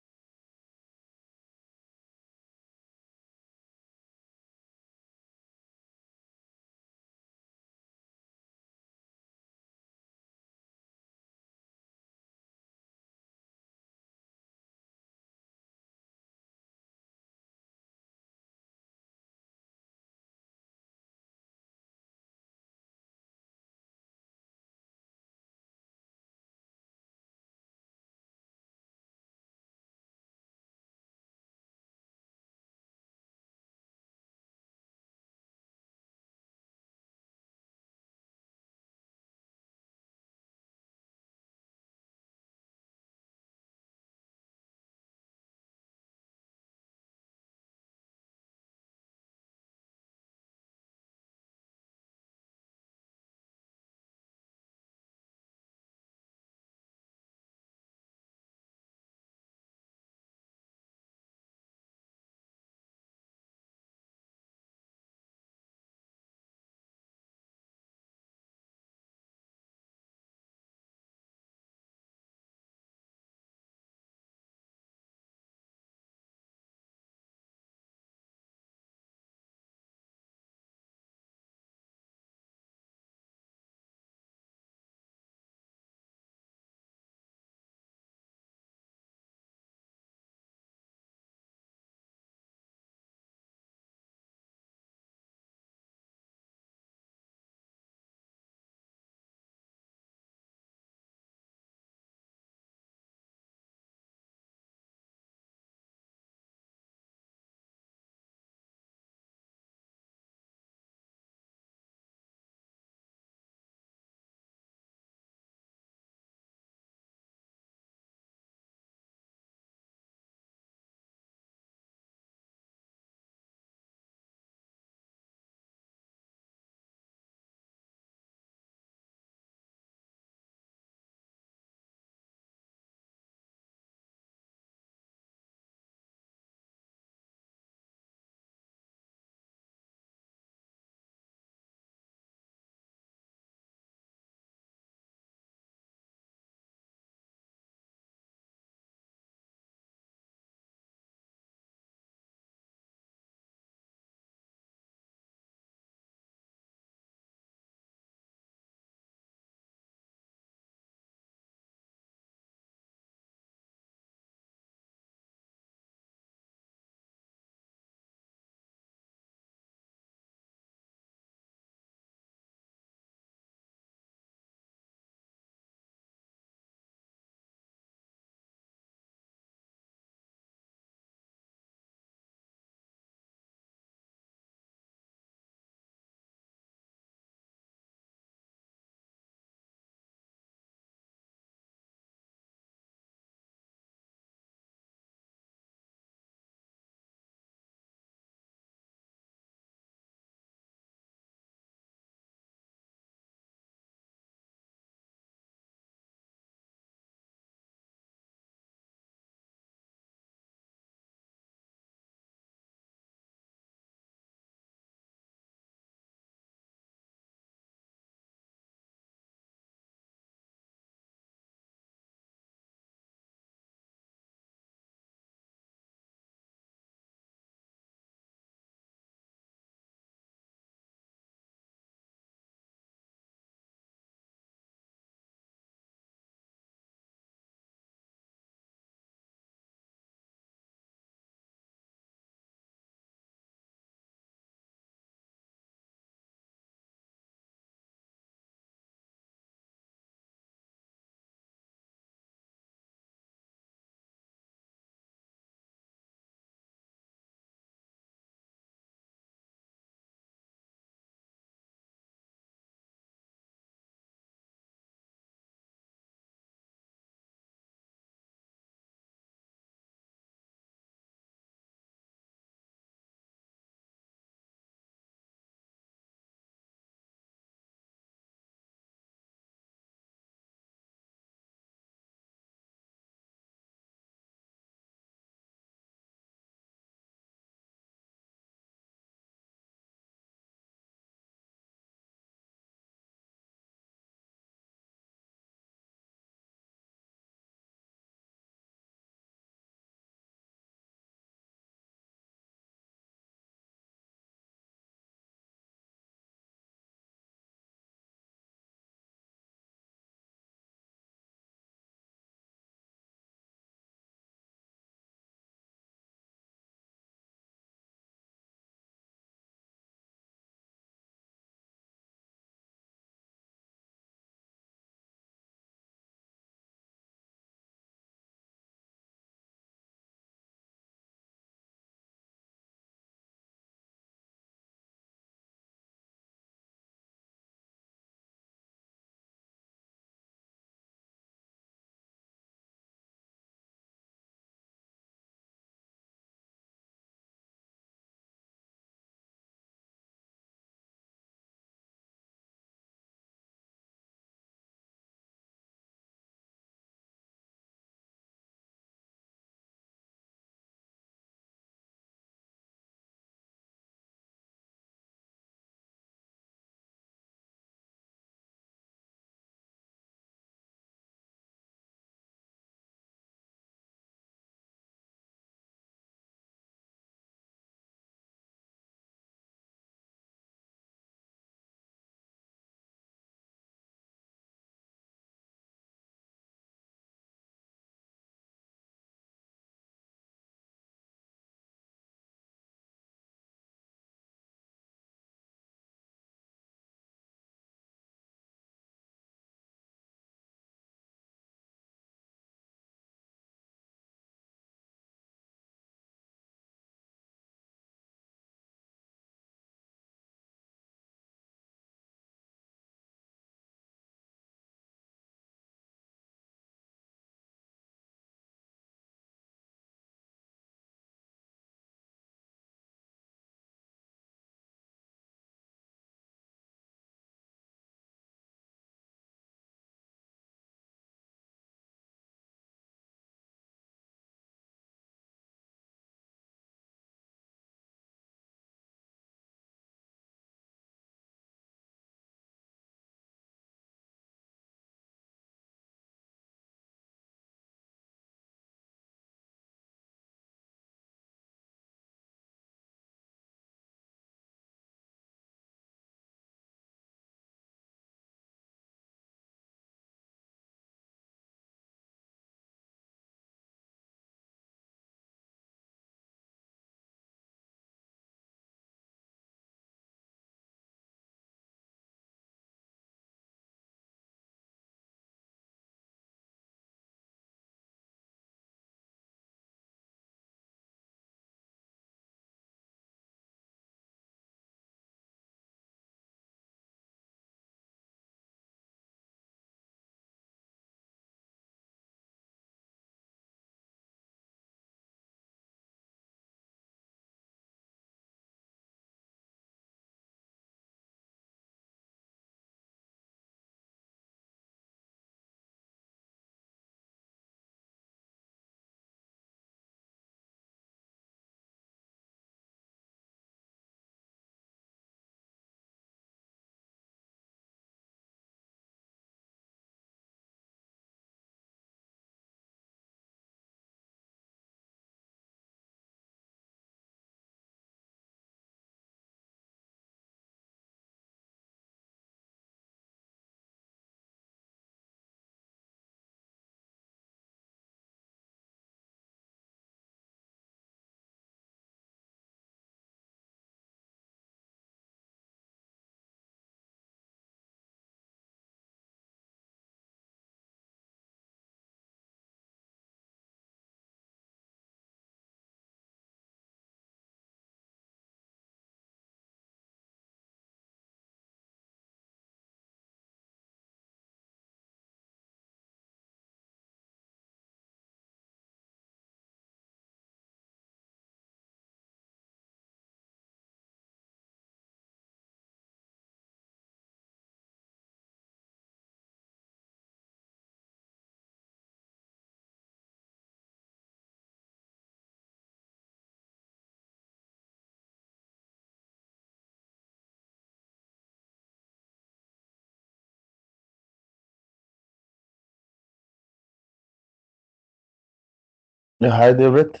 [SPEAKER 1] Yeah, hi Devrit.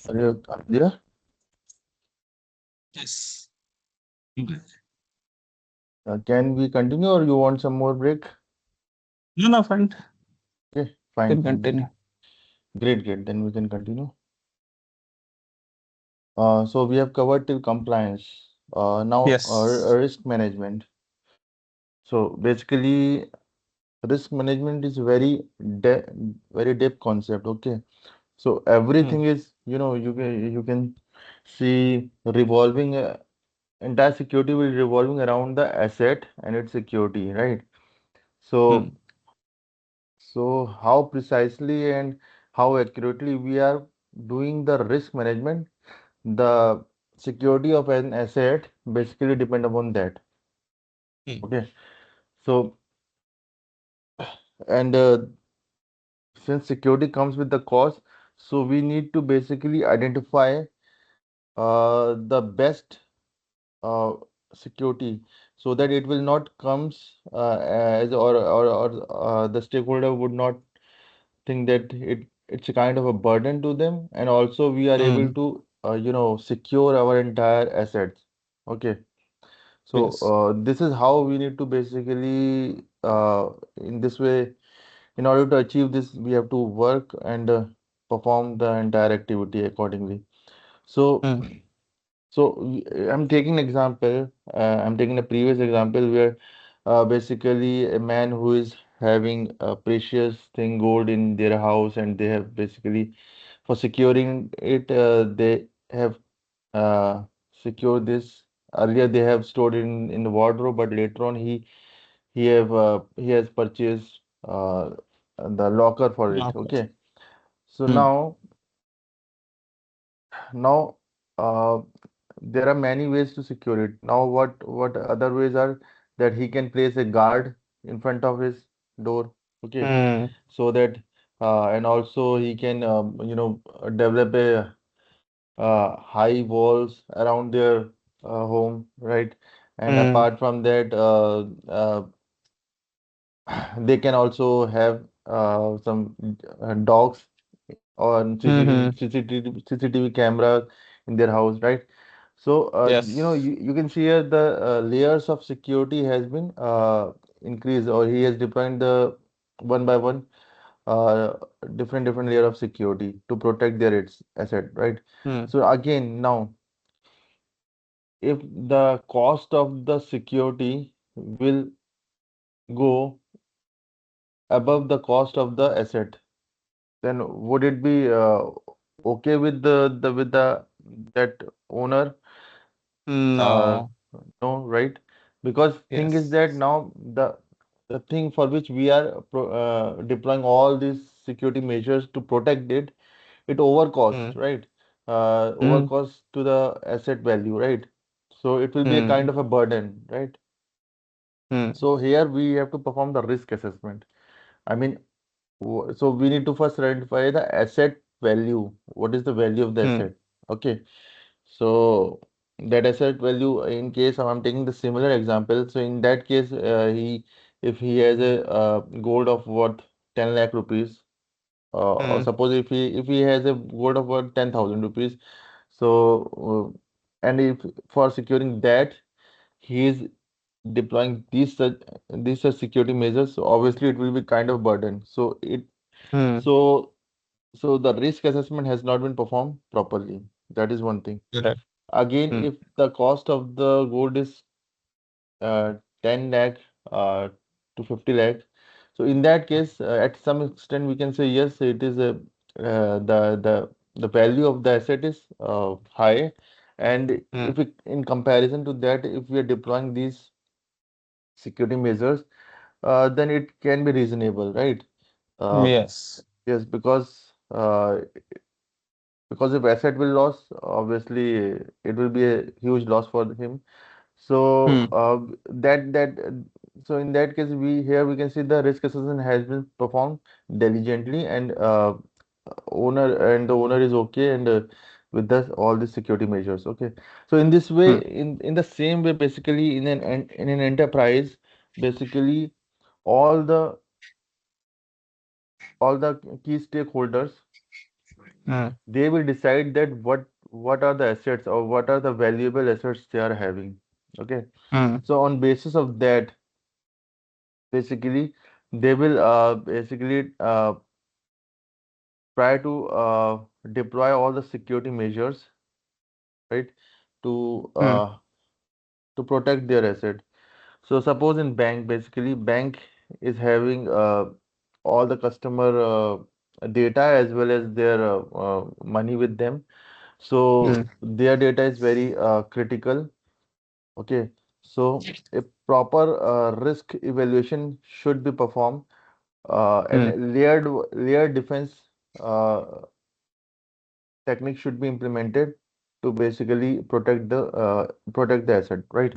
[SPEAKER 1] Are you there?
[SPEAKER 2] Yes. Okay.
[SPEAKER 1] Can we continue or you want some more break?
[SPEAKER 2] No, no, fine.
[SPEAKER 1] Okay,
[SPEAKER 2] Can
[SPEAKER 1] fine.
[SPEAKER 2] continue.
[SPEAKER 1] Great, great. Then we can continue. So we have covered till compliance. Now
[SPEAKER 2] Yes.
[SPEAKER 1] risk management. So basically, risk management is de very deep concept. Okay. So
[SPEAKER 2] Hmm.
[SPEAKER 1] everything is, you can see revolving entire security will revolving around the asset and its security, right?
[SPEAKER 2] Hmm.
[SPEAKER 1] So So how precisely and how accurately we are doing the risk management, the security of an asset basically depend upon that.
[SPEAKER 2] Hmm.
[SPEAKER 1] Okay. So and since security comes with the cost, so we need to basically identify the best uh, security so that it will not comes as or the stakeholder would not think that it's a kind of a burden to them, and also we are able
[SPEAKER 2] Hmm.
[SPEAKER 1] to secure our entire assets. Okay, so
[SPEAKER 2] Yes.
[SPEAKER 1] this is how we need to basically in this way, in order to achieve this, we have to work and perform the entire activity accordingly. So
[SPEAKER 2] Hmm.
[SPEAKER 1] I'm taking example. I'm taking a previous example where basically a man who is having a precious thing gold in their house, and they have basically for securing it, they have secured this. Earlier, they have stored it in the wardrobe, but later on, he has purchased the locker for it.
[SPEAKER 2] Okay.
[SPEAKER 1] Okay, so
[SPEAKER 2] Hmm.
[SPEAKER 1] now uh, there are many ways to secure it. Now, what other ways are that he can place a guard in front of his door, okay,
[SPEAKER 2] Hmm.
[SPEAKER 1] so that and also he can develop a high walls around their home, right? And
[SPEAKER 2] Hmm.
[SPEAKER 1] apart from that, they can also have some dogs or
[SPEAKER 2] Hmm.
[SPEAKER 1] CCTV cameras in their house, right? So,
[SPEAKER 2] Yes.
[SPEAKER 1] you can see here the layers of security has been increased, or he has defined the one by one uh, different layer of security to protect their its asset, right?
[SPEAKER 2] Hmm.
[SPEAKER 1] So again, now if the cost of the security will go above the cost of the asset, then would it be okay with the that owner? Uh,
[SPEAKER 2] No.
[SPEAKER 1] no, right? Because thing is
[SPEAKER 2] Yes.
[SPEAKER 1] that now the thing for which we are deploying all these security measures to protect it, it
[SPEAKER 2] Hmm.
[SPEAKER 1] overcost, right?
[SPEAKER 2] Hmm.
[SPEAKER 1] Overcost to the asset value, right? So it will be a kind
[SPEAKER 2] Hmm.
[SPEAKER 1] of a burden, right?
[SPEAKER 2] Hmm.
[SPEAKER 1] So here we have to perform the risk assessment. I mean, so we need to first identify the asset value. What is the value of the
[SPEAKER 2] Hmm.
[SPEAKER 1] asset? Okay. So that asset value, in case I'm taking the similar example, so in that case, if he has a gold of worth 10 lakh rupees, or
[SPEAKER 2] Hmm.
[SPEAKER 1] suppose if he has a gold of worth 10,000 rupees, so and if for securing that he is deploying these security measures, so obviously it will be kind of burden.
[SPEAKER 2] Hmm.
[SPEAKER 1] So so the risk assessment has not been performed properly. That is one thing.
[SPEAKER 2] Correct.
[SPEAKER 1] Again,
[SPEAKER 2] Hmm.
[SPEAKER 1] if the cost of the gold is uh, 10 lakh uh, to 50 lakh, so in that case, at some extent, we can say yes, it is a the value of the asset is high, and
[SPEAKER 2] Hmm.
[SPEAKER 1] if it, in comparison to that, if we are deploying these security measures, then it can be reasonable, right? Uh,
[SPEAKER 2] Yes.
[SPEAKER 1] yes, because if asset will loss, obviously it will be a huge loss for him. So
[SPEAKER 2] Hmm.
[SPEAKER 1] so in that case, we can see the risk assessment has been performed diligently, and the owner is okay, and with this all the security measures. Okay, so in this way,
[SPEAKER 2] Hmm.
[SPEAKER 1] in the same way, basically in an enterprise, basically all the all the key stakeholders
[SPEAKER 2] mm,
[SPEAKER 1] They will decide that what are the assets or what are the valuable assets they are having. Okay.
[SPEAKER 2] mm,
[SPEAKER 1] So on basis of that, basically they will basically try to deploy all the security measures, right, to
[SPEAKER 2] mm,
[SPEAKER 1] uh, to protect their asset. So suppose in bank, basically bank is having all the customer data as well as their money with them. So
[SPEAKER 2] mm,
[SPEAKER 1] their data is very critical. Okay. So a proper risk evaluation should be performed,
[SPEAKER 2] mm,
[SPEAKER 1] and layered defense uh, technique should be implemented to basically protect the asset, right?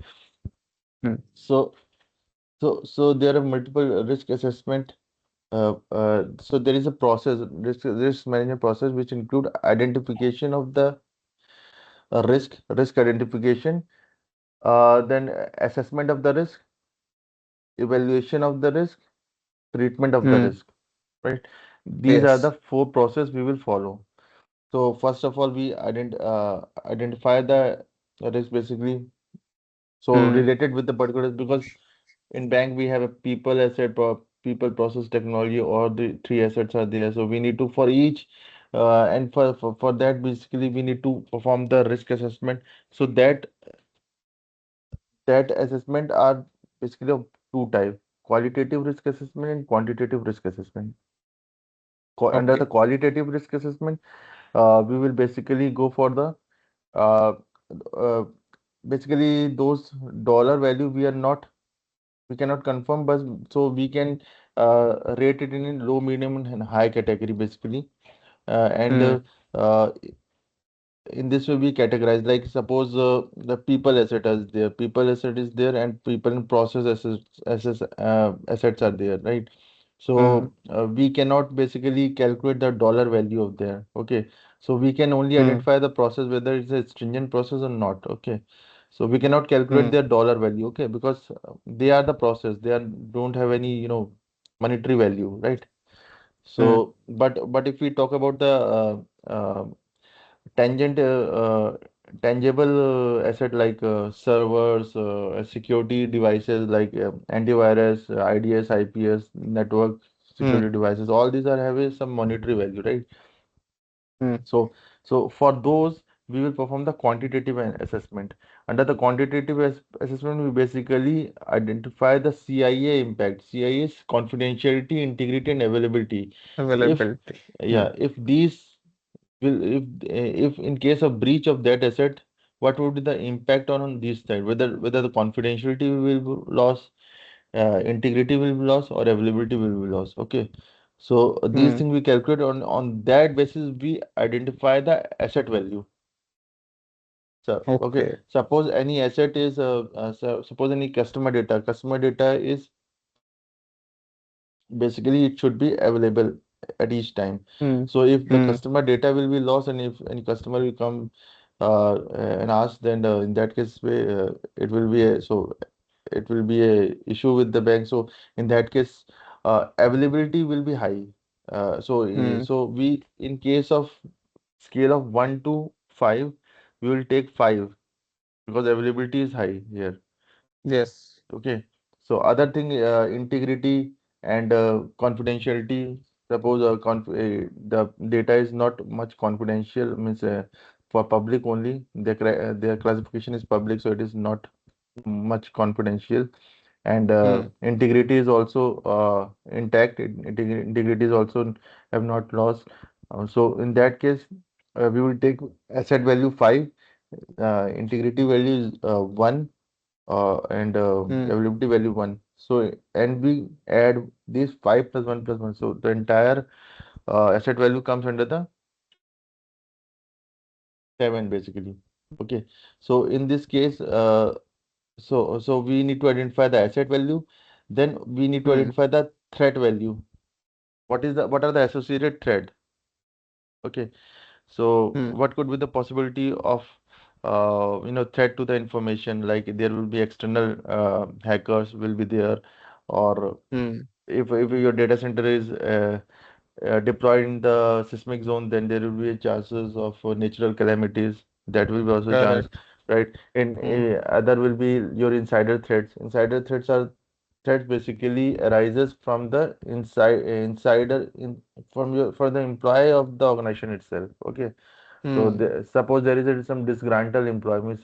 [SPEAKER 2] mm.
[SPEAKER 1] So so there are multiple risk assessment. So there is a process, risk management process, which include identification of the risk identification, then assessment of the risk, evaluation of the risk, treatment of the
[SPEAKER 2] Mm.
[SPEAKER 1] risk, right? These are the
[SPEAKER 2] Yes.
[SPEAKER 1] four process we will follow. So first of all, we identify the risk basically. So
[SPEAKER 2] Mm.
[SPEAKER 1] related with the particular, because in bank we have a people asset, people process technology, or the three assets are there. So we need to for each, and for that basically we need to perform the risk assessment. So that assessment are basically of two type: qualitative risk assessment and quantitative risk assessment. Under the
[SPEAKER 2] Okay.
[SPEAKER 1] qualitative risk assessment, we will basically go for the uh, uh, basically those dollar value we cannot confirm, but so we can rate it in low, medium, and high category basically. And
[SPEAKER 2] Mm.
[SPEAKER 1] uh, in this way we categorize, like suppose the people asset is there, people asset is there, and people in process assets are there, right?
[SPEAKER 2] Mm.
[SPEAKER 1] So we cannot basically calculate the dollar value of there. Okay. So we can only
[SPEAKER 2] Mm.
[SPEAKER 1] identify the process whether it's a stringent process or not. Okay. So we cannot calculate
[SPEAKER 2] Mm.
[SPEAKER 1] their dollar value. Okay, because they are the process, they are don't have any monetary value, right?
[SPEAKER 2] Mm.
[SPEAKER 1] So but if we talk about the tangent tangible asset, like servers, security devices like antivirus, IDS, IPS, network
[SPEAKER 2] Mm.
[SPEAKER 1] security devices, all these are having some monetary value, right?
[SPEAKER 2] Mm.
[SPEAKER 1] So for those we will perform the quantitative assessment. Under the quantitative assessment, we basically identify the CIA impact. CIA is confidentiality, integrity, and availability. If
[SPEAKER 2] Availability. Mm.
[SPEAKER 1] yeah, if these will if in case of breach of that asset, what would be the impact on this side? Whether the confidentiality will be lost, integrity will be lost, or availability will be lost. Okay. So these
[SPEAKER 2] Mm.
[SPEAKER 1] things we calculate on that basis we identify the asset value. So okay,
[SPEAKER 2] Okay.
[SPEAKER 1] suppose any asset is suppose any customer data is basically it should be available at each time.
[SPEAKER 2] Mm.
[SPEAKER 1] So if the
[SPEAKER 2] Mm.
[SPEAKER 1] customer data will be lost, and if any customer will come and ask, then in that case it will be it will be a issue with the bank. So in that case availability will be high.
[SPEAKER 2] Mm.
[SPEAKER 1] So we, in case of scale of 1 to 5, we will take 5 because availability is high here.
[SPEAKER 2] Yes.
[SPEAKER 1] Okay. So other thing, integrity and confidentiality. Suppose the data is not much confidential, means for public only. Their classification is public, so it is not much confidential. And
[SPEAKER 2] Mm.
[SPEAKER 1] integrity is also intact. Integrity is also have not lost. So in that case, we will take asset value 5, integrity value is 1, and
[SPEAKER 2] Mm.
[SPEAKER 1] availability value 1. So, and we add these 5 plus 1 plus 1. So, the entire asset value comes under the 7 basically. Okay. So, in this case, so we need to identify the asset value. Then we need to
[SPEAKER 2] Mm.
[SPEAKER 1] identify the threat value. What are the associated threat? Okay. So,
[SPEAKER 2] Mm.
[SPEAKER 1] what could be the possibility of threat to the information? Like there will be external hackers will be there, or
[SPEAKER 2] Mm.
[SPEAKER 1] if your data center is deployed in the seismic zone, then there will be chances of natural calamities. That will be also chance,
[SPEAKER 2] Correct.
[SPEAKER 1] right? In
[SPEAKER 2] Mm.
[SPEAKER 1] other will be your insider threats. Insider threats are threats basically arises from the insider in from your for the employee of the organization itself. Okay, so
[SPEAKER 2] Mm.
[SPEAKER 1] suppose there is some disgruntled employee, means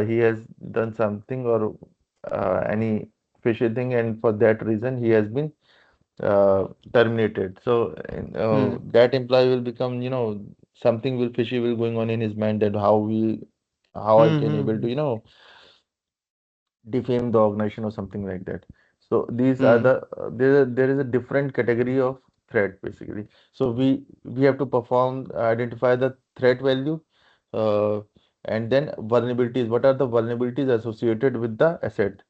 [SPEAKER 1] he has done something or any fishy thing, and for that reason he has been terminated. So
[SPEAKER 2] Mm.
[SPEAKER 1] that employee will become, something will fishy will going on in his mind, that how I can able to,
[SPEAKER 2] Mm.
[SPEAKER 1] defame the organization or something like that. So these are
[SPEAKER 2] Mm.
[SPEAKER 1] there is a different category of threat basically. So we have to perform identify the threat value, uh, and then vulnerabilities. What are the vulnerabilities associated with the asset?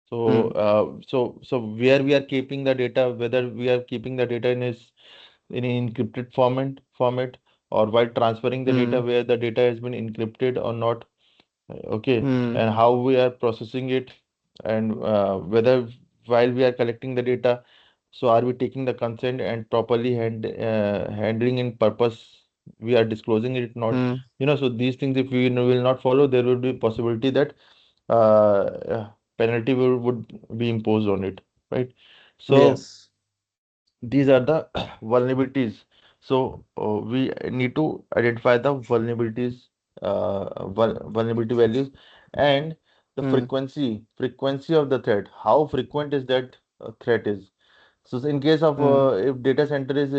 [SPEAKER 1] So,
[SPEAKER 2] Mm.
[SPEAKER 1] where we are keeping the data, whether we are keeping the data in an encrypted format, or while transferring the data,
[SPEAKER 2] Mm.
[SPEAKER 1] where the data has been encrypted or not, okay,
[SPEAKER 2] Mm.
[SPEAKER 1] and how we are processing it, and whether while we are collecting the data, so are we taking the consent and properly handling in purpose, we are disclosing it not,
[SPEAKER 2] Mm.
[SPEAKER 1] so these things, if we will not follow, there will be possibility that penalty would be imposed on it, right? So
[SPEAKER 2] Yes.
[SPEAKER 1] these are the vulnerabilities. So we need to identify the vulnerabilities, vulnerability values, and the
[SPEAKER 2] Mm.
[SPEAKER 1] frequency of the threat. How frequent is that threat is? So in case of
[SPEAKER 2] Mm.
[SPEAKER 1] if data center is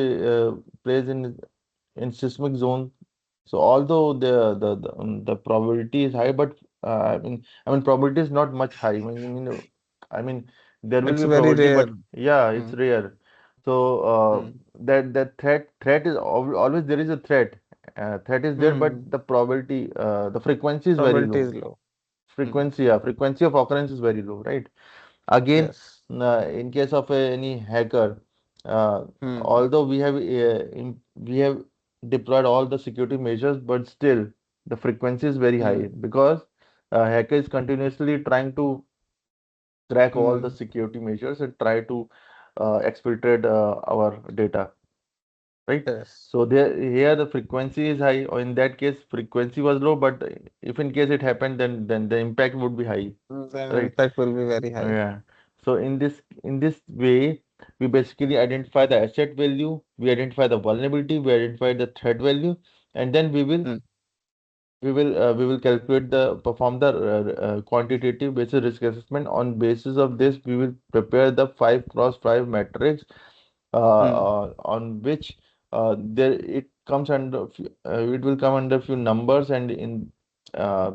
[SPEAKER 1] plays in seismic zone, so although the probability is high, but probability is not much high. I mean there will
[SPEAKER 2] It's
[SPEAKER 1] be
[SPEAKER 2] very
[SPEAKER 1] probability,
[SPEAKER 2] rare.
[SPEAKER 1] but yeah, it's
[SPEAKER 2] Mm.
[SPEAKER 1] rare. So
[SPEAKER 2] Mm.
[SPEAKER 1] that threat is always there is a threat. Threat is there, but
[SPEAKER 2] Mm.
[SPEAKER 1] the probability, the frequency is very
[SPEAKER 2] Probability
[SPEAKER 1] low.
[SPEAKER 2] is low. Mm.
[SPEAKER 1] Frequency of occurrence is very low, right? Again,
[SPEAKER 2] Yes.
[SPEAKER 1] in case of any hacker, uh,
[SPEAKER 2] Mm.
[SPEAKER 1] although we have deployed all the security measures, but still the frequency is very high,
[SPEAKER 2] Mm.
[SPEAKER 1] because hacker is continuously trying to crack all the
[SPEAKER 2] Mm.
[SPEAKER 1] security measures and try to exfiltrate our data, right?
[SPEAKER 2] Yes.
[SPEAKER 1] So here the frequency is high, or in that case frequency was low, but if in case it happened, then the impact would be high,
[SPEAKER 2] Then
[SPEAKER 1] right?
[SPEAKER 2] impact will be very high.
[SPEAKER 1] Yeah. So in this way, we basically identify the asset value, we identify the vulnerability, we identify the threat value, and then
[SPEAKER 2] Mm.
[SPEAKER 1] we will calculate the perform the quantitative basis risk assessment. On basis of this, we will prepare the 5x5 matrix,
[SPEAKER 2] Mm.
[SPEAKER 1] on which there it comes under it will come under few numbers, and in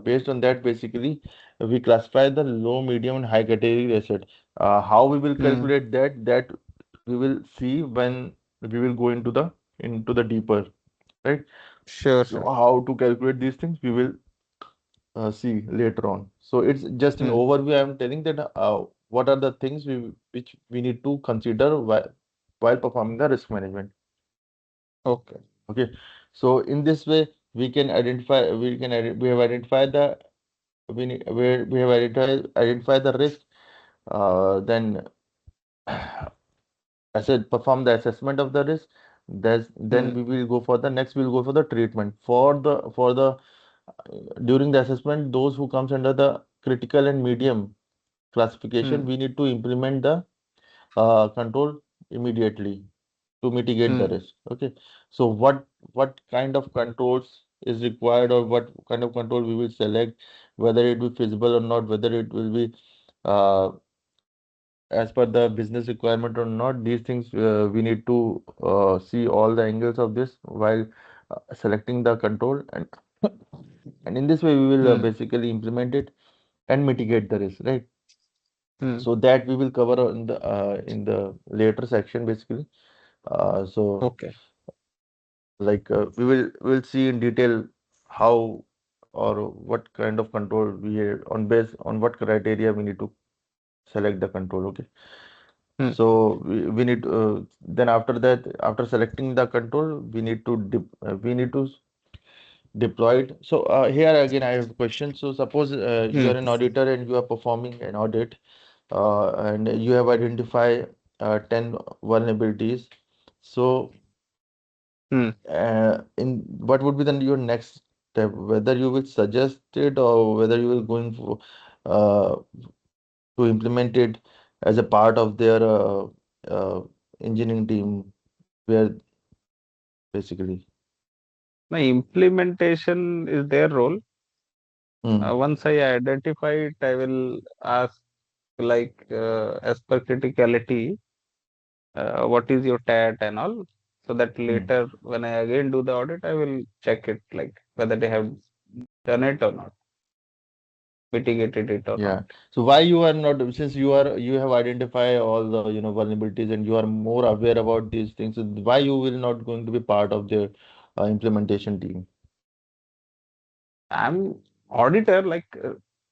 [SPEAKER 1] based on that, basically we classify the low, medium, and high category asset. How we will
[SPEAKER 2] Mm.
[SPEAKER 1] calculate that we will see when we will go into the deeper, right?
[SPEAKER 2] Sure,
[SPEAKER 1] So
[SPEAKER 2] sure.
[SPEAKER 1] how to calculate these things, we will see later on. So it's just an
[SPEAKER 2] Mm.
[SPEAKER 1] overview. I'm telling that what are the things which we need to consider while performing the risk management.
[SPEAKER 2] Okay.
[SPEAKER 1] Okay. So in this way, we have identified the we have identified the risk. Then perform the assessment of the risk. Then
[SPEAKER 2] Mm.
[SPEAKER 1] we will go for the next. We will go for the treatment for the during the assessment. Those who comes under the critical and medium classification,
[SPEAKER 2] Mm.
[SPEAKER 1] we need to implement the control immediately to mitigate the
[SPEAKER 2] Mm.
[SPEAKER 1] risk. Okay. So what kind of controls is required, or what kind of control we will select, whether it be feasible or not, whether it will be uh, as per the business requirement or not. These things we need to see all the angles of this while selecting the control, and in this way we will
[SPEAKER 2] Mm.
[SPEAKER 1] basically implement it and mitigate the risk, right?
[SPEAKER 2] Mm.
[SPEAKER 1] So that we will cover in the later section basically. So
[SPEAKER 2] Okay.
[SPEAKER 1] like we will see in detail how or what kind of control we have, on base on what criteria we need to select the control. Okay.
[SPEAKER 2] Mm.
[SPEAKER 1] So we need then after that, after selecting the control, we need to deploy it. So here again I have a question. So suppose you
[SPEAKER 2] Mm.
[SPEAKER 1] are an auditor and you are performing an audit, and you have identified 10 vulnerabilities. So,
[SPEAKER 2] Hmm.
[SPEAKER 1] in what would be then your next step? Whether you will suggest it or whether you will going for uh, to implement it as a part of their uh, engineering team, where basically.
[SPEAKER 2] The implementation is their role.
[SPEAKER 1] Hmm.
[SPEAKER 2] Once I identify it, I will ask, like, as per criticality, what is your TAT and all, so that
[SPEAKER 1] Hmm.
[SPEAKER 2] later when I again do the audit, I will check it, like whether they have done it or not, mitigated it or not.
[SPEAKER 1] Yeah. So why you are not, since you have identified all the vulnerabilities and you are more aware about these things, so why you will not going to be part of the implementation team?
[SPEAKER 2] I'm auditor, like,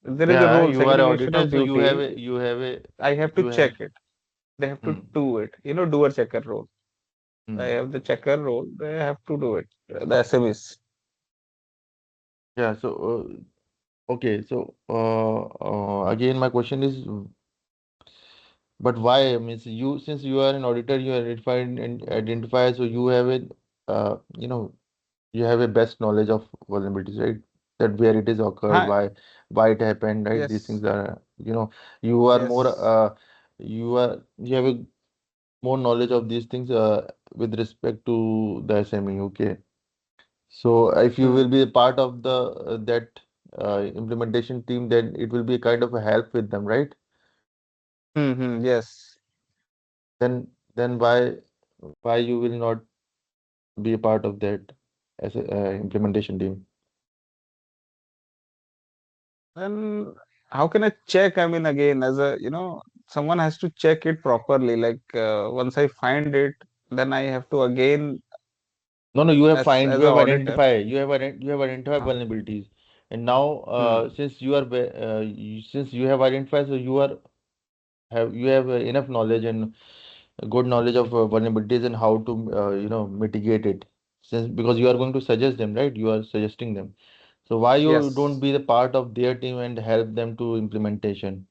[SPEAKER 2] there is a
[SPEAKER 1] Yeah,
[SPEAKER 2] role,
[SPEAKER 1] you are
[SPEAKER 2] segregation
[SPEAKER 1] auditor,
[SPEAKER 2] of
[SPEAKER 1] so
[SPEAKER 2] duty.
[SPEAKER 1] you have a
[SPEAKER 2] I have to
[SPEAKER 1] you have.
[SPEAKER 2] check it. They have to
[SPEAKER 1] Hmm.
[SPEAKER 2] do it. Doer checker role. I
[SPEAKER 1] Hmm.
[SPEAKER 2] have the checker role. They have to do it. The SMEs.
[SPEAKER 1] Yeah. So okay. So again, my question is, but why? Means you, since you are an auditor, you identify, so you have a you have a best knowledge of vulnerabilities, right? That where it is occurred,
[SPEAKER 2] Hi.
[SPEAKER 1] why it happened, right? These
[SPEAKER 2] Yes.
[SPEAKER 1] things are, you are more,
[SPEAKER 2] Yes.
[SPEAKER 1] you have a more knowledge of these things with respect to the SME. Okay. So if you
[SPEAKER 2] Hmm.
[SPEAKER 1] will be a part of the that implementation team, then it will be a kind of a help with them, right?
[SPEAKER 2] Yes.
[SPEAKER 1] Then why you will not be a part of that as a implementation team?
[SPEAKER 2] Then how can I check? I mean, again, as a, someone has to check it properly. Like, once I find it, then I have to again,
[SPEAKER 1] No, no,
[SPEAKER 2] as
[SPEAKER 1] you
[SPEAKER 2] an
[SPEAKER 1] have
[SPEAKER 2] auditor.
[SPEAKER 1] identified, you have identified
[SPEAKER 2] Uh,
[SPEAKER 1] vulnerabilities, and now
[SPEAKER 2] hmm.
[SPEAKER 1] since since you have identified, so you have enough knowledge and good knowledge of vulnerabilities and how to mitigate it. Since because you are going to suggest them, right? You are suggesting them. So why you don't
[SPEAKER 2] Yes.
[SPEAKER 1] be the part of their team and help them to implementation?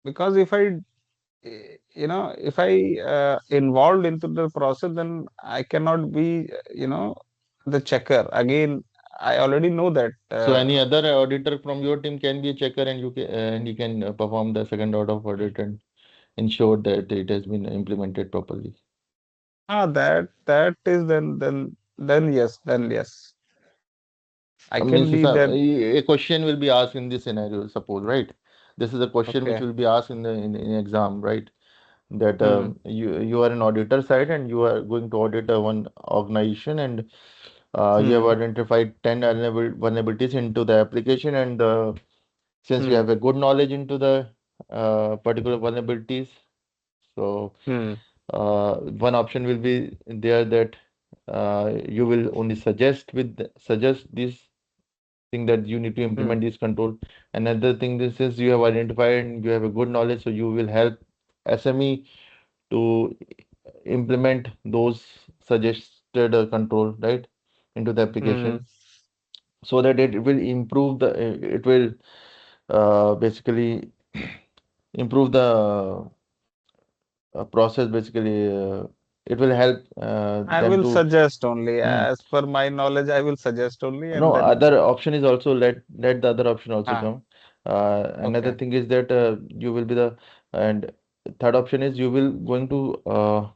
[SPEAKER 2] Because if I involved into the process, then I cannot be, the checker. Again, I already know that.
[SPEAKER 1] So any other auditor from your team can be a checker, and and he can perform the second order of audit and ensure that it has been implemented properly.
[SPEAKER 2] That is, then yes, I can
[SPEAKER 1] Means
[SPEAKER 2] be that.
[SPEAKER 1] a question will be asked in this scenario, suppose, right? This is a question which
[SPEAKER 2] Okay.
[SPEAKER 1] will be asked in the in exam, right? That
[SPEAKER 2] Hmm.
[SPEAKER 1] you are an auditor side and you are going to audit one organization, and you have
[SPEAKER 2] Hmm.
[SPEAKER 1] identified 10 vulnerabilities into the application, and since you
[SPEAKER 2] Hmm.
[SPEAKER 1] have a good knowledge into the particular vulnerabilities, so
[SPEAKER 2] Hmm.
[SPEAKER 1] one option will be there that you will only suggest this thing that you need to
[SPEAKER 2] Hmm.
[SPEAKER 1] implement this control. Another thing, this is you have identified and you have a good knowledge, so you will help SME to implement those suggested control, right, into the
[SPEAKER 2] Hmm.
[SPEAKER 1] application, so that it will improve it will basically improve the process. Basically, it will help
[SPEAKER 2] I
[SPEAKER 1] them
[SPEAKER 2] will
[SPEAKER 1] to.
[SPEAKER 2] suggest only
[SPEAKER 1] Hmm.
[SPEAKER 2] as per my knowledge. I will suggest only,
[SPEAKER 1] No,
[SPEAKER 2] and then.
[SPEAKER 1] other option is also, let the other option also
[SPEAKER 2] Ah.
[SPEAKER 1] come. Another
[SPEAKER 2] Okay.
[SPEAKER 1] thing is that you will be the, and third option is you will going to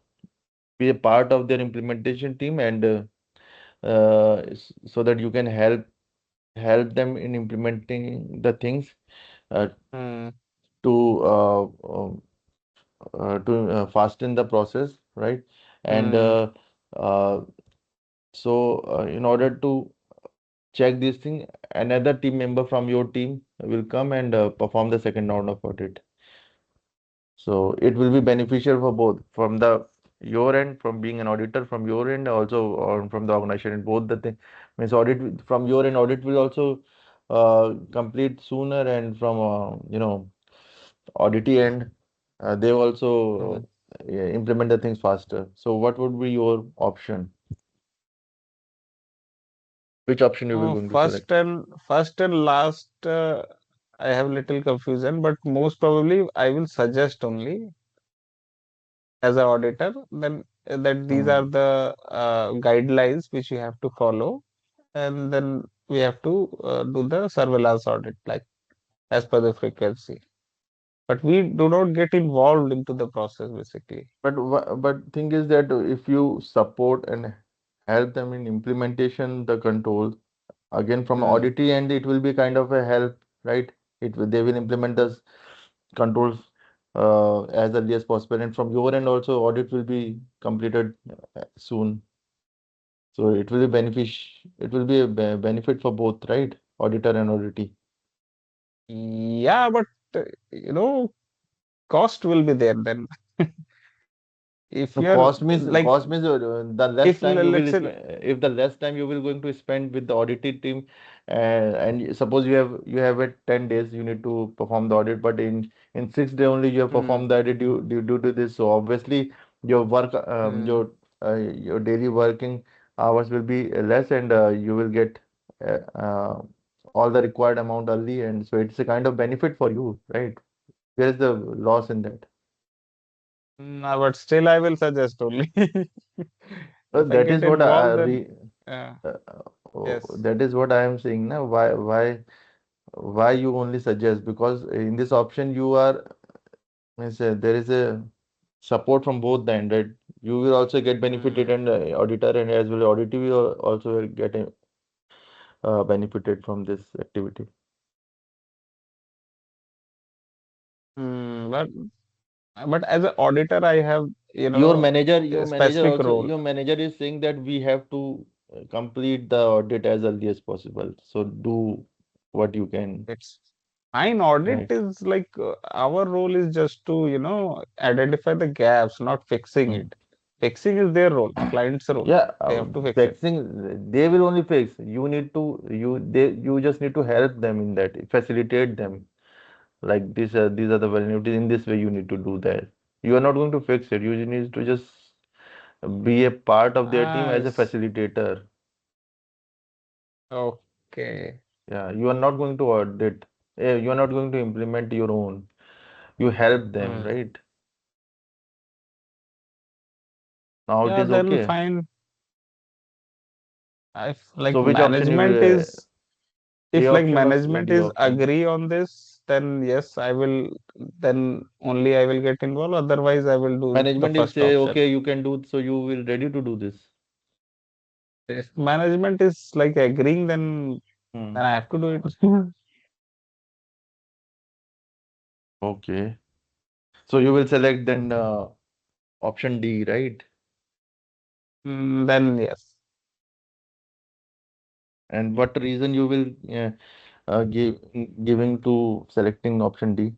[SPEAKER 1] be a part of their implementation team, and so that you can help them in implementing the things uh,
[SPEAKER 2] Hmm.
[SPEAKER 1] to fasten the process, right? And
[SPEAKER 2] Hmm.
[SPEAKER 1] uh, in order to check this thing, another team member from your team will come and perform the second round of audit. So it will be beneficial for both, from the your end, from being an auditor from your end, also, or from the organization. Both the thing means from your end, audit will also complete sooner, and from auditee end, they
[SPEAKER 2] Hmm.
[SPEAKER 1] also implement the things faster. So what would be your option? Which option you will going to select?
[SPEAKER 2] First and last, I have little confusion, but most probably I will suggest only as an auditor. Then that these are
[SPEAKER 1] Hmm.
[SPEAKER 2] the guidelines which you have to follow, and then we have to do the surveillance audit like as per the frequency. But we do not get involved into the process basically.
[SPEAKER 1] But thing is that if you support and help them in implementation the controls, again from
[SPEAKER 2] Hmm.
[SPEAKER 1] audit end it will be kind of a help, right? They will implement the controls as early as possible, and from your end also audit will be completed soon. So it will be a benefit for both, right? Auditor and auditee.
[SPEAKER 2] Yeah, but you know, cost will be there then. If
[SPEAKER 1] No,
[SPEAKER 2] you are like,
[SPEAKER 1] cost means the less
[SPEAKER 2] if
[SPEAKER 1] time you
[SPEAKER 2] let's
[SPEAKER 1] will
[SPEAKER 2] say,
[SPEAKER 1] if the less time you will going to spend with the audit team, and suppose you have a 10 days you need to perform the audit, but in 6 day only you have
[SPEAKER 2] hmm,
[SPEAKER 1] performed the audit due to this. So obviously your work
[SPEAKER 2] hmm,
[SPEAKER 1] your daily working hours will be less, and you will get all the required amount early, and so it's a kind of benefit for you, right? Where is the loss in that?
[SPEAKER 2] no, but still I will suggest only. If I
[SPEAKER 1] That
[SPEAKER 2] get
[SPEAKER 1] is what
[SPEAKER 2] involved, then
[SPEAKER 1] Uh,
[SPEAKER 2] yes.
[SPEAKER 1] that is what I am saying now. Why you only suggest? Because in this option you are means there is a support from both the end, right? You will also get benefited,
[SPEAKER 2] Hmm.
[SPEAKER 1] and auditor and as well auditor will also will get benefited from this activity.
[SPEAKER 2] Hmm. But as an auditor, I have, a specific role.
[SPEAKER 1] Your manager is saying that we have to complete the audit as early as possible. So do what you can,
[SPEAKER 2] It's fine. Audit
[SPEAKER 1] right?
[SPEAKER 2] is like our role is just to, identify the gaps, not fixing
[SPEAKER 1] Hmm.
[SPEAKER 2] it. Fixing is their role, client's role.
[SPEAKER 1] Yeah,
[SPEAKER 2] They have to fix it.
[SPEAKER 1] fixing they will only fix. You need to you just need to help them in that, facilitate them. Like these are the vulnerabilities. In this way, you need to do that. You are not going to fix it. You need to just be a part of their team
[SPEAKER 2] Ah,
[SPEAKER 1] as a
[SPEAKER 2] yes.
[SPEAKER 1] facilitator.
[SPEAKER 2] Okay.
[SPEAKER 1] Yeah, you are not going to audit. You are not going to implement your own. You help them,
[SPEAKER 2] Hmm.
[SPEAKER 1] right? Now it
[SPEAKER 2] Yeah,
[SPEAKER 1] is
[SPEAKER 2] then
[SPEAKER 1] okay.
[SPEAKER 2] fine. If like
[SPEAKER 1] So which option you
[SPEAKER 2] management
[SPEAKER 1] will,
[SPEAKER 2] is,
[SPEAKER 1] A
[SPEAKER 2] if like
[SPEAKER 1] option or
[SPEAKER 2] management
[SPEAKER 1] B
[SPEAKER 2] is
[SPEAKER 1] option?
[SPEAKER 2] agree on this, then yes, I will, then only I will get involved. Otherwise, I will do the
[SPEAKER 1] Management will
[SPEAKER 2] first
[SPEAKER 1] say,
[SPEAKER 2] option.
[SPEAKER 1] okay, you can do, so you will ready to do this.
[SPEAKER 2] If management is like agreeing, then
[SPEAKER 1] Hmm.
[SPEAKER 2] I have to do it.
[SPEAKER 1] Okay. So you will select then option D, right?
[SPEAKER 2] Then yes,
[SPEAKER 1] And what reason you will giving to selecting option D?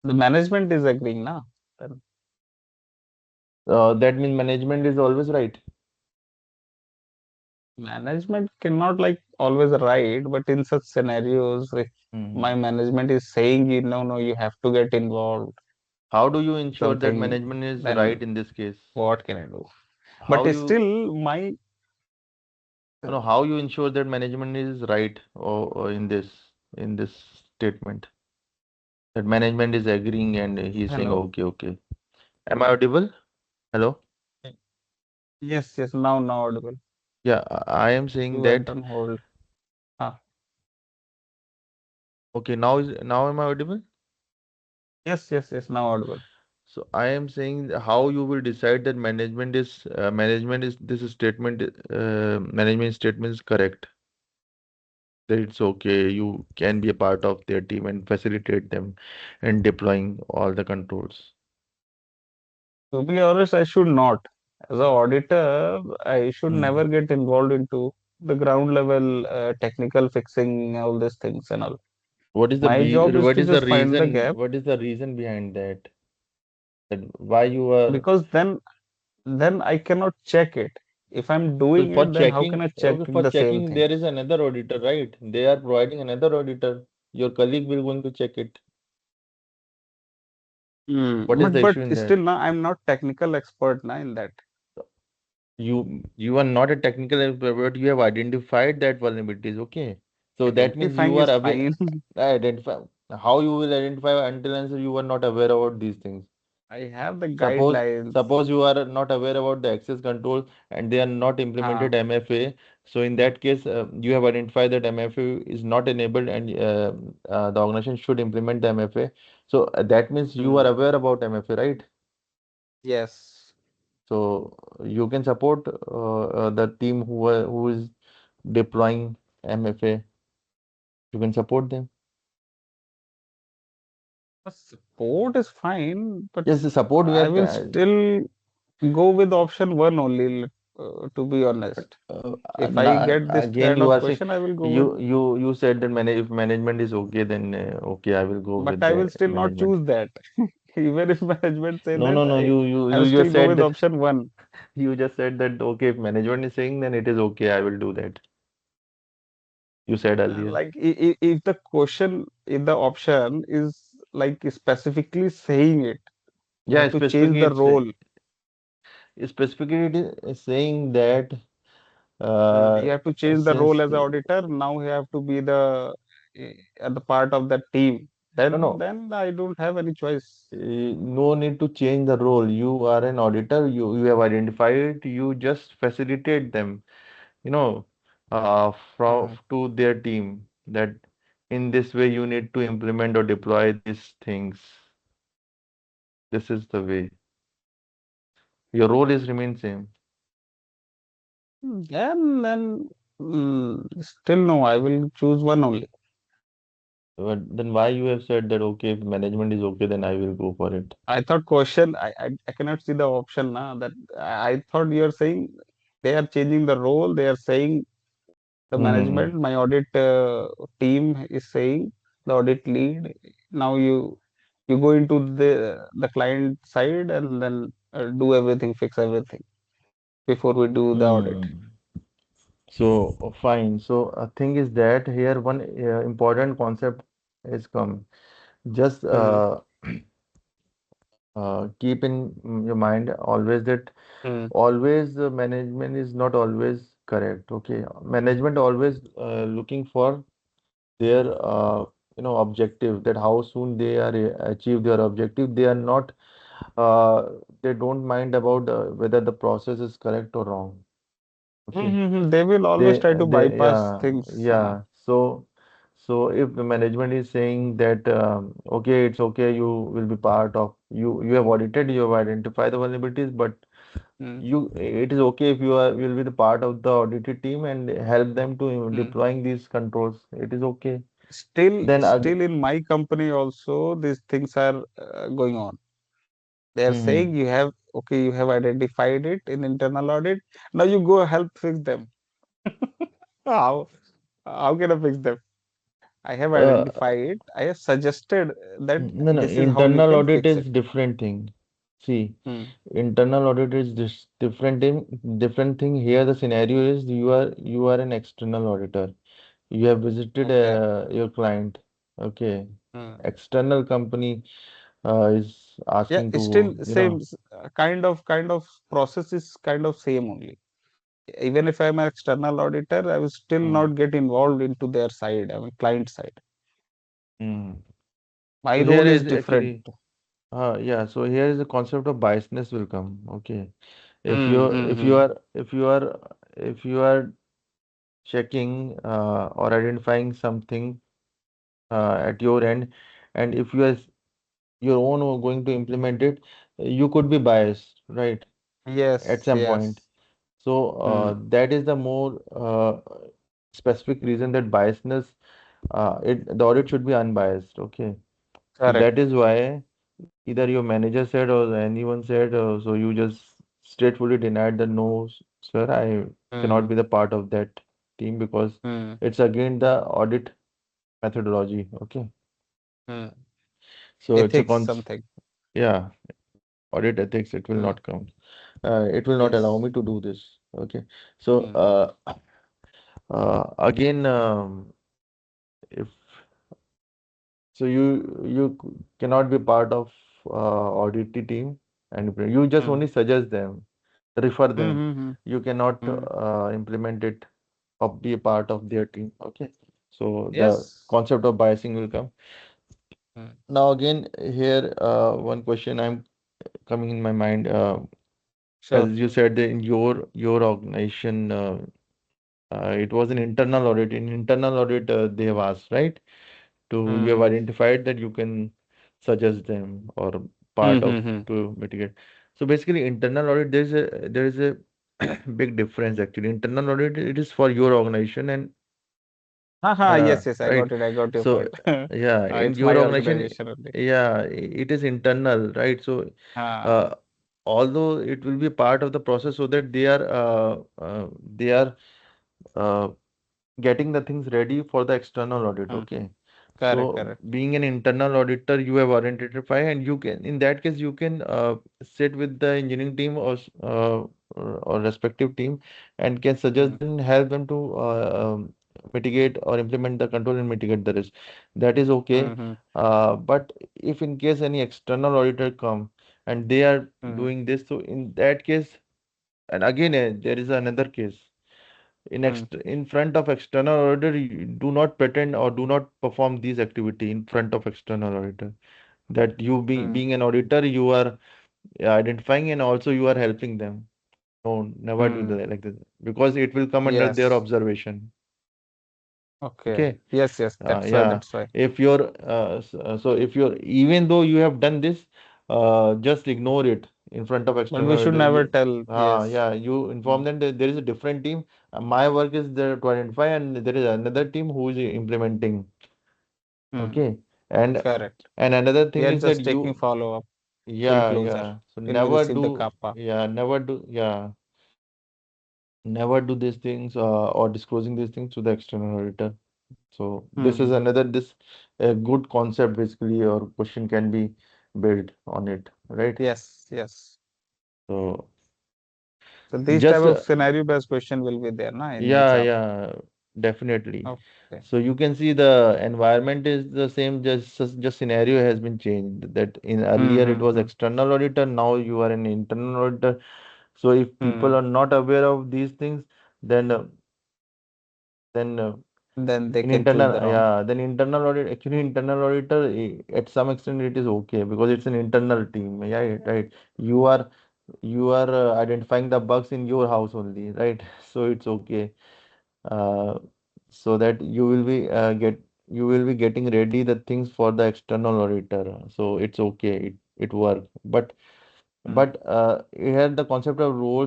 [SPEAKER 2] the management is agreeing now. Then
[SPEAKER 1] That means management is always right.
[SPEAKER 2] management cannot like always right, but in such scenarios, if my
[SPEAKER 1] Hmm.
[SPEAKER 2] management is saying, no, you have to get involved,
[SPEAKER 1] How do you ensure that
[SPEAKER 2] something,
[SPEAKER 1] management is right
[SPEAKER 2] then
[SPEAKER 1] in this case?
[SPEAKER 2] what can I do?
[SPEAKER 1] How
[SPEAKER 2] But
[SPEAKER 1] you
[SPEAKER 2] still, my
[SPEAKER 1] know how you ensure that management is right or in this statement that management is agreeing and he's saying
[SPEAKER 2] hello.
[SPEAKER 1] okay, okay. Am I audible? Hello?
[SPEAKER 2] Yes, yes. Now audible.
[SPEAKER 1] Yeah, I am saying
[SPEAKER 2] You went
[SPEAKER 1] that.
[SPEAKER 2] on hold. Ah,
[SPEAKER 1] Okay, now am I audible?
[SPEAKER 2] yes, yes, yes. Now audible.
[SPEAKER 1] So I am saying how you will decide that management is this statement management statement is correct, that it's okay, you can be a part of their team and facilitate them in deploying all the controls.
[SPEAKER 2] To be honest, I should not. As an auditor, I should
[SPEAKER 1] Hmm.
[SPEAKER 2] never get involved into the ground level technical fixing, all these things and all. My job is to just find the gap
[SPEAKER 1] What is the reason behind that? That why you are
[SPEAKER 2] because then I cannot check it. If I'm
[SPEAKER 1] so
[SPEAKER 2] doing
[SPEAKER 1] for
[SPEAKER 2] it, then how can
[SPEAKER 1] checking,
[SPEAKER 2] I check
[SPEAKER 1] okay, for
[SPEAKER 2] the same
[SPEAKER 1] checking there
[SPEAKER 2] things?
[SPEAKER 1] is another auditor, right? They are providing another auditor. Your colleague will going to check it. What is the
[SPEAKER 2] But
[SPEAKER 1] issue in
[SPEAKER 2] still,
[SPEAKER 1] that?
[SPEAKER 2] now I'm not technical expert now in that.
[SPEAKER 1] You are not a technical expert, but you have identified that vulnerabilities. Okay, so that means you
[SPEAKER 2] Identifying
[SPEAKER 1] are
[SPEAKER 2] is
[SPEAKER 1] aware.
[SPEAKER 2] fine.
[SPEAKER 1] Identify how you will identify until and unless you are not aware about these things.
[SPEAKER 2] I have the
[SPEAKER 1] Suppose
[SPEAKER 2] guidelines.
[SPEAKER 1] suppose you are not aware about the access control and they are not
[SPEAKER 2] Uh,
[SPEAKER 1] implemented MFA. So in that case, you have identified that MFA is not enabled and the organization should implement the MFA. So that means you are
[SPEAKER 2] mm,
[SPEAKER 1] aware about MFA, right?
[SPEAKER 2] yes.
[SPEAKER 1] So you can support the team who is deploying MFA. You can support them.
[SPEAKER 2] Support is fine, but
[SPEAKER 1] Yes, the support we
[SPEAKER 2] I
[SPEAKER 1] are.
[SPEAKER 2] will still go with option one only, to be
[SPEAKER 1] But
[SPEAKER 2] honest. If I get this
[SPEAKER 1] again,
[SPEAKER 2] kind
[SPEAKER 1] you
[SPEAKER 2] of
[SPEAKER 1] are saying
[SPEAKER 2] question, I will go with,
[SPEAKER 1] you said that if management is okay, then okay, I will go
[SPEAKER 2] but
[SPEAKER 1] with
[SPEAKER 2] I
[SPEAKER 1] the
[SPEAKER 2] will still not
[SPEAKER 1] management.
[SPEAKER 2] choose that. Even if management say
[SPEAKER 1] No,
[SPEAKER 2] that,
[SPEAKER 1] no, no.
[SPEAKER 2] I will
[SPEAKER 1] You
[SPEAKER 2] still
[SPEAKER 1] just
[SPEAKER 2] go with
[SPEAKER 1] said
[SPEAKER 2] option one.
[SPEAKER 1] you just said that okay, if management is saying, then it is okay. I will do that. You said earlier.
[SPEAKER 2] Like if the question, if the option is like specifically saying it, you
[SPEAKER 1] Yeah,
[SPEAKER 2] have to change the role.
[SPEAKER 1] specifically it is saying that
[SPEAKER 2] You have to change the role
[SPEAKER 1] since
[SPEAKER 2] as an auditor. Now you have to be at the part of that team.
[SPEAKER 1] no, no.
[SPEAKER 2] Then I don't have any choice.
[SPEAKER 1] No need to change the role. You are an auditor. You have identified it. You just facilitate them. You know, from
[SPEAKER 2] Mm.
[SPEAKER 1] to their team that in this way you need to implement or deploy these things. This is the way. Your role is remain same.
[SPEAKER 2] And then still no, I will choose one only.
[SPEAKER 1] But then why you have said that okay, if management is okay, then I will go for it.
[SPEAKER 2] I thought question, I cannot see the option now that I thought you're saying they are changing the role. They are saying the
[SPEAKER 1] Hmm.
[SPEAKER 2] management, my audit team is saying the audit lead. Now you go into the client side and then do everything, fix everything before we do the audit.
[SPEAKER 1] Hmm. So fine. So thing is that here one important concept is come. Just
[SPEAKER 2] Hmm.
[SPEAKER 1] keep in your mind always that
[SPEAKER 2] Hmm.
[SPEAKER 1] always management is not always correct. Okay, management always looking for their objective, that how soon they are achieve their objective. They are not they don't mind about whether the process is correct or wrong. Okay,
[SPEAKER 2] They will always try to bypass
[SPEAKER 1] yeah,
[SPEAKER 2] things.
[SPEAKER 1] yeah. So if the management is saying that okay, it's okay, you will be part of, you have audited, you have identified the vulnerabilities, but
[SPEAKER 2] Hmm.
[SPEAKER 1] it is okay if you will be the part of the audited team and help them to
[SPEAKER 2] Hmm.
[SPEAKER 1] deploying these controls. It is okay.
[SPEAKER 2] Still,
[SPEAKER 1] Then
[SPEAKER 2] still in my company also, these things are going on. They are
[SPEAKER 1] hmm
[SPEAKER 2] saying you have, okay, you have identified it in internal audit. Now you go help fix them. How? How can I fix them? I have
[SPEAKER 1] uh,
[SPEAKER 2] identified. I have suggested that
[SPEAKER 1] no, no,
[SPEAKER 2] this is how you
[SPEAKER 1] internal
[SPEAKER 2] can
[SPEAKER 1] audit
[SPEAKER 2] fix it.
[SPEAKER 1] is different thing. See,
[SPEAKER 2] Hmm.
[SPEAKER 1] internal audit is this different thing. Here the scenario is you are an external auditor. You have visited
[SPEAKER 2] Okay.
[SPEAKER 1] your client. Okay,
[SPEAKER 2] Hmm.
[SPEAKER 1] external company is
[SPEAKER 2] Yeah,
[SPEAKER 1] asking
[SPEAKER 2] it's
[SPEAKER 1] to,
[SPEAKER 2] still same kind of process is kind of same only. Even if I'm an external auditor, I will still
[SPEAKER 1] mm,
[SPEAKER 2] not get involved into their side, I mean client side.
[SPEAKER 1] mm.
[SPEAKER 2] My
[SPEAKER 1] So here
[SPEAKER 2] role is
[SPEAKER 1] is
[SPEAKER 2] different.
[SPEAKER 1] actually yeah. So here is the concept of biasness will come. Okay, if you
[SPEAKER 2] Hmm.
[SPEAKER 1] if you
[SPEAKER 2] Hmm.
[SPEAKER 1] are if you are if you are checking or identifying something at your end, and if you are your own are going to implement it, you could be biased, right? At
[SPEAKER 2] Yes,
[SPEAKER 1] some point.
[SPEAKER 2] yes.
[SPEAKER 1] So
[SPEAKER 2] Hmm.
[SPEAKER 1] that is the more specific reason that biasness, the audit should be unbiased. Okay. So that
[SPEAKER 2] Correct.
[SPEAKER 1] is why either your manager said or anyone said, so you just straightforwardly denied the no, sir, I cannot
[SPEAKER 2] Hmm.
[SPEAKER 1] be the part of that team because
[SPEAKER 2] Hmm.
[SPEAKER 1] it's again the audit methodology. Okay.
[SPEAKER 2] Hmm.
[SPEAKER 1] So it's a
[SPEAKER 2] Ethics
[SPEAKER 1] cons
[SPEAKER 2] something.
[SPEAKER 1] yeah, audit ethics, it will
[SPEAKER 2] Hmm.
[SPEAKER 1] not count. It will not allow
[SPEAKER 2] Yes.
[SPEAKER 1] me to do this. Okay. So
[SPEAKER 2] Hmm.
[SPEAKER 1] again, if so, cannot be part of audit team, and you just
[SPEAKER 2] Hmm.
[SPEAKER 1] only suggest them, refer
[SPEAKER 2] Hmm.
[SPEAKER 1] them.
[SPEAKER 2] Hmm.
[SPEAKER 1] You cannot
[SPEAKER 2] Hmm.
[SPEAKER 1] implement it or be a part of their team. Okay. So the
[SPEAKER 2] Yes.
[SPEAKER 1] concept of biasing will come.
[SPEAKER 2] Hmm.
[SPEAKER 1] Now again, here one question I'm. coming in my mind. As
[SPEAKER 2] Sure.
[SPEAKER 1] you said, in your organization, it was an internal audit. In internal audit, they have asked, right? To you have
[SPEAKER 2] Hmm.
[SPEAKER 1] identified that you can suggest them or part of
[SPEAKER 2] Mm-hmm.
[SPEAKER 1] to mitigate. So basically, internal audit there is a big difference actually. Internal audit it is for your organization and
[SPEAKER 2] Haha, yes, yes, I
[SPEAKER 1] right.
[SPEAKER 2] got it. I got your
[SPEAKER 1] So
[SPEAKER 2] point.
[SPEAKER 1] yeah, in
[SPEAKER 2] It's
[SPEAKER 1] your
[SPEAKER 2] my
[SPEAKER 1] organization,
[SPEAKER 2] organization only.
[SPEAKER 1] yeah, it is internal, right? So
[SPEAKER 2] Ah.
[SPEAKER 1] uh, although it will be part of the process so that they are uh, getting the things ready for the external audit.
[SPEAKER 2] Hmm.
[SPEAKER 1] Okay.
[SPEAKER 2] Correct,
[SPEAKER 1] So
[SPEAKER 2] correct.
[SPEAKER 1] being an internal auditor, you have identified, and you can, in that case, you can sit with the engineering team or respective team and can suggest
[SPEAKER 2] Hmm.
[SPEAKER 1] and help them to mitigate or implement the control and mitigate the risk. That is okay.
[SPEAKER 2] Mm-hmm.
[SPEAKER 1] But if in case any external auditor come and they are
[SPEAKER 2] Hmm.
[SPEAKER 1] doing this, so in that case, and again, there is another case
[SPEAKER 2] Hmm.
[SPEAKER 1] in front of external auditor, you do not pretend or do not perform these activity in front of external auditor. That you
[SPEAKER 2] Hmm.
[SPEAKER 1] being an auditor, you are identifying and also you are helping them. No, never do
[SPEAKER 2] Hmm.
[SPEAKER 1] that like this because it will come under their
[SPEAKER 2] Yes.
[SPEAKER 1] observation.
[SPEAKER 2] Okay.
[SPEAKER 1] Okay.
[SPEAKER 2] Yes, yes. That's why.
[SPEAKER 1] Yeah.
[SPEAKER 2] That's why.
[SPEAKER 1] If you're so if you're even though you have done this, just ignore it in front of
[SPEAKER 2] But we
[SPEAKER 1] external
[SPEAKER 2] should
[SPEAKER 1] auditor.
[SPEAKER 2] never tell. Yes.
[SPEAKER 1] Yeah, you
[SPEAKER 2] Hmm.
[SPEAKER 1] inform them that there is a different team. My work is there to identify, and there is another team who is implementing.
[SPEAKER 2] Hmm.
[SPEAKER 1] Okay, and
[SPEAKER 2] Correct.
[SPEAKER 1] and another
[SPEAKER 2] We
[SPEAKER 1] thing
[SPEAKER 2] are
[SPEAKER 1] is that
[SPEAKER 2] just taking
[SPEAKER 1] you,
[SPEAKER 2] follow-up till
[SPEAKER 1] yeah,
[SPEAKER 2] closure,
[SPEAKER 1] yeah. So
[SPEAKER 2] till we
[SPEAKER 1] never
[SPEAKER 2] receive the
[SPEAKER 1] do,
[SPEAKER 2] kappa.
[SPEAKER 1] yeah, never do these things or disclosing these things to the external auditor. So this is
[SPEAKER 2] Hmm.
[SPEAKER 1] another this a good concept basically, or question can be built on it, right?
[SPEAKER 2] Yes, yes.
[SPEAKER 1] So
[SPEAKER 2] So these type
[SPEAKER 1] just
[SPEAKER 2] of scenario-based question will be there, na, in the
[SPEAKER 1] yeah,
[SPEAKER 2] exam.
[SPEAKER 1] yeah, definitely.
[SPEAKER 2] Okay.
[SPEAKER 1] So you can see the environment is the same, just scenario has been changed. That in earlier it was
[SPEAKER 2] Mm-hmm.
[SPEAKER 1] external auditor, now you are an internal auditor. So if people
[SPEAKER 2] Hmm.
[SPEAKER 1] are not aware of these things, then then
[SPEAKER 2] Then they
[SPEAKER 1] in
[SPEAKER 2] can choose
[SPEAKER 1] internal,
[SPEAKER 2] the wrong.
[SPEAKER 1] yeah, then internal audit, actually internal auditor, at some extent it is okay because it's an internal team. Yeah, right. You are identifying the bugs in your house only, right? So it's okay. Uh, so that you will be getting ready the things for the external auditor. So it's okay. It work.
[SPEAKER 2] Hmm.
[SPEAKER 1] But here the concept of role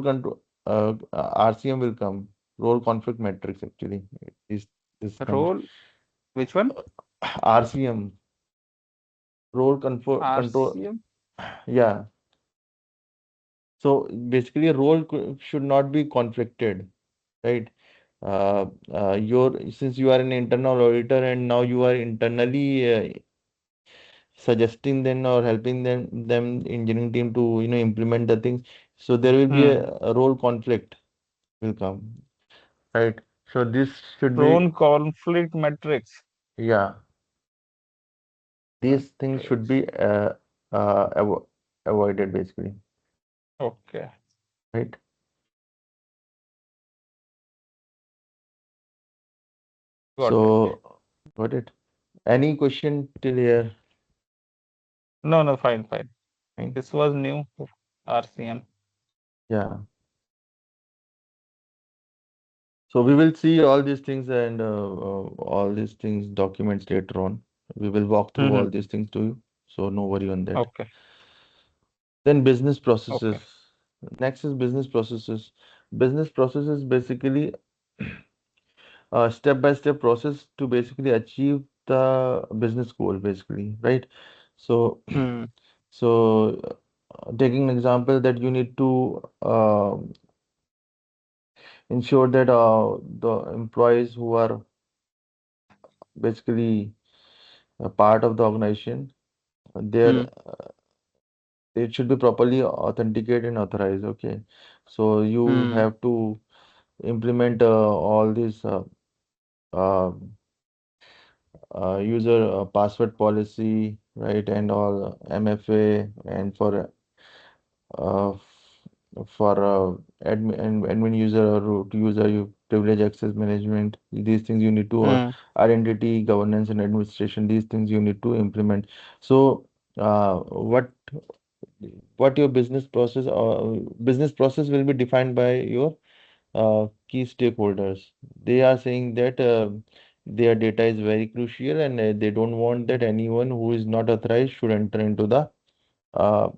[SPEAKER 1] control RCM will come. Role conflict matrix actually is this comes.
[SPEAKER 2] Role, which one?
[SPEAKER 1] RCM, role control.
[SPEAKER 2] RCM?
[SPEAKER 1] Yeah. So basically, a role should not be conflicted, right? Since you are an internal auditor and now you are internally suggesting them or helping them engineering team to implement the things. So there will be
[SPEAKER 2] Hmm.
[SPEAKER 1] a role conflict will come, right? So this should be,
[SPEAKER 2] Role conflict matrix.
[SPEAKER 1] yeah, these things should
[SPEAKER 2] Matrix.
[SPEAKER 1] be avoided basically,
[SPEAKER 2] Okay.
[SPEAKER 1] right?
[SPEAKER 2] Got it.
[SPEAKER 1] So got it. Any question till here?
[SPEAKER 2] No, no, fine, fine.
[SPEAKER 1] Fine.
[SPEAKER 2] This was new. RCM.
[SPEAKER 1] Yeah. So we will see all these things and all these things documents later on. We will walk through
[SPEAKER 2] Mm-hmm.
[SPEAKER 1] all these things to you. So no worry on that.
[SPEAKER 2] Okay.
[SPEAKER 1] Then business processes.
[SPEAKER 2] Okay.
[SPEAKER 1] Next is business processes. Business processes basically a step-by-step process to basically achieve the business goal, basically, right? So,
[SPEAKER 2] Hmm.
[SPEAKER 1] so taking an example that you need to ensure that the employees who are basically a part of the organization,
[SPEAKER 2] Hmm.
[SPEAKER 1] their it should be properly authenticated and authorized. Okay, so you
[SPEAKER 2] Hmm.
[SPEAKER 1] have to implement all these uh, user password policy, right, and all MFA, and uh, for admin user or root user, you privilege access management. These things you need to
[SPEAKER 2] Hmm.
[SPEAKER 1] identity governance and administration. These things you need to implement. So. what your business process will be defined by your key stakeholders. They are saying that their data is very crucial, and they don't want that anyone who is not authorized should enter into the uh,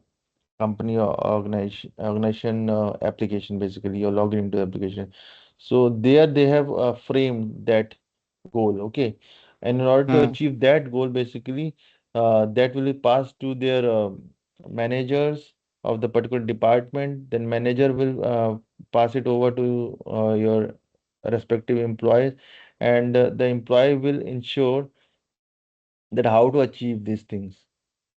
[SPEAKER 1] company or organization application, basically, or log into the application. So there they have framed that goal. Okay, and in order to
[SPEAKER 2] Hmm.
[SPEAKER 1] achieve that goal, basically, that will be passed to their managers of the particular department. Then manager will pass it over to your respective employees, and the employee will ensure that how to achieve these things,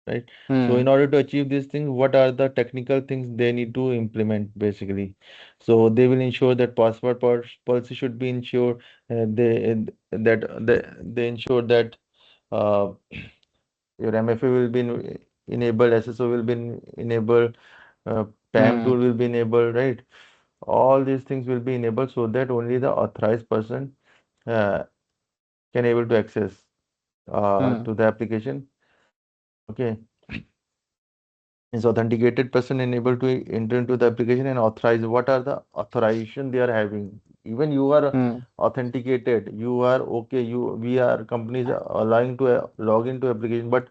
[SPEAKER 1] right? So
[SPEAKER 2] Hmm.
[SPEAKER 1] in order to achieve these things, what are the technical things they need to implement, basically? So they will ensure that policy should be ensured. They ensure that uh, your MFA will be enabled, SSO will be enabled, PAM
[SPEAKER 2] Hmm.
[SPEAKER 1] tool will be enabled, right? All these things will be enabled so that only the authorized person uh, can able to access
[SPEAKER 2] Hmm.
[SPEAKER 1] to the application. Okay, is authenticated person enabled to enter into the application and authorize what are the authorization they are having. Even you are
[SPEAKER 2] Hmm.
[SPEAKER 1] authenticated, you are okay, we are companies are allowing to log into application, but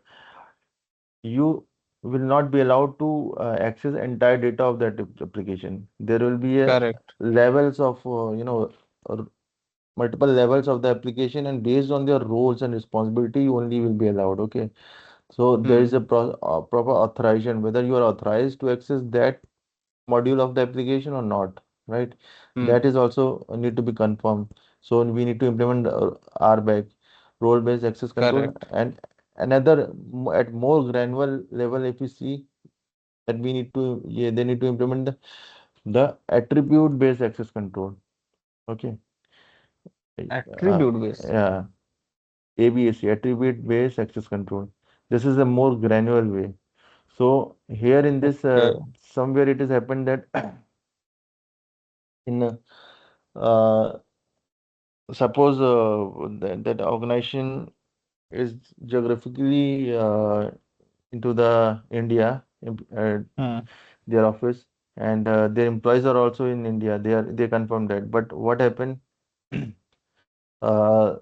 [SPEAKER 1] you will not be allowed to access entire data of that application. There will be a
[SPEAKER 2] Correct.
[SPEAKER 1] levels of r- multiple levels of the application, and based on their roles and responsibility you only will be allowed. Okay, so there is
[SPEAKER 2] Hmm.
[SPEAKER 1] a proper authorization whether you are authorized to access that module of the application or not, right?
[SPEAKER 2] Hmm.
[SPEAKER 1] That is also need to be confirmed. So we need to implement RBAC, role-based access control,
[SPEAKER 2] Correct.
[SPEAKER 1] and another at more granular level, if you see that we need to, yeah, they need to implement the attribute-based access control. Okay, uh,
[SPEAKER 2] Attribute based.
[SPEAKER 1] yeah, ABAC, attribute-based access control. This is a more granular way. So here in this,
[SPEAKER 2] Okay.
[SPEAKER 1] somewhere it has happened that in uh, suppose that organization is geographically into the India,
[SPEAKER 2] Hmm.
[SPEAKER 1] their office, and their employees are also in India. They confirm that. But what happened? uh,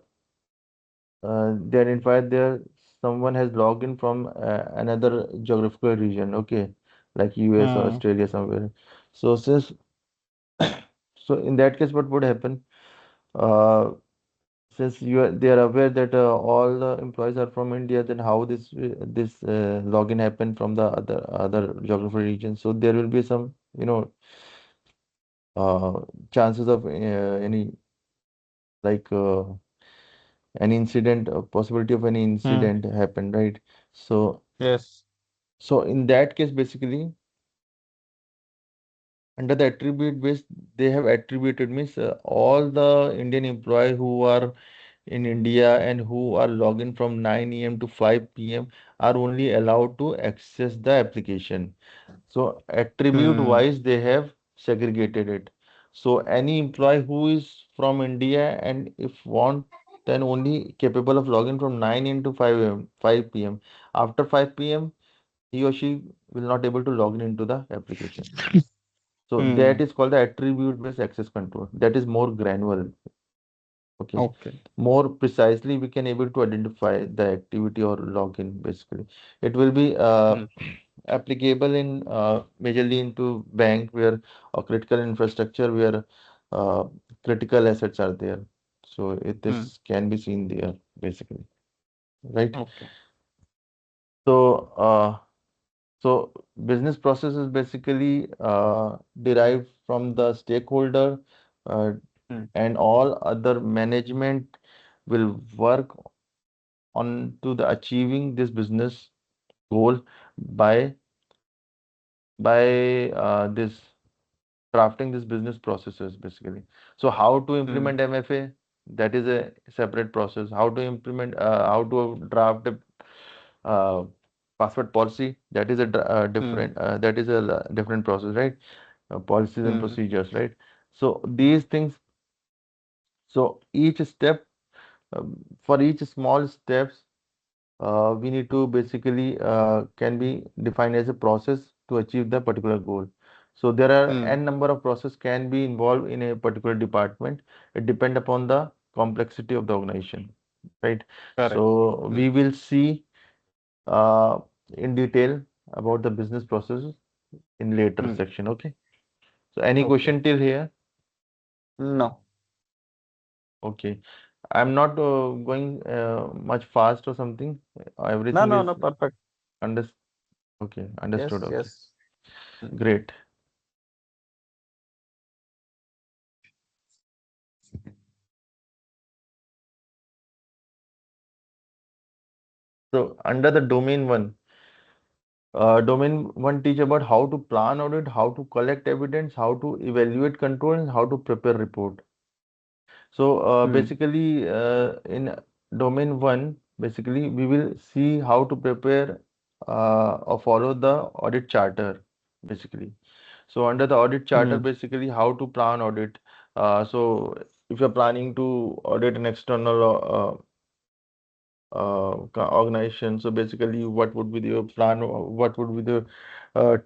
[SPEAKER 1] they identified there someone has logged in from another geographical region. Okay, like US or
[SPEAKER 2] Hmm.
[SPEAKER 1] Australia somewhere. So since so in that case, what would happen? Uh, since they are aware that all the employees are from India, then how this login happened from the other geographical region? So there will be some uh, chances of any like any incident, possibility of any
[SPEAKER 2] Hmm.
[SPEAKER 1] incident happen, right? So
[SPEAKER 2] Yes.
[SPEAKER 1] in that case, basically under the attribute base, they have attributed means all the Indian employees who are in India and who are logging from 9 a.m. to 5 p.m. are only allowed to access the application. So attribute
[SPEAKER 2] Hmm.
[SPEAKER 1] wise, they have segregated it. So any employee who is from India and if want, then only capable of logging from 9 a.m. to 5 p.m. After 5 p.m., he or she will not able to log in into the application. So that
[SPEAKER 2] Hmm.
[SPEAKER 1] is called the attribute based access control. That is more granular. Okay.
[SPEAKER 2] Okay.
[SPEAKER 1] More precisely, we can able to identify the activity or login basically. It will be
[SPEAKER 2] Hmm.
[SPEAKER 1] applicable in majorly into bank where or critical infrastructure where uh, critical assets are there. So
[SPEAKER 2] Hmm.
[SPEAKER 1] this can be seen there basically, right?
[SPEAKER 2] Okay.
[SPEAKER 1] So so business process is basically derived from the stakeholder uh,
[SPEAKER 2] Hmm.
[SPEAKER 1] and all other management will work on to the achieving this business goal by this drafting this business processes basically. So how to
[SPEAKER 2] Hmm.
[SPEAKER 1] implement MFA? That is a separate process. How to implement how to draft a uh, password policy? That is a
[SPEAKER 2] Hmm.
[SPEAKER 1] different that is a different process, right? Policies and
[SPEAKER 2] Hmm.
[SPEAKER 1] procedures, right? So these things. So each step for each small steps. we need to basically can be defined as a process to achieve the particular goal. So there are
[SPEAKER 2] Hmm.
[SPEAKER 1] n number of process can be involved in a particular department. It depend upon the complexity of the organization, right?
[SPEAKER 2] Correct.
[SPEAKER 1] So
[SPEAKER 2] Hmm.
[SPEAKER 1] we will see uh, in detail about the business processes in later
[SPEAKER 2] Hmm.
[SPEAKER 1] section. Okay. So any
[SPEAKER 2] Okay.
[SPEAKER 1] question till here?
[SPEAKER 2] No.
[SPEAKER 1] Okay. I'm not going much fast or something.
[SPEAKER 2] No,
[SPEAKER 1] Everything
[SPEAKER 2] no,
[SPEAKER 1] is
[SPEAKER 2] no. Perfect.
[SPEAKER 1] under okay, understood.
[SPEAKER 2] Yes,
[SPEAKER 1] Okay.
[SPEAKER 2] yes. Hmm.
[SPEAKER 1] Great. So under the domain one teach about how to plan audit, how to collect evidence, how to evaluate control, and how to prepare report. So
[SPEAKER 2] Hmm.
[SPEAKER 1] basically, in domain one, basically we will see how to prepare or follow the audit charter, basically. So under the audit charter,
[SPEAKER 2] Hmm.
[SPEAKER 1] basically how to plan audit. So if you're planning to audit an external organization. So basically, what would be your plan? What would be the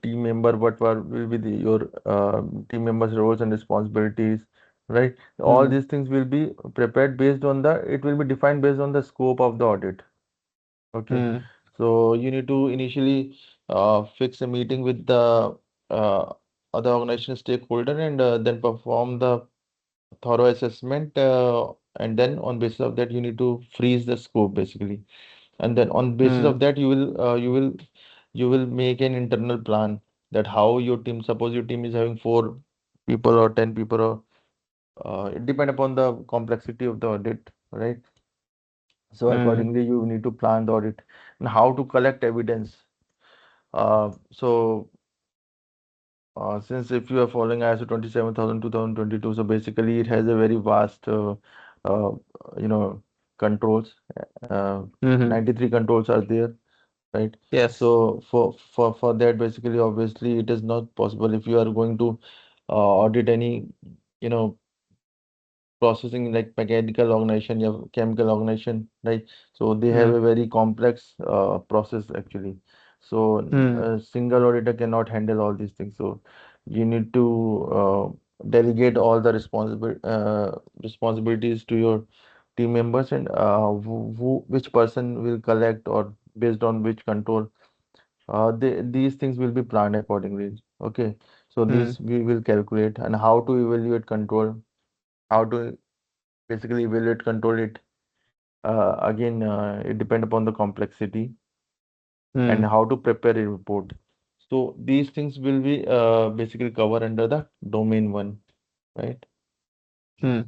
[SPEAKER 1] team member? Will be your team members' roles and responsibilities, right? All
[SPEAKER 2] Hmm.
[SPEAKER 1] these things will be prepared based on the. It will be defined based on the scope of the audit. Okay,
[SPEAKER 2] Hmm.
[SPEAKER 1] so you need to initially fix a meeting with the uh, other organization stakeholder and then perform the thorough assessment, and then on basis of that you need to freeze the scope basically, and then on basis
[SPEAKER 2] Hmm.
[SPEAKER 1] of that you will make an internal plan that how your team, suppose your team is having 4 people or 10 people, or it depend upon the complexity of the audit, right? So
[SPEAKER 2] Hmm.
[SPEAKER 1] accordingly you need to plan the audit and how to collect evidence. So since if you are following ISO 27000 2022, so basically it has a very vast uh, you know controls. uh,
[SPEAKER 2] Hmm.
[SPEAKER 1] 93 controls are there, right?
[SPEAKER 2] Yes.
[SPEAKER 1] So for that, basically, obviously, it is not possible if you are going to audit any, you know, processing like mechanical organization, you have chemical organization, right? So they have
[SPEAKER 2] Hmm.
[SPEAKER 1] a very complex process actually. So
[SPEAKER 2] Hmm.
[SPEAKER 1] a single auditor cannot handle all these things. So you need to delegate all the responsibilities to your team members, and which person will collect or based on which control. These things will be planned accordingly. Okay, so
[SPEAKER 2] Hmm.
[SPEAKER 1] these we will calculate, and how to evaluate control, how to basically evaluate control it. Again, it depend upon the complexity and
[SPEAKER 2] Hmm.
[SPEAKER 1] how to prepare a report. So these things will be basically covered under the domain one, right?
[SPEAKER 2] Hmm.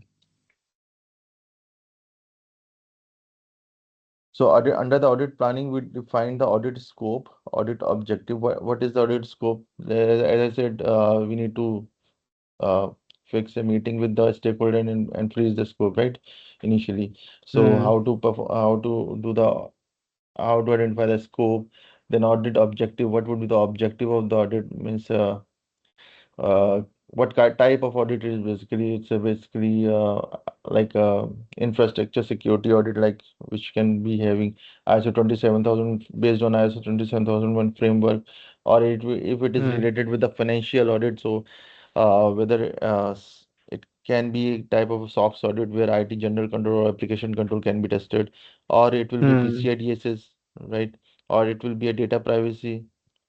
[SPEAKER 1] So under the audit planning, we define the audit scope, audit objective. What is the audit scope? As I said, we need to uh, fix a meeting with the stakeholder and freeze the scope, right? Initially. So
[SPEAKER 2] Hmm.
[SPEAKER 1] how to perform, how to identify the scope, then audit objective. What would be the objective of the audit? Means what type of audit is basically it's a basically like infrastructure security audit, like which can be having ISO 27000 based on ISO 27001 framework, or if it is
[SPEAKER 2] Hmm.
[SPEAKER 1] related with the financial audit. So whether it can be a type of a SOX audit where IT general control or application control can be tested, or it will be
[SPEAKER 2] Hmm.
[SPEAKER 1] PCI DSS, right? Or it will be a data privacy.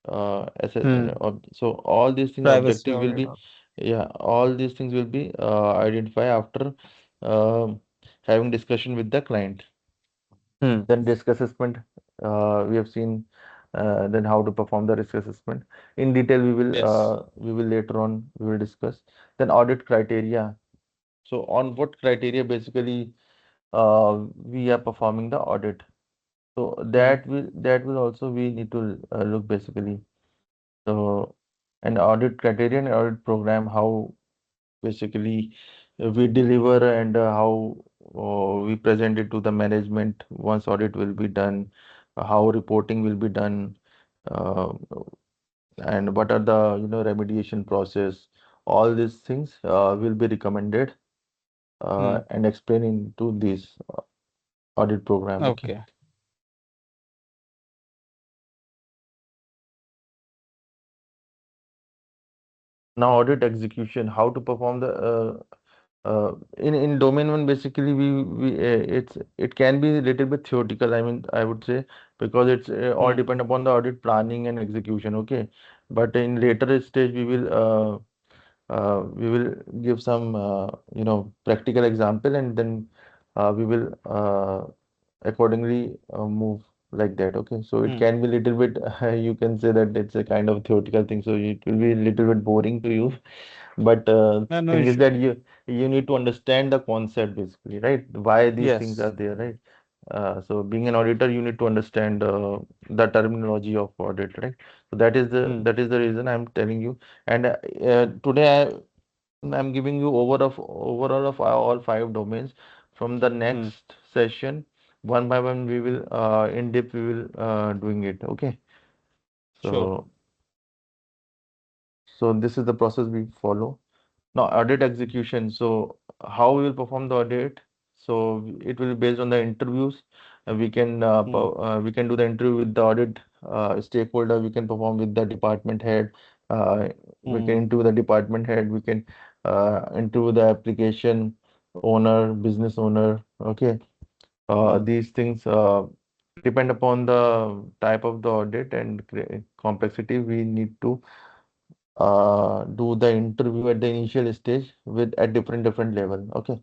[SPEAKER 2] Hmm.
[SPEAKER 1] So all these things
[SPEAKER 2] Privacy
[SPEAKER 1] objective will
[SPEAKER 2] audit.
[SPEAKER 1] be, yeah, all these things will be identified after um having discussion with the client.
[SPEAKER 2] Hmm.
[SPEAKER 1] Then risk assessment, we have seen. Then how to perform the risk assessment in detail.
[SPEAKER 2] Yes.
[SPEAKER 1] We will later on we will discuss. Then audit criteria. So on what criteria basically we are performing the audit. So
[SPEAKER 2] Hmm.
[SPEAKER 1] that will also we need to look basically. So an audit criterion, audit program, how basically we deliver and how we present it to the management once audit will be done, how reporting will be done, uh, and what are the remediation process. All these things will be recommended
[SPEAKER 2] Hmm.
[SPEAKER 1] and explained into this audit program. Okay.
[SPEAKER 2] Okay.
[SPEAKER 1] Now audit execution, how to perform the in domain one, basically it can be a little bit theoretical, I mean, I would say, because it's all
[SPEAKER 2] Hmm.
[SPEAKER 1] depend upon the audit planning and execution. Okay, but in later stage we will give some practical example, and then we will accordingly move like that. Okay, so it
[SPEAKER 2] Hmm.
[SPEAKER 1] can be little bit you can say that it's a kind of theoretical thing, so it will be a little bit boring to you. But
[SPEAKER 2] Yeah, no
[SPEAKER 1] thing is
[SPEAKER 2] issue.
[SPEAKER 1] that you need to understand the concept basically, right? Why these things are
[SPEAKER 2] Yes.
[SPEAKER 1] there, right? So being an auditor, you need to understand the terminology of audit, right? So
[SPEAKER 2] Hmm.
[SPEAKER 1] that is the reason I'm telling you. And today I'm giving you overall of all five domains. From the
[SPEAKER 2] Hmm.
[SPEAKER 1] next session, one by one, we will in depth we will doing it. Okay.
[SPEAKER 2] Sure.
[SPEAKER 1] So this is the process we follow. Now, audit execution. So, how we will perform the audit? So, it will be based on the interviews.
[SPEAKER 2] Hmm.
[SPEAKER 1] We can do the interview with the audit stakeholder. We can perform with the department head. Uh, we can
[SPEAKER 2] Hmm.
[SPEAKER 1] interview the department head. We can interview the application owner, business owner. Okay.
[SPEAKER 2] Hmm.
[SPEAKER 1] These things depend upon the type of the audit and complexity. We need to do the interview at the initial stage with at different level. Okay.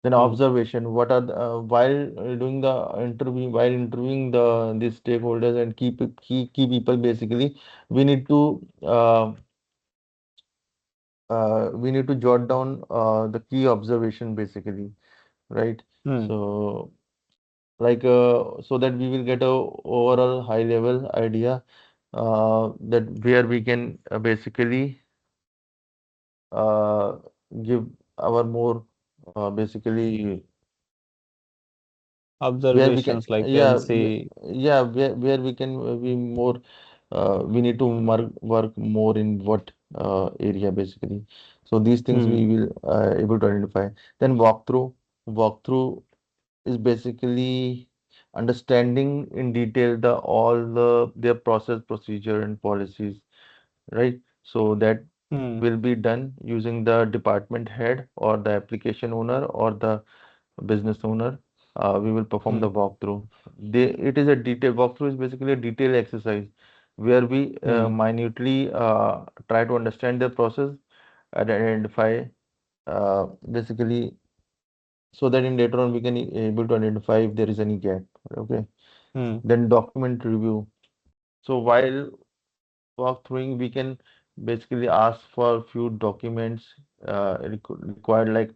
[SPEAKER 1] Then
[SPEAKER 2] Hmm.
[SPEAKER 1] observation. What are while doing the interview, while interviewing these stakeholders and key people, basically, we need to we need to jot down the key observation basically, right?
[SPEAKER 2] Hmm.
[SPEAKER 1] So so that we will get a overall high level idea that where we can basically uh, give our more basically where we can
[SPEAKER 2] Observations like NC.
[SPEAKER 1] where we can be more we need to work more in what area basically. So these things
[SPEAKER 2] Hmm.
[SPEAKER 1] we will able to identify. Then walkthrough is basically understanding in detail all their process, procedure and policies, right? So that
[SPEAKER 2] Hmm.
[SPEAKER 1] will be done using the department head or the application owner or the business owner. We will perform
[SPEAKER 2] Hmm.
[SPEAKER 1] the walkthrough. It is a detailed walkthrough is basically a detailed exercise where we
[SPEAKER 2] Hmm.
[SPEAKER 1] minutely try to understand the process and identify basically so that in later on we can able to identify if there is any gap. Okay.
[SPEAKER 2] Hmm.
[SPEAKER 1] Then document review. So while walkthroughing, we can basically ask for few documents required like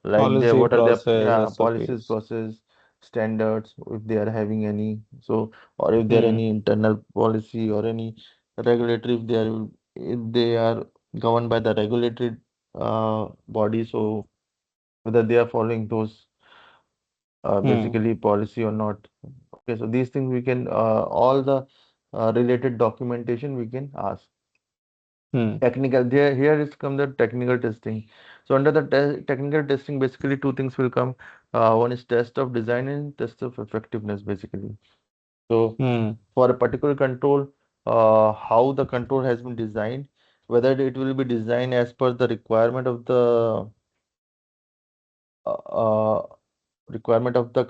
[SPEAKER 1] their
[SPEAKER 2] Policy,
[SPEAKER 1] what are their
[SPEAKER 2] process,
[SPEAKER 1] policies,
[SPEAKER 2] SOPs.
[SPEAKER 1] process, standards, if they are having any. So or if there are
[SPEAKER 2] Hmm.
[SPEAKER 1] any internal policy or any regulatory, if they are governed by the regulatory body, so whether they are following those
[SPEAKER 2] Hmm.
[SPEAKER 1] basically policy or not. Okay, so these things we can all the related documentation we can ask.
[SPEAKER 2] Hmm.
[SPEAKER 1] Technical, there here is come the technical testing. So under the technical testing, basically two things will come. One is test of design and test of effectiveness basically. So
[SPEAKER 2] Hmm.
[SPEAKER 1] for a particular control, how the control has been designed, whether it will be designed as per the requirement of the uh, uh, requirement of the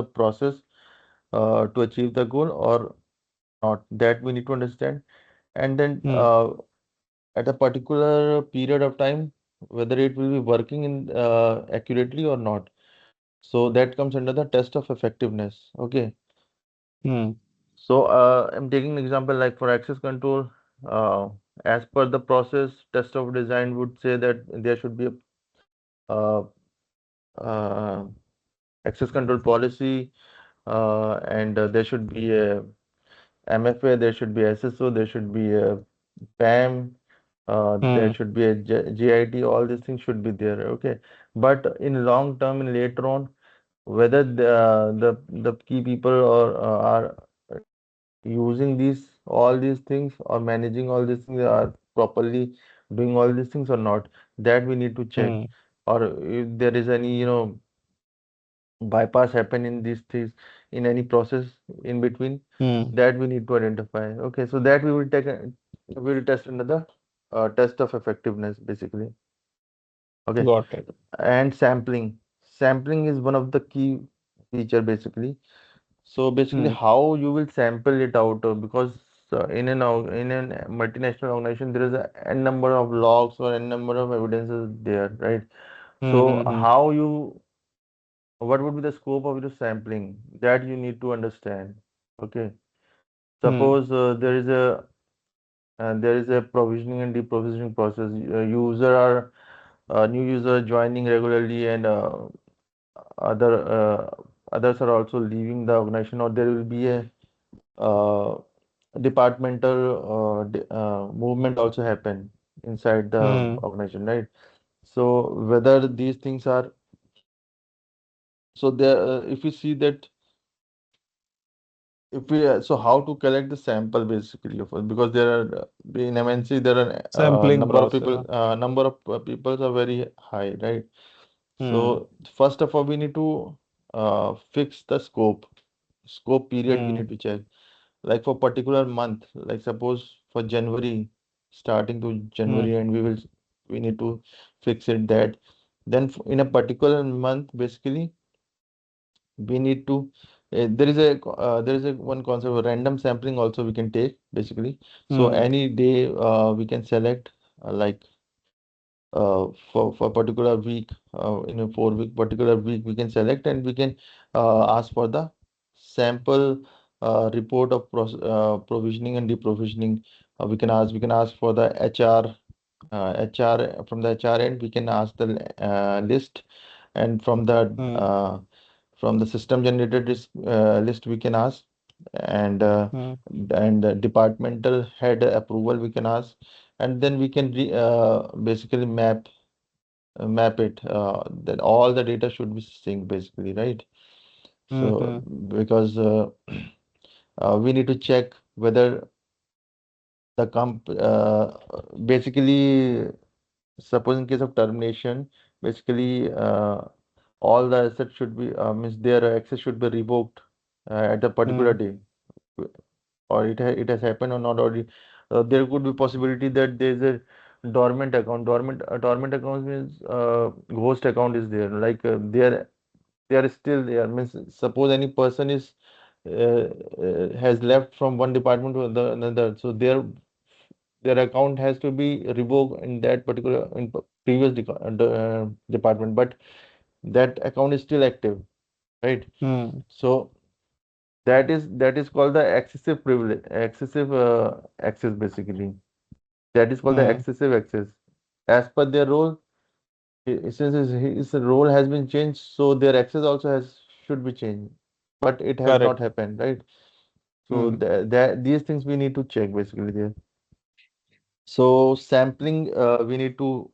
[SPEAKER 1] process to achieve the goal or not, that we need to understand. And then
[SPEAKER 2] Hmm.
[SPEAKER 1] at a particular period of time, whether it will be working in accurately or not. So that comes under the test of effectiveness. Okay.
[SPEAKER 2] Hmm.
[SPEAKER 1] So I'm taking an example like for access control. Uh, as per the process, test of design would say that there should be a uh, uh, access control policy, and there should be a MFA, there should be SSO, there should be a PAM, there
[SPEAKER 2] Hmm.
[SPEAKER 1] should be a GIT, all these things should be there. Okay, but in long term and later on, whether the key people or are using all these things or managing all these things are properly doing all these things or not, that we need to check.
[SPEAKER 2] Hmm.
[SPEAKER 1] Or if there is any bypass happen in these things in any process in between,
[SPEAKER 2] Hmm.
[SPEAKER 1] that we need to identify. Okay, so that we will take. we'll test under the test of effectiveness basically. Okay,
[SPEAKER 2] Got it.
[SPEAKER 1] and sampling. Sampling is one of the key feature basically. So basically,
[SPEAKER 2] Hmm.
[SPEAKER 1] how you will sample it out because in a multinational organization there is a n number of logs or n number of evidences there, right?
[SPEAKER 2] Hmm.
[SPEAKER 1] So
[SPEAKER 2] Hmm. Hmm.
[SPEAKER 1] how you what would be the scope of your sampling that you need to understand. Okay,
[SPEAKER 2] Hmm.
[SPEAKER 1] suppose there is a provisioning and deprovisioning process. User are new user joining regularly and other others are also leaving the organization, or there will be a uh, departmental movement also happen inside the
[SPEAKER 2] Hmm.
[SPEAKER 1] organization, right? So whether these things are so there, if we see that if we so how to collect the sample basically of because there are in MNC there are
[SPEAKER 2] Sampling
[SPEAKER 1] number of
[SPEAKER 2] process.
[SPEAKER 1] people people are very high, right?
[SPEAKER 2] Hmm.
[SPEAKER 1] So first of all we need to fix the scope period we
[SPEAKER 2] Hmm.
[SPEAKER 1] need to check like for particular month, like suppose for January, starting to
[SPEAKER 2] Hmm.
[SPEAKER 1] January, and we need to fix it that. Then in a particular month, basically, we need to there is a one concept of random sampling also we can take basically. So
[SPEAKER 2] Hmm.
[SPEAKER 1] any day we can select like for particular week in a 4 week particular week we can select and we can ask for the sample report of provisioning and deprovisioning. We can ask for the HR from the HR end we can ask the list, and
[SPEAKER 2] Hmm.
[SPEAKER 1] from the system generated list we can ask, and
[SPEAKER 2] Hmm.
[SPEAKER 1] departmental head approval we can ask, and then we can basically map it that all the data should be synced basically, right?
[SPEAKER 2] Hmm.
[SPEAKER 1] So
[SPEAKER 2] Hmm.
[SPEAKER 1] because we need to check whether the basically suppose in case of termination basically all the assets should be means their access should be revoked at a particular
[SPEAKER 2] Hmm.
[SPEAKER 1] day, or it has happened or not, or there could be possibility that there is a dormant account means ghost account is there, like they are still there means suppose any person is has left from one department to another, so their account has to be revoked in that particular previous department, but that account is still active, right?
[SPEAKER 2] Hmm.
[SPEAKER 1] So that is called the excessive privilege, excessive access basically. That is called the
[SPEAKER 2] Hmm.
[SPEAKER 1] excessive access. As per their role, since his role has been changed, so their access also has should be changed. But it has not
[SPEAKER 2] Correct.
[SPEAKER 1] happened, right? So
[SPEAKER 2] Hmm.
[SPEAKER 1] these things we need to check basically there. So sampling, we need to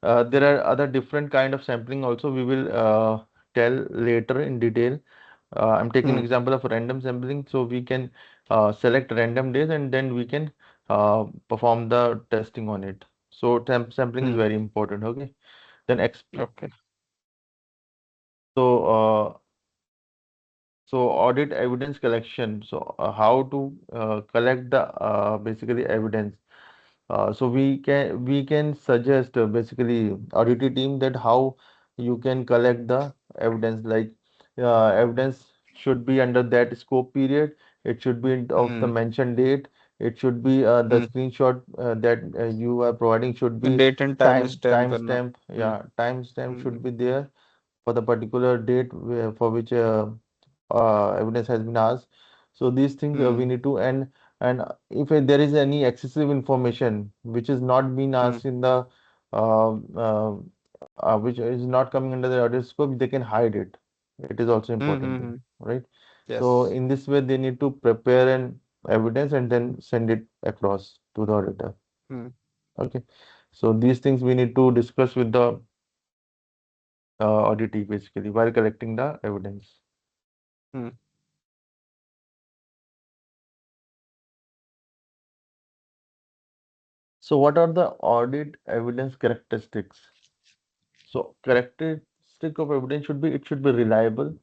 [SPEAKER 1] there are other different kind of sampling also. We will tell later in detail. I'm taking an
[SPEAKER 2] Hmm.
[SPEAKER 1] example of random sampling. So we can select random days and then we can perform the testing on it. So sampling is
[SPEAKER 2] Hmm.
[SPEAKER 1] very important. Okay. Then
[SPEAKER 2] Okay.
[SPEAKER 1] so so audit evidence collection. So how to collect the basically evidence. So we can suggest basically audit team that how you can collect the evidence, like evidence should be under that scope period. It should be of the
[SPEAKER 2] Hmm.
[SPEAKER 1] mentioned date. It should be the
[SPEAKER 2] Hmm.
[SPEAKER 1] screenshot that you are providing should
[SPEAKER 2] The
[SPEAKER 1] be
[SPEAKER 2] date and time stamp and all.
[SPEAKER 1] timestamp.
[SPEAKER 2] Hmm.
[SPEAKER 1] Yeah, timestamp
[SPEAKER 2] Hmm.
[SPEAKER 1] should be there for the particular date for which evidence has been asked. So these things we
[SPEAKER 2] Hmm.
[SPEAKER 1] need to, and if there is any excessive information which is not being
[SPEAKER 2] Hmm.
[SPEAKER 1] asked in the uh, uh, which is not coming under the audit scope, they can hide it. It is also
[SPEAKER 2] Hmm. Hmm.
[SPEAKER 1] important
[SPEAKER 2] Hmm.
[SPEAKER 1] thing, right? So
[SPEAKER 2] Yes.
[SPEAKER 1] in this way, they need to prepare an evidence and then send it across to the auditor.
[SPEAKER 2] Hmm.
[SPEAKER 1] Okay. So these things we need to discuss with the auditee basically while collecting the evidence.
[SPEAKER 2] Hmm.
[SPEAKER 1] So what are the audit evidence characteristics? So characteristic of evidence should be it should be reliable,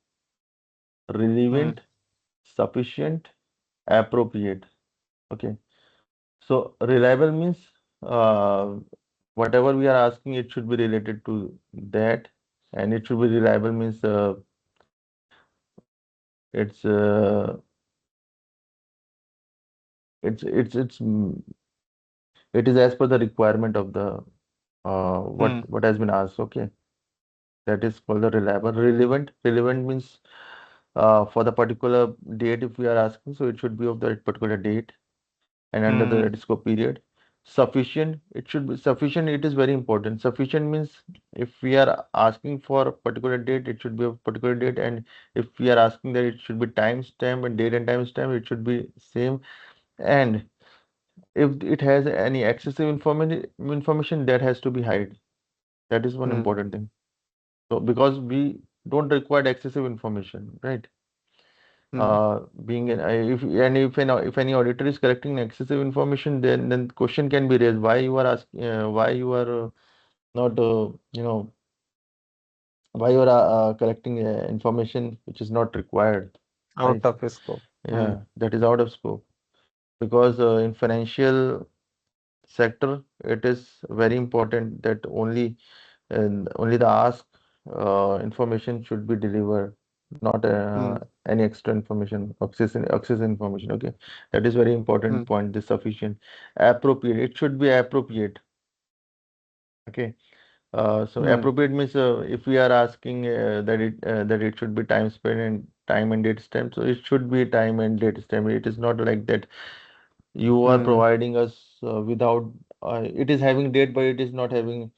[SPEAKER 2] Hmm.
[SPEAKER 1] relevant, sufficient, appropriate. Okay. So reliable means uh, whatever we are asking, it should be related to that, and it should be reliable means it's it's it is as per the requirement of the
[SPEAKER 2] Hmm.
[SPEAKER 1] what has been asked. Okay, that is called the reliable. Relevant means for the particular date if we are asking, so it should be of that particular date and under
[SPEAKER 2] Hmm.
[SPEAKER 1] the scope period. Sufficient, it should be sufficient. It is very important. Sufficient means if we are asking for a particular date, it should be a particular date, and if we are asking that it should be timestamp and date and timestamp, it should be same. And if it has any excessive information that has to be hide. That is one
[SPEAKER 2] Hmm.
[SPEAKER 1] important thing. So because we don't require excessive information, right?
[SPEAKER 2] Hmm.
[SPEAKER 1] Being an if any auditor is collecting excessive information, then question can be raised why you are asking why you are not why you are collecting information which is not required,
[SPEAKER 2] Out
[SPEAKER 1] right?
[SPEAKER 2] of scope. Hmm.
[SPEAKER 1] Yeah, that is out of scope because in financial sector it is very important that only the ask information should be delivered, not
[SPEAKER 2] Hmm.
[SPEAKER 1] any extra information, access information. Okay, that is very
[SPEAKER 2] Hmm.
[SPEAKER 1] important point. This sufficient, appropriate. It should be appropriate. Okay, so
[SPEAKER 2] Hmm.
[SPEAKER 1] appropriate means if we are asking that it should be time spent and time and date stamp, so it should be time and date stamp. It is not like that you are
[SPEAKER 2] Hmm.
[SPEAKER 1] providing us without. It is having date, but it is not having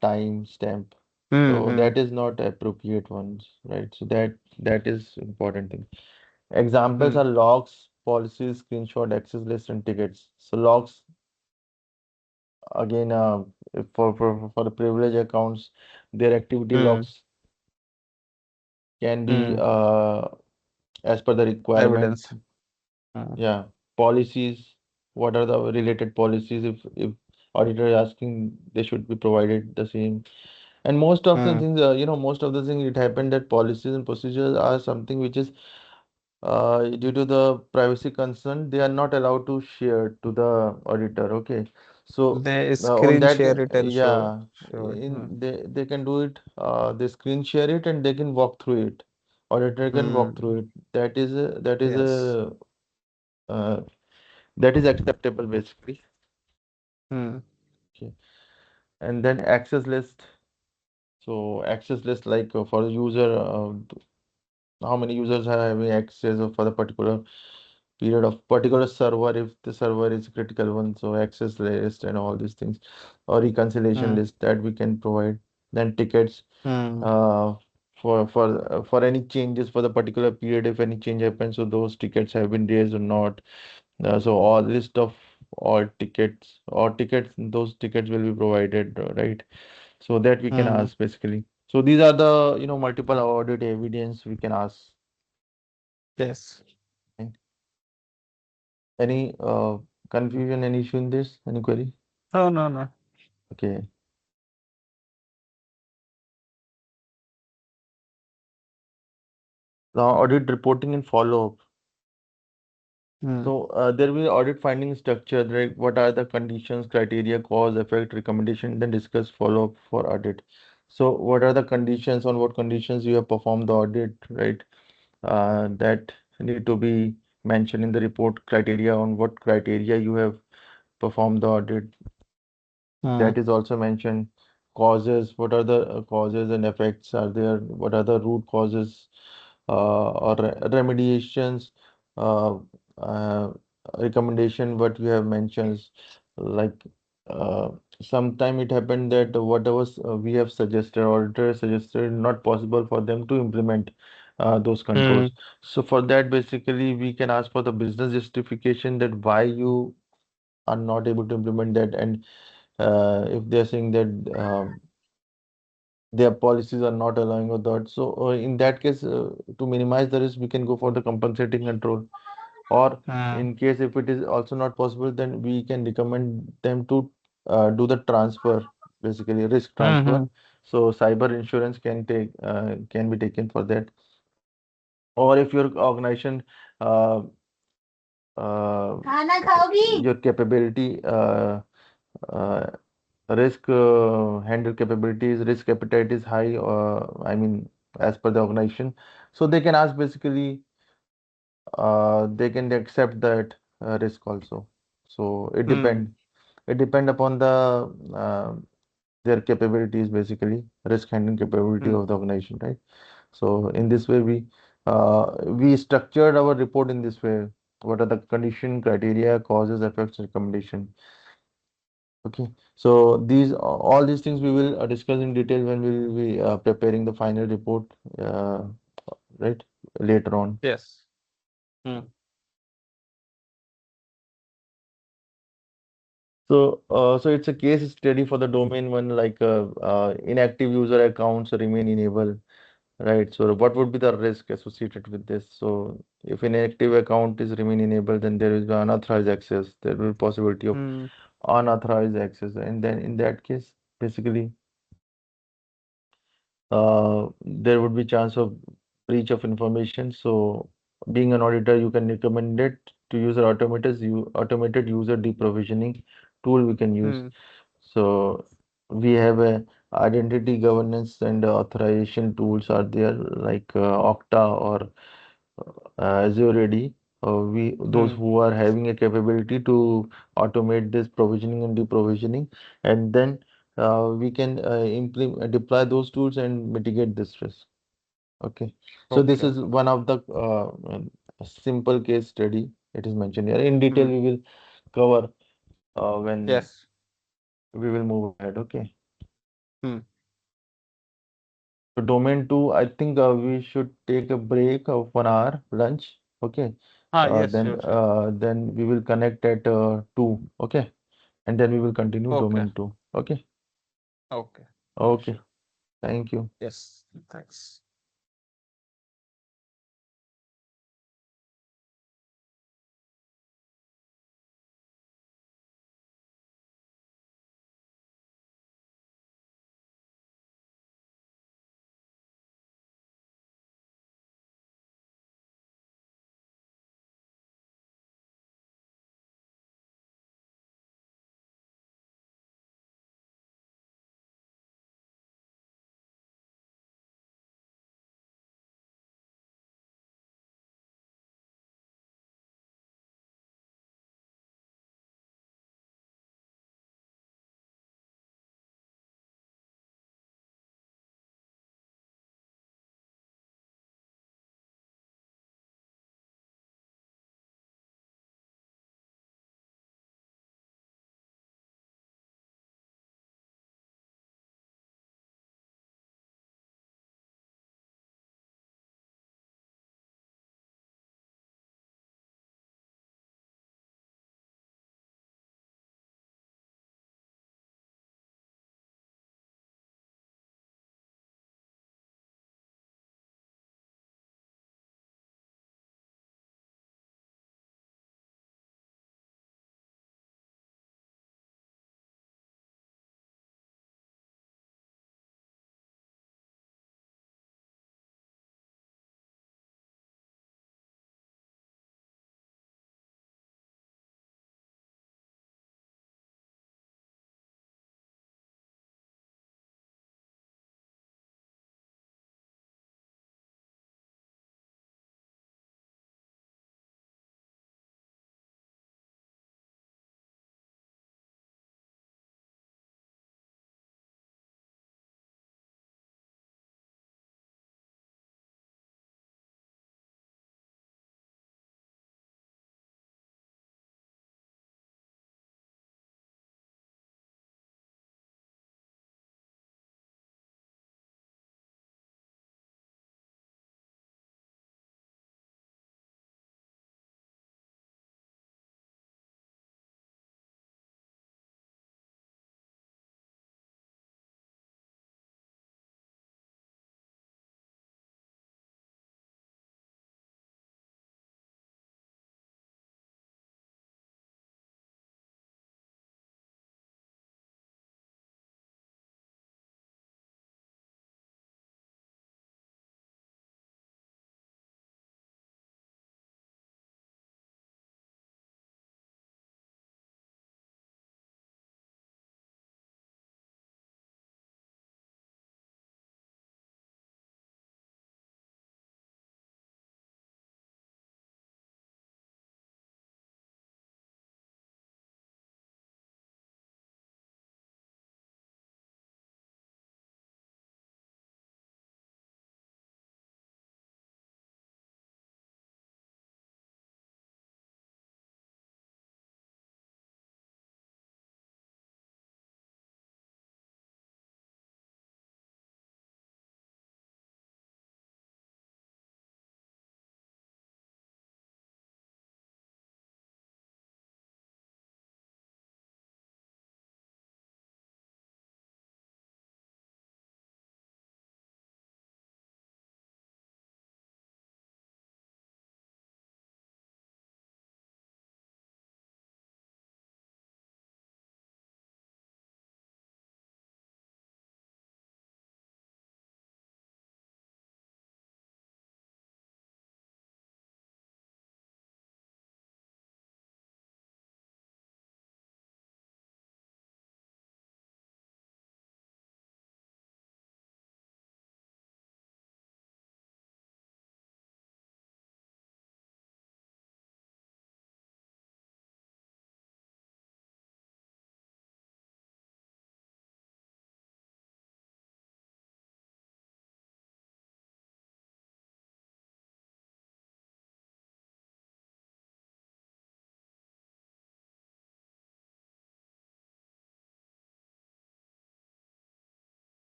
[SPEAKER 1] time stamp.
[SPEAKER 2] Hmm.
[SPEAKER 1] So
[SPEAKER 2] Hmm.
[SPEAKER 1] that is not appropriate ones, right? So that is important thing. Examples
[SPEAKER 2] Hmm.
[SPEAKER 1] are logs, policies, screenshot, access list, and tickets. So logs again, for the privilege accounts, their activity
[SPEAKER 2] Hmm.
[SPEAKER 1] logs can be
[SPEAKER 2] Hmm.
[SPEAKER 1] as per the requirements.
[SPEAKER 2] Evidence. Hmm.
[SPEAKER 1] Yeah, policies. What are the related policies? If auditor is asking, they should be provided the same. And most of the
[SPEAKER 2] Hmm.
[SPEAKER 1] things, most of the things it happened that policies and procedures are something which is due to the privacy concern, they are not allowed to share to the auditor. Okay, so
[SPEAKER 2] They
[SPEAKER 1] on
[SPEAKER 2] screen
[SPEAKER 1] that,
[SPEAKER 2] share it and
[SPEAKER 1] yeah,
[SPEAKER 2] show it. Hmm.
[SPEAKER 1] they can do it. They screen share it and they can walk through it. Auditor can walk
[SPEAKER 2] Hmm.
[SPEAKER 1] through it.
[SPEAKER 2] Yes.
[SPEAKER 1] Uh, that is acceptable basically.
[SPEAKER 2] Hmm.
[SPEAKER 1] Okay, and then access list. So access list like for the user. How many users are having access for the particular period of particular server if the server is critical one, so access list and all these things or reconciliation
[SPEAKER 2] Hmm.
[SPEAKER 1] list that we can provide. Then tickets
[SPEAKER 2] Hmm.
[SPEAKER 1] uh, for any changes for the particular period, if any change happens, so those tickets have been raised or not. So all list of all tickets, those tickets will be provided, right? So that we can
[SPEAKER 2] Hmm.
[SPEAKER 1] ask basically. So these are the multiple audit evidence we can ask.
[SPEAKER 2] Yes.
[SPEAKER 1] Right? Any confusion, any issue in this? Any query?
[SPEAKER 2] Oh, no, no.
[SPEAKER 1] Okay. Now audit reporting and follow-up.
[SPEAKER 2] Hmm.
[SPEAKER 1] So there will be audit finding structure, like what are the conditions, criteria, cause, effect, recommendation, then discuss follow-up for audit. So what are the conditions, on what conditions you have performed the audit, right? That need to be mentioned in the report, criteria on what criteria you have performed the audit.
[SPEAKER 2] Hmm.
[SPEAKER 1] That is also mentioned. Causes, what are the causes and effects are there? What are the root causes or remediations? Uh, uh, Recommendation, what you have mentioned, like uh, sometime it happened that whatever we have suggested, auditor suggested, not possible for them to implement those
[SPEAKER 2] Hmm.
[SPEAKER 1] controls. So for that, basically, we can ask for the business justification that why you are not able to implement that, and if they're saying that their policies are not allowing or that. So in that case, to minimize the risk, we can go for the compensating control. Or
[SPEAKER 2] Hmm.
[SPEAKER 1] in case if it is also not possible, then we can recommend them to do the transfer, basically risk
[SPEAKER 2] Hmm. Hmm.
[SPEAKER 1] transfer. So cyber insurance can be taken for that. Or if your organization uh, खाना खाओगी? Your capability, uh, risk handle capabilities, risk appetite is high, I mean, as per the organization. So they can ask basically, they can accept that risk also. So
[SPEAKER 2] Hmm.
[SPEAKER 1] it depend upon the their capabilities, basically risk handling capability
[SPEAKER 2] Hmm.
[SPEAKER 1] of the organization, right? So in this way, we structured our report in this way. What are the condition, criteria, causes, effects, recommendation? Okay. So all these things we will discuss in detail when we will be preparing the final report, right? Later on.
[SPEAKER 2] Yes. Hmm.
[SPEAKER 1] So it's a case study for the domain one, like inactive user accounts remain enabled, right? So what would be the risk associated with this? So if an inactive account is remain enabled, then there is unauthorized access. There will be possibility of
[SPEAKER 2] Hmm.
[SPEAKER 1] unauthorized access, and then in that case, basically, there would be chance of breach of information. So being an auditor, you can recommend it to user automated user deprovisioning tool we can use.
[SPEAKER 2] Hmm.
[SPEAKER 1] So we have a identity governance and authorization tools are there, like Okta or Azure AD. We those
[SPEAKER 2] Hmm.
[SPEAKER 1] who are having a capability to automate this provisioning and deprovisioning, and then we can implement deploy those tools and mitigate this risk. Okay, so this
[SPEAKER 2] Okay.
[SPEAKER 1] is one of the simple case study. It is mentioned here. In detail,
[SPEAKER 2] Hmm.
[SPEAKER 1] we will cover when
[SPEAKER 2] Yes.
[SPEAKER 1] we will move ahead. Okay.
[SPEAKER 2] Hmm.
[SPEAKER 1] So domain two, I think we should take a break of 1 hour lunch. Okay.
[SPEAKER 2] Ah, yes, sure, sure.
[SPEAKER 1] Then we will connect at 2. Okay. And then we will continue
[SPEAKER 2] Okay.
[SPEAKER 1] domain two. Okay.
[SPEAKER 2] Okay. No
[SPEAKER 1] Okay.
[SPEAKER 2] issue.
[SPEAKER 1] Thank you.
[SPEAKER 2] Yes. Thanks.